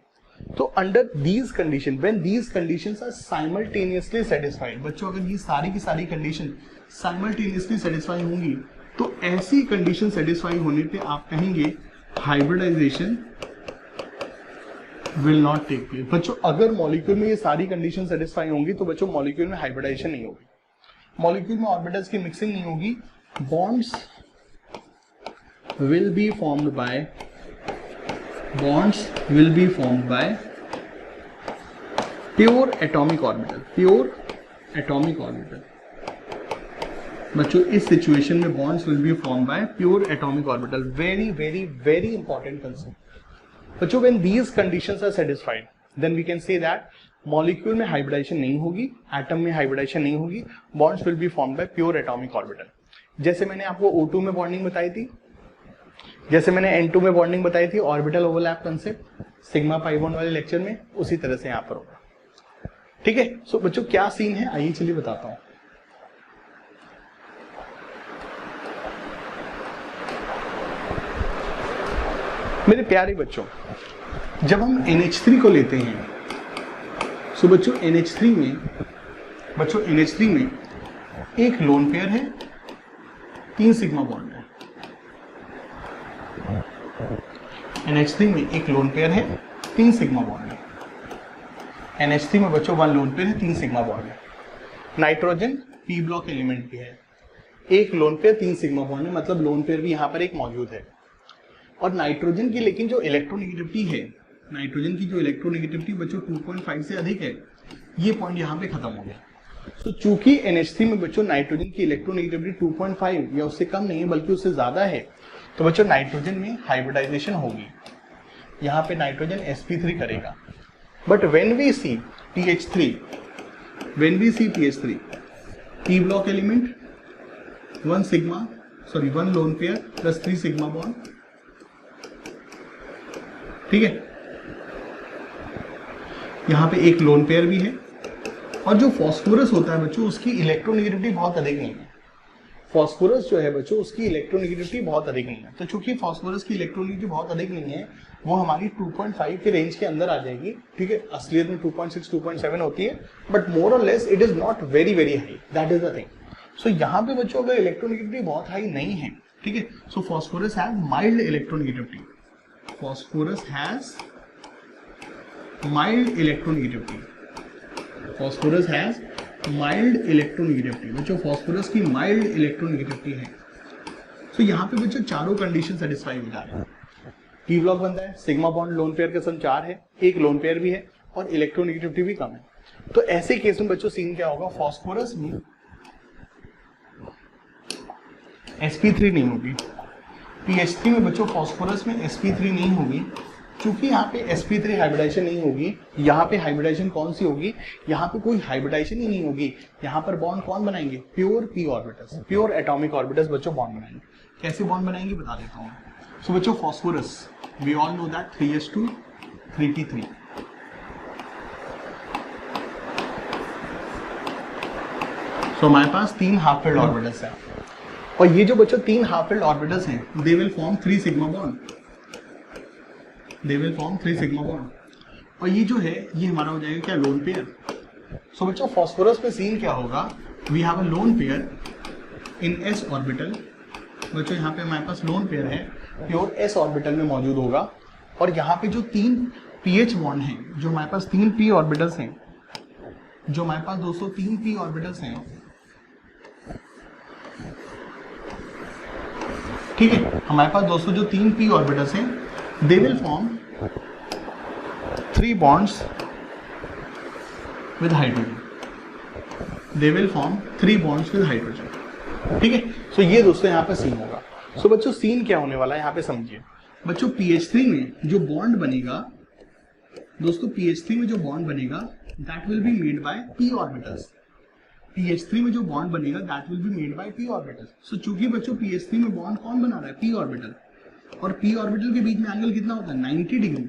तो under these condition, when these conditions are simultaneously satisfied, बच्चों अगर ये सारी की सारी कंडीशन साइमल्टेनियसली सेटिस्फाई होंगी तो ऐसी कंडीशन सेटिस्फाई होने पे आप कहेंगे hybridization will not take place. बच्चों अगर मॉलिक्यूल में ये सारी कंडीशन सेटिस्फाई होंगी तो बच्चों मॉलिक्यूल में हाइब्रिडाइजेशन नहीं होगी, मॉलिक्यूल में ऑर्बिटल्स की मिक्सिंग नहीं होगी, bonds will be formed by, bonds will be formed by pure atomic orbital, pure atomic orbital. बच्चों इस सिचुएशन में bonds will be formed by pure atomic orbital. Very very very important concept. बच्चों when these conditions are satisfied, then we can say that molecule में hybridization नहीं होगी, atom में hybridization नहीं होगी, bonds will be formed by pure atomic orbital. जैसे मैंने आपको O2 में बॉन्डिंग बताई थी, जैसे मैंने N2 में बॉन्डिंग बताई थी, orbital overlap concept sigma pi bond वाले लेक्चर में, उसी तरह से यहां पर होगा, ठीक है. सो बच्चों क्या सीन है आइए चलिए बताता हूं. मेरे प्यारे बच्चों, जब हम NH3 को लेते हैं, सो बच्चों NH3 में एक लोन पेयर है, 3 सिग्मा बॉन्ड है. NH3 में एक लोन पेयर है, 3 सिग्मा बॉन्ड है. NH3 में बच्चों 1 लोन पेयर है, 3 सिग्मा बॉन्ड है. नाइट्रोजन पी ब्लॉक एलिमेंट भी है, एक लोन पेयर 3 सिग्मा बॉन्ड है, मतलब लोन पेयर भी यहां पर एक मौजूद है. और नाइट्रोजन की लेकिन जो इलेक्ट्रोनेगेटिविटी है, नाइट्रोजन की जो इलेक्ट्रोनेगेटिविटी बच्चों 2.5 से अधिक है, ये पॉइंट यहाँ पे खत्म हो गया। तो चूंकि NH3 में बच्चों नाइट्रोजन की इलेक्ट्रोनेगेटिविटी 2.5 या उससे कम नहीं है बल्कि उससे ज्यादा है, तो बच्चों नाइट्रोजन में हाइब्रिडाइजेशन होगी, यहाँ पे नाइट्रोजन sp3 करेगा। But when we see PH3, p block element 1 lone pair plus 3 sigma bond, ठीक है, यहाँ पे एक लोन पेयर भी है। और जो फॉस्फोरस होता है बच्चों उसकी इलेक्ट्रोनेगेटिविटी बहुत अधिक नहीं है, फॉस्फोरस जो है बच्चों उसकी इलेक्ट्रोनेगेटिविटी बहुत अधिक नहीं है। तो चूंकि फॉस्फोरस की इलेक्ट्रोनेगेटिविटी बहुत अधिक नहीं है, वो हमारी 2.5 के रेंज के अंदर आ जाएगी, ठीक है। असलियत में 2.6 2.7 होती है, but more or less it is not very very high, that is the thing. So यहाँ पे बच्चों अगर इलेक्ट्रोनेगेटिविटी बहुत हाई नहीं है, ठीक है, so phosphorus has mild electronegativity, phosphorus has mild electronegativity, phosphorus has mild electronegativity. बच्चों फॉस्फोरस की माइल्ड इलेक्ट्रोनेगेटिविटी है। सो यहाँ पे बच्चों चारों कंडीशन सेटिस्फाई हो जा रहे हैं। पी ब्लॉक बनता है, सिग्मा बॉन्ड लोन पेयर का संचार है, एक लोन पेयर भी है और इलेक्ट्रोनेगेटिविटी भी कम है। तो ऐसे केस में बच्चों सीन क्या होगा, फॉस्फोरस में sp3 नहीं होगी, PH3 में बच्चों फॉस्फोरस में sp3 नहीं होगी। चूंकि यहाँ पे sp3 हाइब्रिडाइजेशन नहीं होगी, यहाँ पे हाइब्रिडाइजेशन कौन सी होगी, यहाँ पे कोई हाइब्रिडाइजेशन ही नहीं होगी। यहाँ पर बॉन्ड कौन बनाएंगे, pure p orbitals, pure atomic orbitals बच्चों बॉन्ड बनाएंगे। कैसे बॉन्ड बनाएंगे बता देता हूँ। सो बच्चों phosphorus we all know that 3s2 3t3, so हमारे पास 3 हाफ फिल्ड ऑर्बिटल्स हैं, और ये जो बच्चों 3 हाफ फिल्ड ऑर्बिटल्स हैं they will form 3 sigma bond, they will form 3 sigma bond. और ये जो है ये हमारा हो जाएगा क्या, लोन पेयर। सो बच्चों फॉस्फोरस में सीन क्या होगा, we have a lone pair in s orbital. बच्चों यहाँ पे हमारे पास लोन पेयर है, प्योर s ऑर्बिटल में मौजूद होगा। और यहाँ पे जो 3 pH बॉन्ड हैं, जो हमारे पास 3 p ऑर्बिटल्स हैं, जो हमारे पास दोस्तों 3 p ऑर्बिटल्स हैं, ठीक है, हमारे पास दोस्तों जो 3 p ऑर्बिटल्स हैं they will form 3 bonds with hydrogen, they will form 3 bonds with hydrogen, ठीक है। सो ये दोस्तों यहाँ पे सीन होगा। सो बच्चों सीन क्या होने वाला है यहाँ पे समझिए। बच्चों PH3 में जो बॉन्ड बनेगा, दोस्तों PH3 में जो बॉन्ड बनेगा that will be made by p orbitals, PH3 में जो बॉन्ड बनेगा that will be made by p orbitals। सो चूंकि बच्चों PH3 में बॉन्ड कौन बना रहा है, p ऑर्बिटल, और p ऑर्बिटल के बीच में एंगल कितना होता है, 90 डिग्री।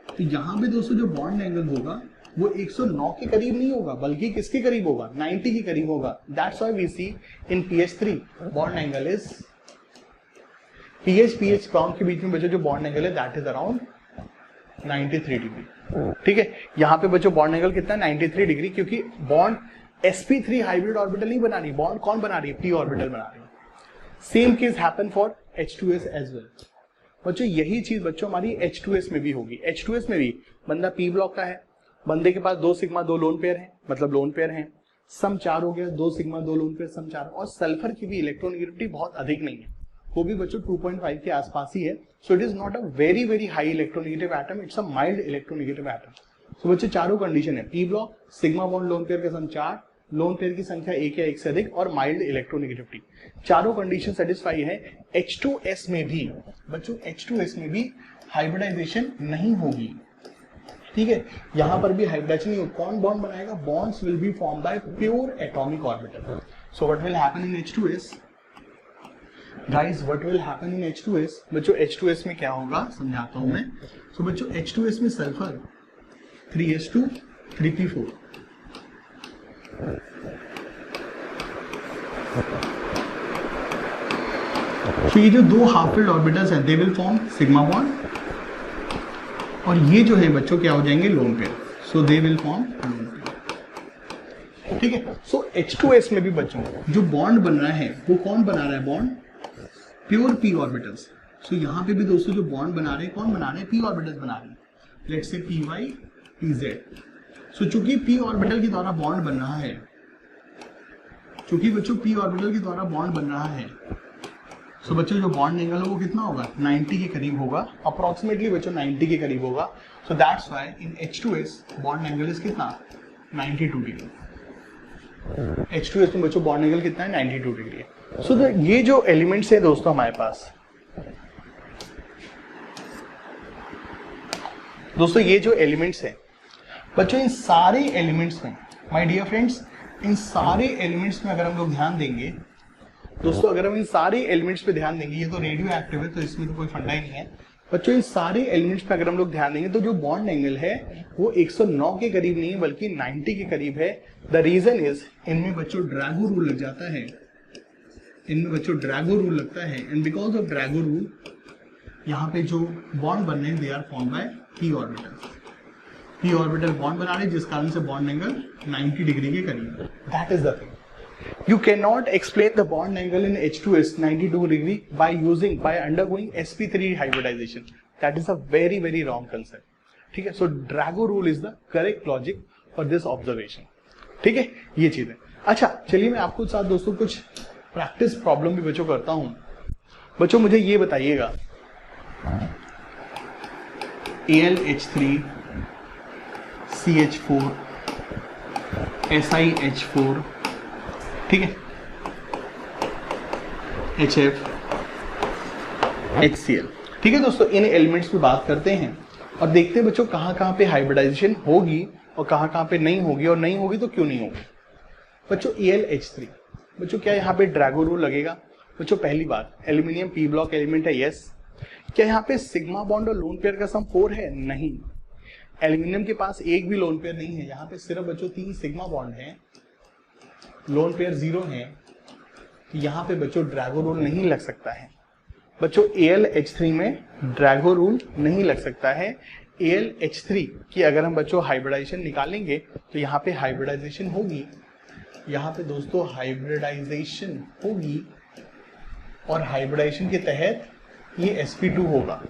तो यहाँ पे दोस्तों जो बॉन्ड एंगल होगा वो 109 के करीब नहीं होगा, बल्कि किसके करीब होगा, 90 के करीब होगा। That's why we see in PH3 bond angle is PH bond के बीच में बच्चों जो बॉन्ड एंगल है दैट इज अराउंड 93 डिग्री, ठीक है। यहाँ पे बच्चों बॉन्ड एंगल कितना है, 93 डिग्री, क्योंकि बॉन्ड sp3 हाइब्रिड ऑर्बिटल नहीं बना रही, बॉन्ड कौन बना रही है, p ऑर्बिटल बना रही है। Same case happen for H2s as well. बच्चों यही चीज बच्चों हमारी H2s में भी होगी। H2s में भी बंदा p ब्लॉक का है, बंदे के पास 2 सिग्मा 2 लोन पेयर है, मतलब लोन पेयर है, सम 4 हो गया, 2 सिग्मा 2 लोन पेयर सम 4। और सल्फर की भी इलेक्ट्रोनेगेटिविटी बहुत अधिक नहीं है, वो भी बच्चों 2.5 के आसपास ही है। So it is not a very very high electronegative atom, it's a mild electronegative atom. So बच्चों चारों कंडीशन है, p block, sigma bond lone pair का सम 4, लोन पेयर की संख्या 1 या 1 से अधिक, और माइल्ड इलेक्ट्रोनेगेटिविटी, चारों कंडीशन सेटिस्फाई है। H2s में भी बच्चों H2s में भी हाइब्रिडाइजेशन नहीं होगी, ठीक है, यहां पर भी हाइब्रिडाइजेशन नहीं होगी। कौन बॉन्ड बनाएगा, bonds will be form by pure atomic orbital. So what will happen in H2s guys, what will happen in H2s। बच्चों H2s में क्या होगा समझाता हूं मैं। सो बच्चों H2s में सल्फर 3s2 3p4, तो ये जो 2 हाफ फिल्ड ऑर्बिटल्स हैं they will form sigma bond, और ये जो है बच्चों क्या हो जाएंगे, lone pair. So they will form lone pair, ठीक है। सो H2s में भी बच्चों जो बॉन्ड बन रहा है वो कौन बना रहा है, bond pure p orbitals. So यहाँ पे भी दोस्तों जो बॉन्ड बना रहे हैं कौन बना रहे हैं, p ऑर्बिटल्स बना रहे हैं, लेट्स से py pz। सो चूंकि p ऑर्बिटल के द्वारा बॉन्ड बन रहा है, चूंकि बच्चों p ऑर्बिटल के द्वारा बॉन्ड बन रहा है, सो बच्चों जो बॉन्ड एंगल है वो कितना होगा, 90 के करीब होगा, अप्रोक्सीमेटली बच्चों 90 के करीब होगा. So that's why in H2S bond angle is कितना, 92 डिग्री. H2S में बच्चों बॉन्ड एंगल कितना है, 92 डिग्री है. सो ये जो एलिमेंट्स है दोस्तों हमारे पास, दोस्तों ये जो एलिमेंट्स है बच्चों, इन सारे एलिमेंट्स में, माय डियर फ्रेंड्स, इन सारे एलिमेंट्स में अगर हम लोग ध्यान देंगे दोस्तों, अगर हम इन सारे एलिमेंट्स पे ध्यान देंगे, ये तो रेडियो एक्टिव है तो इसमें तो कोई फंडा ही नहीं है बच्चों. इन सारे एलिमेंट्स पे अगर हम लोग ध्यान देंगे तो जो बॉन्ड एंगल है वो 109 के करीब नहीं है बल्कि 90 के करीब है. द रीजन इज इनमें बच्चों ड्रैगो रूल लग जाता है, इनमें बच्चों ड्रैगो रूल लगता है. And because of Drago rule यहाँ पे जो बॉन्ड बन रहे हैं they are form by p orbital. p orbital bond बना रहे जिस कारण से बॉन्ड एंगल 90 डिग्री के करीब. That is the thing. You cannot explain the bond angle in H2S 92 degree by undergoing sp3 hybridization. That is a very very wrong concept. ठीक है. So Drago rule is the correct logic for this observation. ठीक है, ये चीज है. अच्छा चलिए मैं आपको साथ दोस्तों कुछ प्रैक्टिस प्रॉब्लम भी बच्चों करता हूं. बच्चों मुझे ये बताइएगा, AlH3 CH4 SiH4, ठीक है, HF HCl. ठीक है दोस्तों, इन एलिमेंट्स पे बात करते हैं और देखते हैं बच्चों कहाँ कहाँ पे हाइब्रिडाइजेशन होगी और कहाँ कहाँ पे नहीं होगी, और नहीं होगी तो क्यों नहीं होगी. बच्चों AlH3, बच्चों क्या यहाँ पे ड्रैगो रूल लगेगा. बच्चों पहली बात, एल्यूमिनियम p ब्लॉक एलिमेंट है, यस. क्या यहाँ पे सिग्मा बॉन्ड और लोन पेयर का सम 4 है, नहीं. एल्यूमिनियम के पास एक भी लोन पेयर नहीं है, यहाँ पे सिर्फ बच्चों 3 सिग्मा बॉन्ड है, लोन पेयर 0 है. यहाँ पे बच्चों ड्रैगो रूल नहीं लग सकता है. बच्चों AlH3 में ड्रैगो रूल नहीं लग सकता है. AlH3 की अगर हम बच्चों हाइब्रिडाइजेशन निकालेंगे तो यहाँ पे हाइब्रिडाइजेशन होगी, यहाँ पे दोस्तों हाइब्रिडाइजेशन होगी और हाइब्रिडाइजेशन के तहत ये sp2 होगा.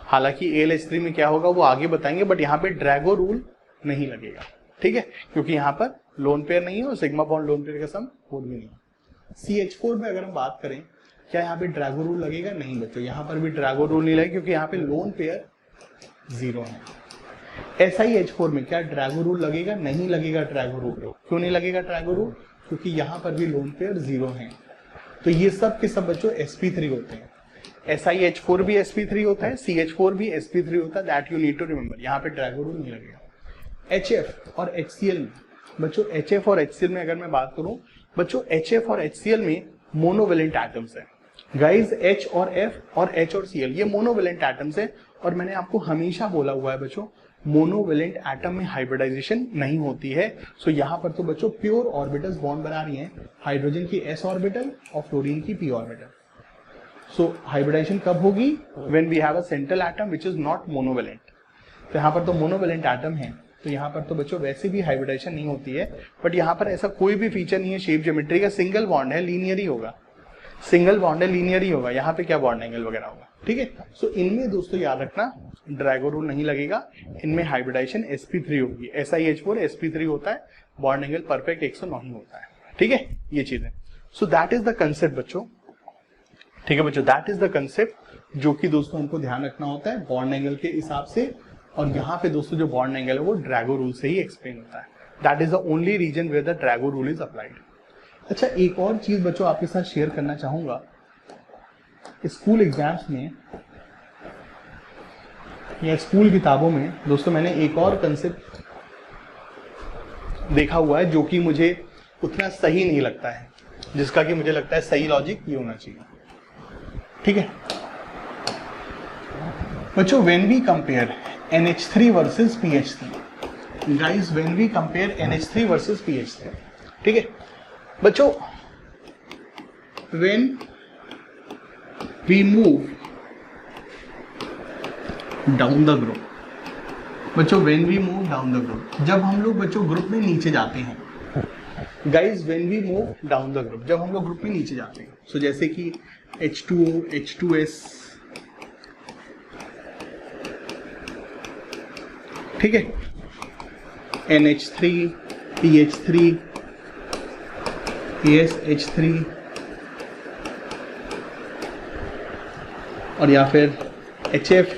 हालांकि AlH3 में क्या होगा वो आगे बताएंगे, बट यहाँ पे ड्रैगो रूल नहीं लगेगा. ठीक है, क्योंकि यहाँ पर लोन पेयर नहीं है और सिग्मा बॉन्ड लोन पेयर का सम 4 भी नहीं है. CH4 में अगर हम बात करें, क्या यहाँ पे ड्रैगो रूल लगेगा, नहीं बच्चों, यहाँ पर भी ड्रैगो रूल नहीं लगेगा क्योंकि यहाँ पे लोन पेयर 0 है. SiH4 में क्या ड्रैगो रूल लगेगा, नहीं लगेगा ड्रैगो रूल. क्यों नहीं लगेगा ड्रैगो रूल, क्योंकि यहाँ पर भी लोन पेयर 0 है. तो ये सब के सब बच्चों sp3 होते हैं. SiH4 भी sp3 होता है, CH4 भी sp3 होता है. That you need to remember. यहाँ पे ड्रैगो रूल नहीं लगेगा. HF और HCl में बच्चों, HF और HCl में अगर मैं बात करूं बच्चों, HF और HCl में मोनोवेलेंट एटम्स है. गाइस H और F और H और Cl ये मोनोवेलेंट एटम्स है. और मैंने आपको हमेशा बोला हुआ है बच्चों, मोनोवेलेंट एटम में हाइब्रिडाइजेशन नहीं होती है. सो यहाँ पर तो बच्चों प्योर ऑर्बिटल्स बॉन्ड बना रही हैं, हाइड्रोजन की s ऑर्बिटल और फ्लोरीन की p ऑर्बिटल. सो हाइब्रिडाइजेशन कब होगी, when we have a central atom which is not monovalent. तो यहाँ पर तो मोनोवेलेंट एटम है, तो यहाँ पर तो बच्चों वैसे भी हाइब्रिडाइजेशन नहीं होती है. बट यहाँ पर ऐसा कोई भी फीचर नहीं है शेप ज्योमेट्री का. सिंगल बॉन्ड है, लीनियर ही होगा. सिंगल बॉन्ड है, लीनियर ही होगा. यहाँ पे क्या बॉन्ड एंगल वगैरह होगा. ठीक है, सो इनमें दोस्तों याद रखना ड्रैगो रूल नहीं लगेगा. इनमें हाइब्रिडाइजेशन sp3 होगी. SiH4 sp3 होता है, बॉन्ड एंगल परफेक्ट 109 ही होता है. ठीक है, ये चीज है. So that is the concept बच्चों. ठीक है बच्चों, दैट इज द कंसेप्ट जो कि दोस्तों हमको ध्यान रखना होता है बॉन्ड एंगल के हिसाब से. और यहाँ पे दोस्तों जो बॉन्ड एंगल है वो ड्रैगो रूल से ही एक्सप्लेन होता है. That is the only reason where the Drago rule is applied. अच्छा, एक और चीज बच्चों आपके साथ शेयर करना चाहूंगा. स्कूल एग्जाम्स में या स्कूल किताबों में दोस्तों मैंने एक और कंसेप्ट देखा हुआ है जो कि मुझे उतना सही नहीं लगता है, जिसका कि मुझे लगता है सही लॉजिक ये होना चाहिए. ठीक है बच्चों, when we compare NH3 versus PH3, guys when we compare NH3 versus PH3, ठीक है बच्चों, when we move down the group, बच्चों when we move down the group, जब हम लोग बच्चों ग्रुप में नीचे जाते हैं. Guys when we move down the group, जब हम लोग ग्रुप में नीचे जाते हैं. सो जैसे कि H2O, H2S, ठीक है, NH3, PH3, PSH3, और या फिर HF,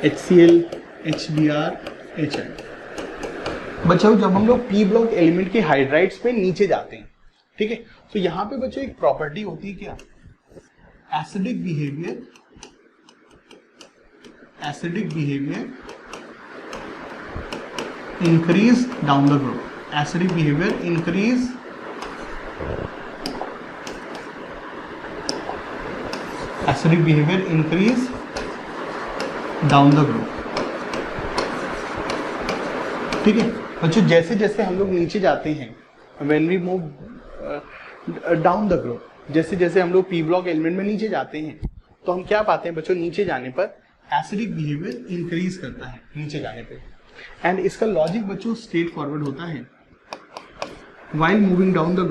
HCl, HBr, HN। बच्चों जब हम लोग पी ब्लॉक एलिमेंट के हाइड्राइड्स पे नीचे जाते हैं, ठीक है, तो यहां पे बच्चों एक प्रॉपर्टी होती है क्या, acidic behaviour increase down the group, acidic behaviour increase down the group, ठीक है बच्चों। जैसे जैसे हम लोग नीचे जाते हैं, when we move down the group, जैसे जैसे हम लोग पी ब्लॉक एलिमेंट में नीचे जाते हैं तो हम क्या पाते हैं बच्चों, नीचे जाने पर एसिडिक बिहेवियर इंक्रीज करता है नीचे जाने पे। एंड इसका लॉजिक बच्चों स्ट्रेट फॉरवर्ड होता है, while moving down the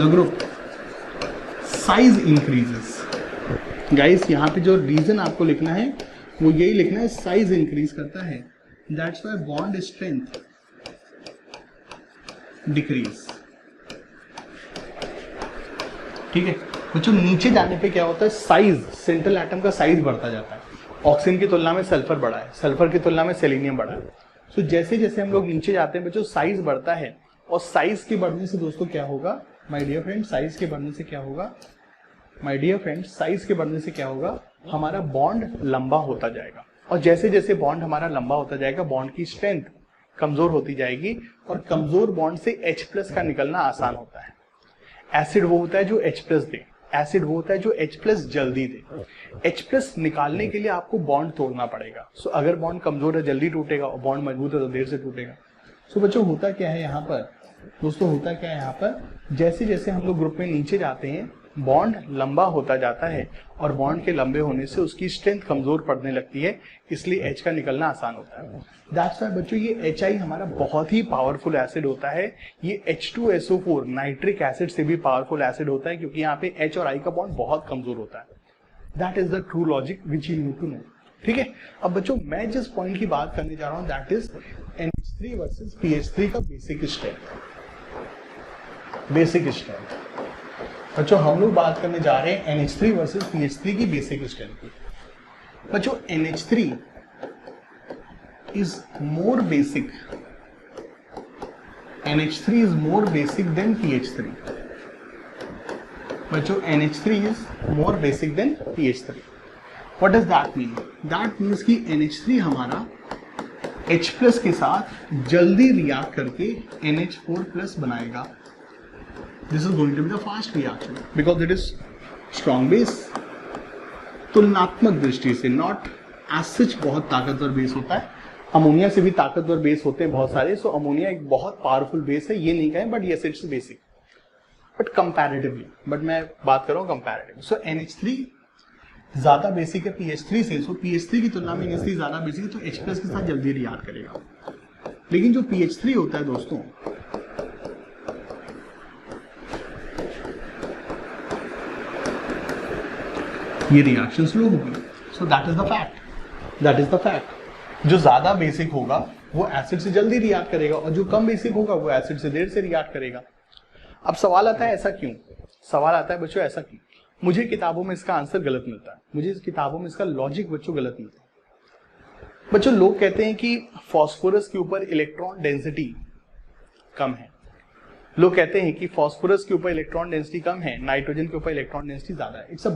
group size increases। Guys यहाँ पे जो रीजन आपको लिखना है वो यही लिखना है, साइज इंक्रीज करता है, that's why bond strength decrease, ठीक है बच्चों। नीचे जाने पे क्या होता है, साइज, सेंट्रल एटम का साइज बढ़ता जाता है। ऑक्सीजन की तुलना में सल्फर बढ़ा है, सल्फर की तुलना में सेलेनियम बढ़ा है। तो जैसे जैसे हम लोग नीचे जाते हैं बच्चों साइज बढ़ता है, और साइज के बढ़ने से दोस्तों क्या होगा माय डियर फ्रेंड, साइज के बढ़ने से क्या होगा, हमारा बॉन्ड लंबा होता जाएगा। और जैसे जैसे बॉन्ड हमारा लंबा होता जाएगा, बॉन्ड की स्ट्रेंथ कमजोर होती जाएगी, और कमजोर बॉन्ड से H+ का निकलना आसान होता है। एसिड वो होता है जो H+ दे, एसिड वो होता है जो H+ जल्दी दे। H+ निकालने के लिए आपको बॉन्ड तोड़ना पड़ेगा। सो अगर बॉन्ड कमजोर है जल्दी टूटेगा, और बॉन्ड मजबूत है तो देर से टूटेगा। सो बच्चों होता क्या है यहाँ पर दोस्तों, जैसे जैसे हम लोग ग्रुप में नीचे जाते हैं बॉन्ड लंबा होता जाता है, और बॉन्ड के लंबे होने से उसकी स्ट्रेंथ कमजोर पड़ने लगती है, इसलिए H का निकलना आसान होता है। दैट्स व्हाई बच्चों ये HI हमारा बहुत ही पावरफुल एसिड होता है। ये H2SO4 नाइट्रिक एसिड से भी पावरफुल एसिड होता है, क्योंकि यहाँ पे H और I का बॉन्ड बहुत कमजोर होता है। That is the true logic which you need to know, ठीक है। अब बच्चों मैं जिस पॉइंट की बात करने जा रहा हूँ that is NH3 versus PH3 का बेसिक स्ट्रेंथ। बच्चों हम लोग बात करने जा रहे हैं NH3 वर्सेस PH3 की बेसिक स्ट्रेंथ की। बच्चों NH3 is more basic than PH3। बच्चों NH3 is more basic than PH3। What does that mean? That means कि NH3 हमारा H+ के साथ जल्दी रिएक्ट करके NH4+ बनाएगा। This is going to be the fast reaction because it is strong base। तुलनात्मक दृष्टि से, नॉट एज सच बहुत ताकतवर बेस होता है। अमोनिया से भी ताकतवर बेस होते हैं बहुत सारे। सो अमोनिया एक बहुत पावरफुल बेस है, ये नहीं कहें, but yes it's basic, but comparatively, but मैं बात कर रहा हूँ कंपैरेटिव। सो NH3 ज्यादा बेसिक है PH3 से। सो PH3 की तुलना में NH3 ज्यादा बेसिक है, तो H+ के साथ जल्दी रिएक्ट करेगा। लेकिन जो PH3 होता है दोस्तों, ये रिएक्शन स्लो होगी। सो दैट इज द फैक्ट। जो ज्यादा बेसिक होगा वो एसिड से जल्दी रिएक्ट करेगा, और जो कम बेसिक होगा वो एसिड से देर से रिएक्ट करेगा। अब सवाल आता है ऐसा क्यों? सवाल आता है बच्चों ऐसा क्यों? मुझे किताबों में इसका आंसर गलत मिलता है, मुझे इस किताबों में इसका लॉजिक बच्चों गलत मिलता है। बच्चों लोग कहते हैं कि फास्फोरस के ऊपर इलेक्ट्रॉन डेंसिटी कम है, लोग कहते हैं कि फास्फोरस के ऊपर इलेक्ट्रॉन डेंसिटी कम है, नाइट्रोजन के ऊपर इलेक्ट्रॉन डेंसिटी ज्यादा है। इट्स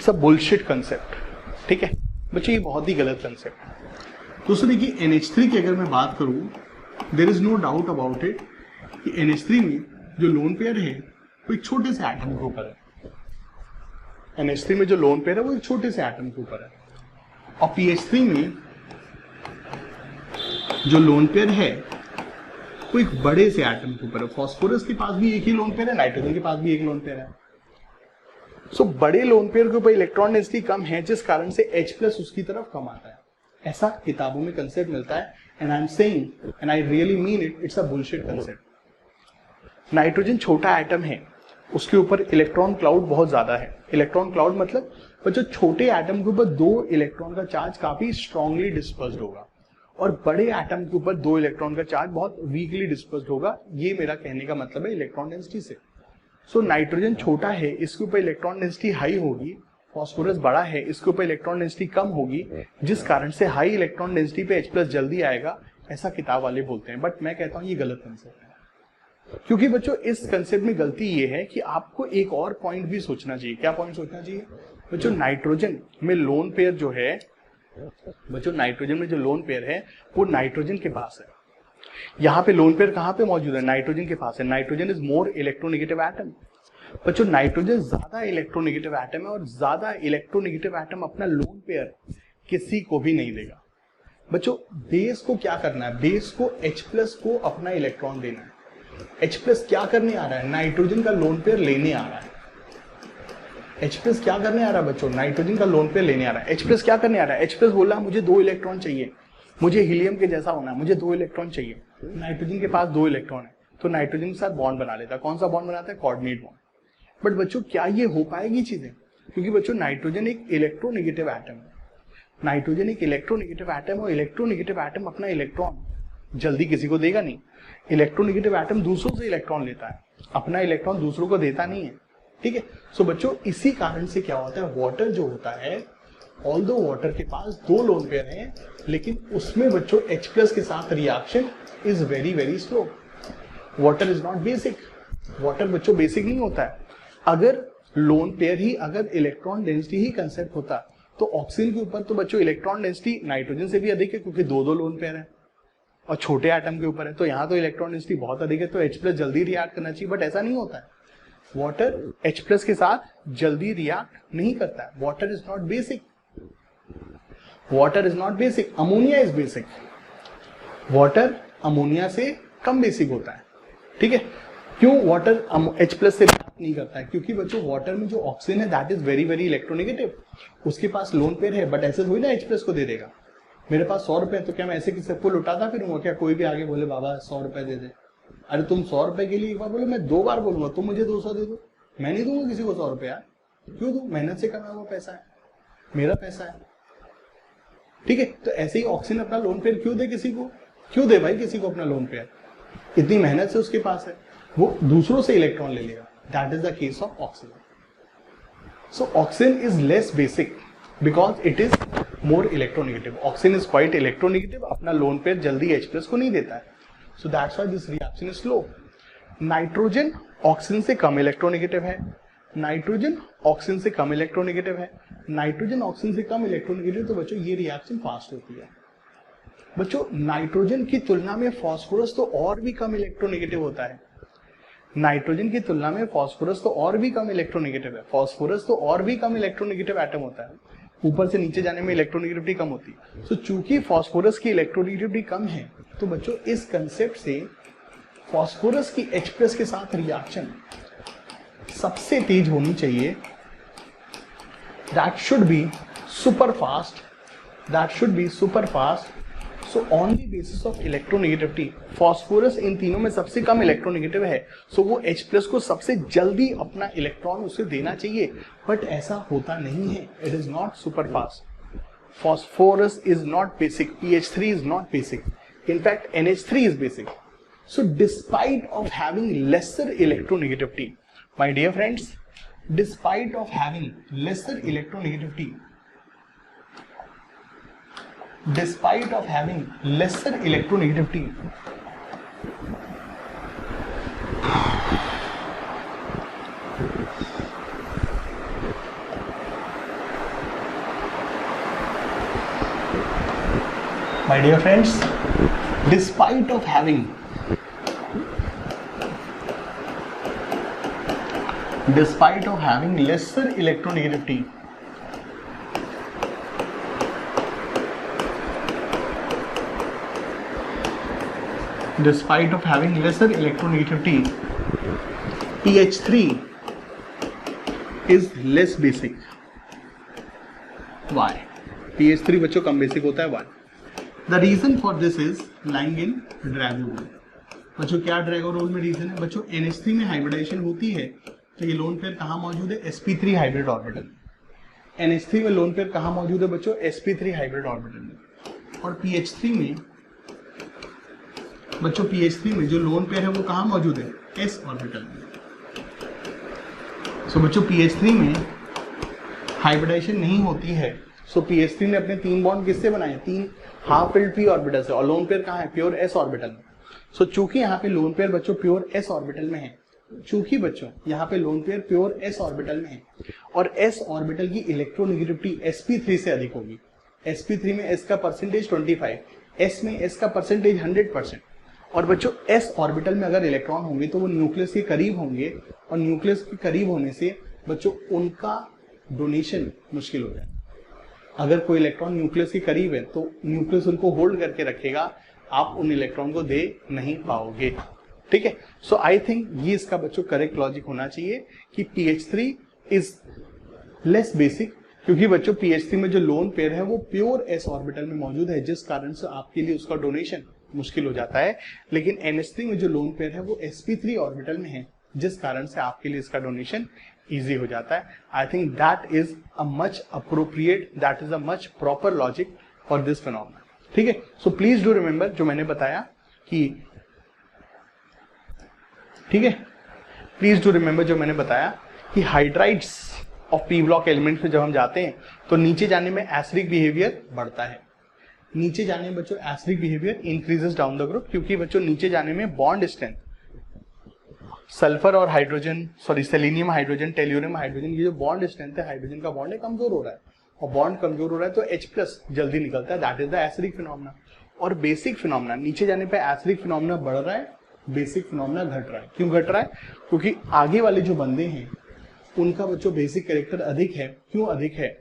अ बुलशिट कंसेप्ट, ठीक है बच्चों, ये बहुत ही गलत कंसेप्ट है। दोस्तों देखिए NH3 की अगर मैं बात करूं, there is no doubt about it कि NH3 में जो लोन पेयर है वो एक छोटे से एटम के ऊपर है। NH3 में जो लोन पेयर है वो एक छोटे से एटम के ऊपर है, और PH3 में जो लोन पेयर है वो एक बड़े से एटम के ऊपर है। फास्फोरस के पास भी एक ही लोन पेयर है, नाइट्रोजन के पास भी एक लोन पेयर है। सो बड़े लोन पेयर के ऊपर इलेक्ट्रॉन डेंसिटी कम है, जिस कारण से H+ उसकी तरफ कम आता है। ऐसा किताबों में कंसेप्ट मिलता है, and I am saying and I really mean it, it's a bullshit concept. Nitrogen छोटा एटम है, उसके ऊपर इलेक्ट्रॉन क्लाउड बहुत ज्यादा है। इलेक्ट्रॉन क्लाउड मतलब जो छोटे एटम के ऊपर 2 इलेक्ट्रॉन का चार्ज काफी स्ट्रांगली डिस्पर्स्ड होगा, और बड़े एटम के ऊपर 2 इलेक्ट्रॉन का चार्ज बहुत वीकली डिस्पर्स्ड होगा। ये मेरा कहने का मतलब है इलेक्ट्रॉन डेंसिटी से। सो नाइट्रोजन छोटा है, इसके ऊपर इलेक्ट्रॉन डेंसिटी हाई होगी, फास्फोरस बड़ा है, इसके ऊपर इलेक्ट्रॉन डेंसिटी कम होगी, जिस कारण से हाई इलेक्ट्रॉन डेंसिटी पे H+ जल्दी आएगा, ऐसा किताब वाले बोलते हैं। बट मैं कहता हूं ये गलत कंसेप्ट है, क्योंकि बच्चों इस कंसेप्ट में गलती ये है कि आपको एक और पॉइंट भी सोचना चाहिए। क्या पॉइंट सोचना चाहिए बच्चों? नाइट्रोजन में लोन पेयर जो है, बच्चों नाइट्रोजन में जो लोन पेयर है वो नाइट्रोजन के पास है। यहाँ पे लोन पेयर कहाँ पे मौजूद है? नाइट्रोजन के पास है। Nitrogen is more electronegative atom. बच्चों नाइट्रोजन ज्यादा इलेक्ट्रोनेगेटिव एटम है, और ज्यादा इलेक्ट्रोनेगेटिव एटम अपना लोन पेयर किसी को भी नहीं देगा। बच्चों बेस को क्या करना है? बेस को H+ को अपना इलेक्ट्रॉन देना है। H+ क्या करने आ रहा है? नाइट्रोजन का लोन पेयर लेने आ रहा है। H+ क्या करने आ रहा है बच्चों? नाइट्रोजन का लोन पेयर लेने आ रहा है। H+ क्या करने आ रहा है? H+ बोल रहा है मुझे 2 इलेक्ट्रॉन चाहिए, मुझे हीलियम के जैसा होना है, मुझे 2 इलेक्ट्रॉन चाहिए। नाइट्रोजन के पास 2 इलेक्ट्रॉन है, तो नाइट्रोजन के साथ बॉन्ड बना लेता है। कौन सा बॉन्ड बनाता है? Coordinate bond. बट बच्चों क्या ये हो पाएगी चीजें? क्योंकि बच्चों नाइट्रोजन एक इलेक्ट्रोनेगेटिव एटम है। नाइट्रोजन एक इलेक्ट्रोनेगेटिव एटम, और इलेक्ट्रोनेगेटिव एटम अपना इलेक्ट्रॉन जल्दी किसी को देगा नहीं। इलेक्ट्रोनेगेटिव एटम दूसरों से इलेक्ट्रॉन लेता है, अपना इलेक्ट्रॉन दूसरों को देता नहीं है। ठीक है, सो बच्चों इसी कारण से क्या होता है, वाटर जो होता है, ऑल्दो वाटर के पास 2 लोन पेयर हैं, लेकिन उसमें बच्चों H+ के साथ reaction is very very slow. Water is not basic. Water बच्चों बेसिक नहीं होता है। अगर लोन पेयर ही, अगर इलेक्ट्रॉन डेंसिटी ही कंसेप्ट होता, तो ऑक्सीजन के ऊपर तो बच्चों इलेक्ट्रॉन डेंसिटी नाइट्रोजन से भी अधिक है, क्योंकि 2 लोन पेयर है, और छोटे एटम के ऊपर है, तो यहाँ तो इलेक्ट्रॉन डेंसिटी बहुत अधिक है, तो H+ जल्दी रिएक्ट करना चाहिए। बट ऐसा नहीं होता है। वाटर H+ के साथ जल्दी रिएक्ट नहीं करता है। Water is not basic. Water is not basic. Ammonia is basic. Water ammonia से कम बेसिक होता है। ठीक है, क्यों वाटर H+ से रिएक्ट नहीं करता है? क्योंकि बच्चों वाटर में जो ऑक्सीजन है that is very very electronegative. उसके पास लोन पेयर है, बट ऐसे थोड़ी ना H+ को दे देगा। मेरे पास 100 रुपए, तो क्या मैं ऐसे किसी को लुटाता फिरूंगा? क्या कोई भी आगे बोले बाबा 100 रुपए दे दे? अरे तुम 100 रुपए के लिए एक बार बोलो, मैं 2 बार बोलूंगा तुम मुझे 200 दे दो। मैं नहीं दूंगा किसी को 100 रुपए यार। क्यों दूं? मेहनत से कमाया हुआ पैसा है, मेरा पैसा है। ठीक है, तो ऐसे ही ऑक्सीजन अपना लोन पेयर क्यों दे किसी को? क्यों दे भाई किसी को अपना लोन पेयर? इतनी मेहनत से उसके पास है, वो दूसरों से इलेक्ट्रॉन ले लेगा। That is the case of oxygen. So oxygen is less basic because it is more electronegative. Oxygen is quite electronegative, अपना लोन पेयर जल्दी H+ को नहीं देता है। So that's why this reaction is slow. Nitrogen oxygen से कम इलेक्ट्रोनेगेटिव है। नाइट्रोजन ऑक्सीजन से कम इलेक्ट्रोनेगेटिव है। नाइट्रोजन ऑक्सीजन से कम इलेक्ट्रोनेगेटिव, तो बच्चों ये रिएक्शन फास्ट होती है। बच्चों नाइट्रोजन की तुलना में फास्फोरस तो और भी कम इलेक्ट्रोनेगेटिव होता है। नाइट्रोजन की तुलना में फास्फोरस तो और भी कम इलेक्ट्रोनेगेटिव है। फास्फोरस तो और भी कम इलेक्ट्रोनेगेटिव एटम होता है, ऊपर से नीचे जाने में इलेक्ट्रोनेगेटिविटी कम होती है। सो चूंकि फास्फोरस की इलेक्ट्रोनेगेटिविटी कम है, तो बच्चों इस कंसेप्ट से फास्फोरस की H+ के साथ रिएक्शन सबसे तेज होनी चाहिए। That should be super fast. That should be super fast. So on the basis of electronegativity, phosphorus इन तीनों में सबसे कम इलेक्ट्रोनेगेटिव है, सो वो H+ को सबसे जल्दी अपना इलेक्ट्रॉन उसे देना चाहिए। बट ऐसा होता नहीं है। It is not super fast. Phosphorus is not basic. PH3 is not basic. In fact, NH3 is basic. So despite of having lesser electronegativity, my dear friends, despite of having lesser electronegativity, despite of having lesser electronegativity, my dear friends, despite of having lesser electronegativity, despite of having lesser electronegativity, PH3 is less basic. Why? PH3 बच्चों कम बेसिक होता है। Why? The reason for this is lying in Drago rule. बच्चों क्या ड्रैगो रोल में रीजन है? बच्चों NH3 में हाइब्रिडाइजेशन होती है, तो ये लोन पेयर कहाँ मौजूद है? sp3 hybrid orbital. NH3 में लोन पेयर कहाँ मौजूद है बच्चों? sp3 हाइब्रिड ऑर्बिटल में। और PH3 में बच्चों, PH3 में जो लोन पेयर है वो कहाँ मौजूद है? s ऑर्बिटल में। सो बच्चों pH3 में हाइब्रिडाइजेशन नहीं होती है। सो pH3 ने अपने 3 बॉन्ड किससे बनाए, 3 हाफ फिल्ड p ऑर्बिटल से, और लोन पेयर कहाँ है, प्योर s ऑर्बिटल में। सो चूंकि यहाँ पे लोन पेयर बच्चों प्योर s ऑर्बिटल में है, चूंकि बच्चों यहाँ पे lone pair pure s orbital में है और s ऑर्बिटल की इलेक्ट्रोनेगेटिविटी sp3 से अधिक होगी। sp3 में s का परसेंटेज 25, s में s का परसेंटेज 100%, और बच्चों s ऑर्बिटल में अगर इलेक्ट्रॉन होंगे तो वो न्यूक्लियस के करीब होंगे, और न्यूक्लियस के करीब होने से बच्चों उनका डोनेशन मुश्किल हो जाए। अगर कोई इलेक्ट्रॉन न्यूक्लियस के करीब है तो न्यूक्लियस उनको होल्ड करके रखेगा, आप उन इलेक्ट्रॉन को दे नहीं पाओगे। ठीक है, सो आई थिंक ये इसका बच्चों करेक्ट लॉजिक होना चाहिए कि pH3 इज लेस बेसिक, क्योंकि बच्चों pH3 में जो लोन पेयर है वो प्योर s ऑर्बिटल में मौजूद है, जिस कारण से आपके लिए उसका डोनेशन मुश्किल हो जाता है। लेकिन NH3 में जो लोन पेयर है वो sp3 ऑर्बिटल में है, जिस कारण से आपके लिए इसका डोनेशन इजी हो जाता है। I think that is a much appropriate, that is a much proper logic for this phenomena. ठीक है, सो प्लीज डू रिमेंबर जो मैंने बताया कि, ठीक है, प्लीज डू रिमेंबर जो मैंने बताया कि hydrides of P block element में जब हम जाते हैं तो नीचे जाने में एसिडिक बिहेवियर बढ़ता है, नीचे जाने में बच्चों acidic behaviour increases down the group, क्योंकि बच्चों नीचे जाने में बॉन्ड स्ट्रेंथ, सल्फर और hydrogen, sorry selenium hydrogen, tellurium hydrogen, ये जो बॉन्ड स्ट्रेंथ है हाइड्रोजन का बॉन्ड है कमजोर हो रहा है, और बॉन्ड कमजोर हो रहा है तो H+ जल्दी निकलता है, that is the acidic phenomena. और बेसिक फिनोमेना, नीचे जाने पे एसिडिक फिनोमेना बढ़ रहा है, बेसिक फिनोमेना घट रहा है। क्यों घट रहा है, क्योंकि आगे वाले जो बंदे हैं उनका बच्चों बेसिक कैरेक्टर अधिक है। क्यों अधिक है,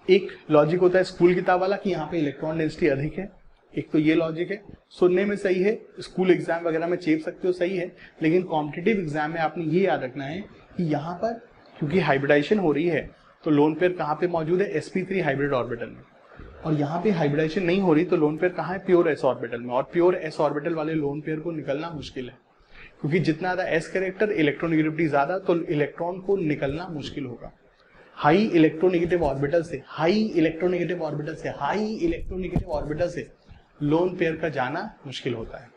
एक लॉजिक होता है स्कूल किताब वाला कि यहाँ पे इलेक्ट्रॉन डेंसिटी अधिक है, एक तो ये लॉजिक है, सुनने में सही है, स्कूल एग्जाम वगैरह में चेप सकते हो, सही है, लेकिन कॉम्पिटिटिव एग्जाम में आपने ये याद रखना है कि यहाँ पर क्योंकि हाइब्रिडाइजेशन हो रही है तो लोन पेयर कहाँ पे मौजूद है, sp3 हाइब्रिड ऑर्बिटल में, और यहाँ पे हाइब्रिडाइजेशन नहीं हो रही तो लोन पेयर कहाँ है, प्योर s ऑर्बिटल में, और प्योर s ऑर्बिटल वाले लोन पेयर को निकलना मुश्किल है, क्योंकि जितना ज्यादा s कैरेक्टर, इलेक्ट्रोनेगेटिविटी ज्यादा, तो इलेक्ट्रॉन को निकलना मुश्किल होगा। हाई इलेक्ट्रोनेगेटिव ऑर्बिटल से, हाई इलेक्ट्रोनेगेटिव ऑर्बिटल से, हाई इलेक्ट्रोनेगेटिव ऑर्बिटल से लोन पेयर का जाना मुश्किल होता है,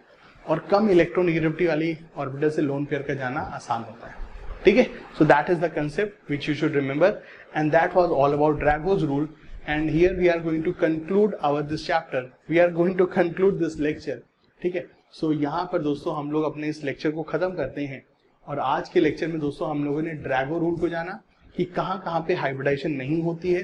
और कम इलेक्ट्रोनेगेटिविटी वाली ऑर्बिटल से लोन पेयर का जाना आसान होता है। ठीक है, so that is the concept which you should remember, and that was all about Drago's rule, and here we are going to conclude our this chapter, we are going to conclude this lecture. ठीक है, सो यहाँ पर दोस्तों हम लोग अपने इस लेक्चर को खत्म करते हैं, और आज के लेक्चर में दोस्तों हम लोगों ने ड्रैगो रूल को जाना कि कहाँ कहाँ पे हाइब्रिडाइजेशन नहीं होती है,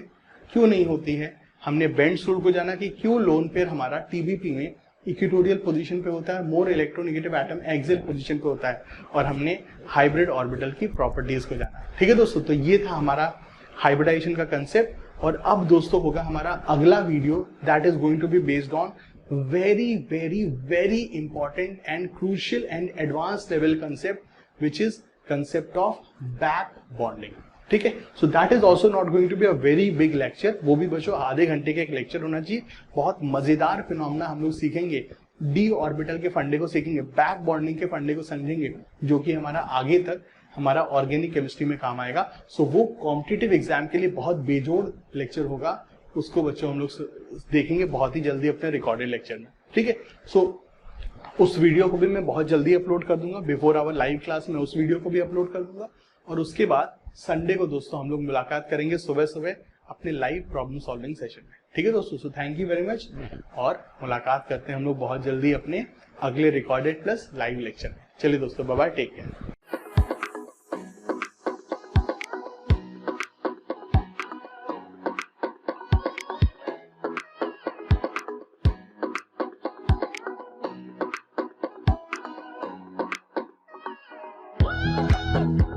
क्यों नहीं होती है, हमने बेंड्स रूल को जाना कि क्यों लोन पेयर हमारा टीबीपी में इक्वेटोरियल पोजीशन पे होता है, मोर इलेक्ट्रोनेगेटिव एटम एक्सियल पोजीशन पे होता है, और हमने हाइब्रिड ऑर्बिटल की प्रॉपर्टीज को जाना। ठीक है दोस्तों, तो ये था हमारा हाइब्रिडाइजेशन का कंसेप्ट, और अब दोस्तों होगा हमारा अगला video, that is going to be based on very very very important and crucial and advance level concept which is concept of back bonding. ठीक है, so that is also not going to be a very big lecture, वो भी बच्चों आधे घंटे का एक लेक्चर होना चाहिए। बहुत मजेदार फिनोमेना हम लोग सीखेंगे, डी ऑर्बिटल के फंडे को सीखेंगे, बैक बॉन्डिंग के फंडे को समझेंगे, जो कि हमारा आगे तक हमारा ऑर्गेनिक केमिस्ट्री में काम आएगा। सो वो कॉम्पिटिटिव एग्जाम के लिए बहुत बेजोड़ लेक्चर होगा, उसको बच्चों हम लोग देखेंगे बहुत ही जल्दी अपने रिकॉर्डेड लेक्चर में। ठीक है, सो उस वीडियो को भी मैं बहुत जल्दी अपलोड कर दूंगा, बिफोर आवर लाइव क्लास में उस वीडियो को भी अपलोड कर दूंगा, और उसके बाद संडे को दोस्तों हम लोग मुलाकात करेंगे सुबह सुबह अपने लाइव प्रॉब्लम सॉल्विंग सेशन में। ठीक है दोस्तों, so thank you very much, और मुलाकात करते हैं हम लोग बहुत जल्दी अपने अगले रिकॉर्डेड प्लस लाइव लेक्चर में। चलिए दोस्तों, bye bye, take care. Woo!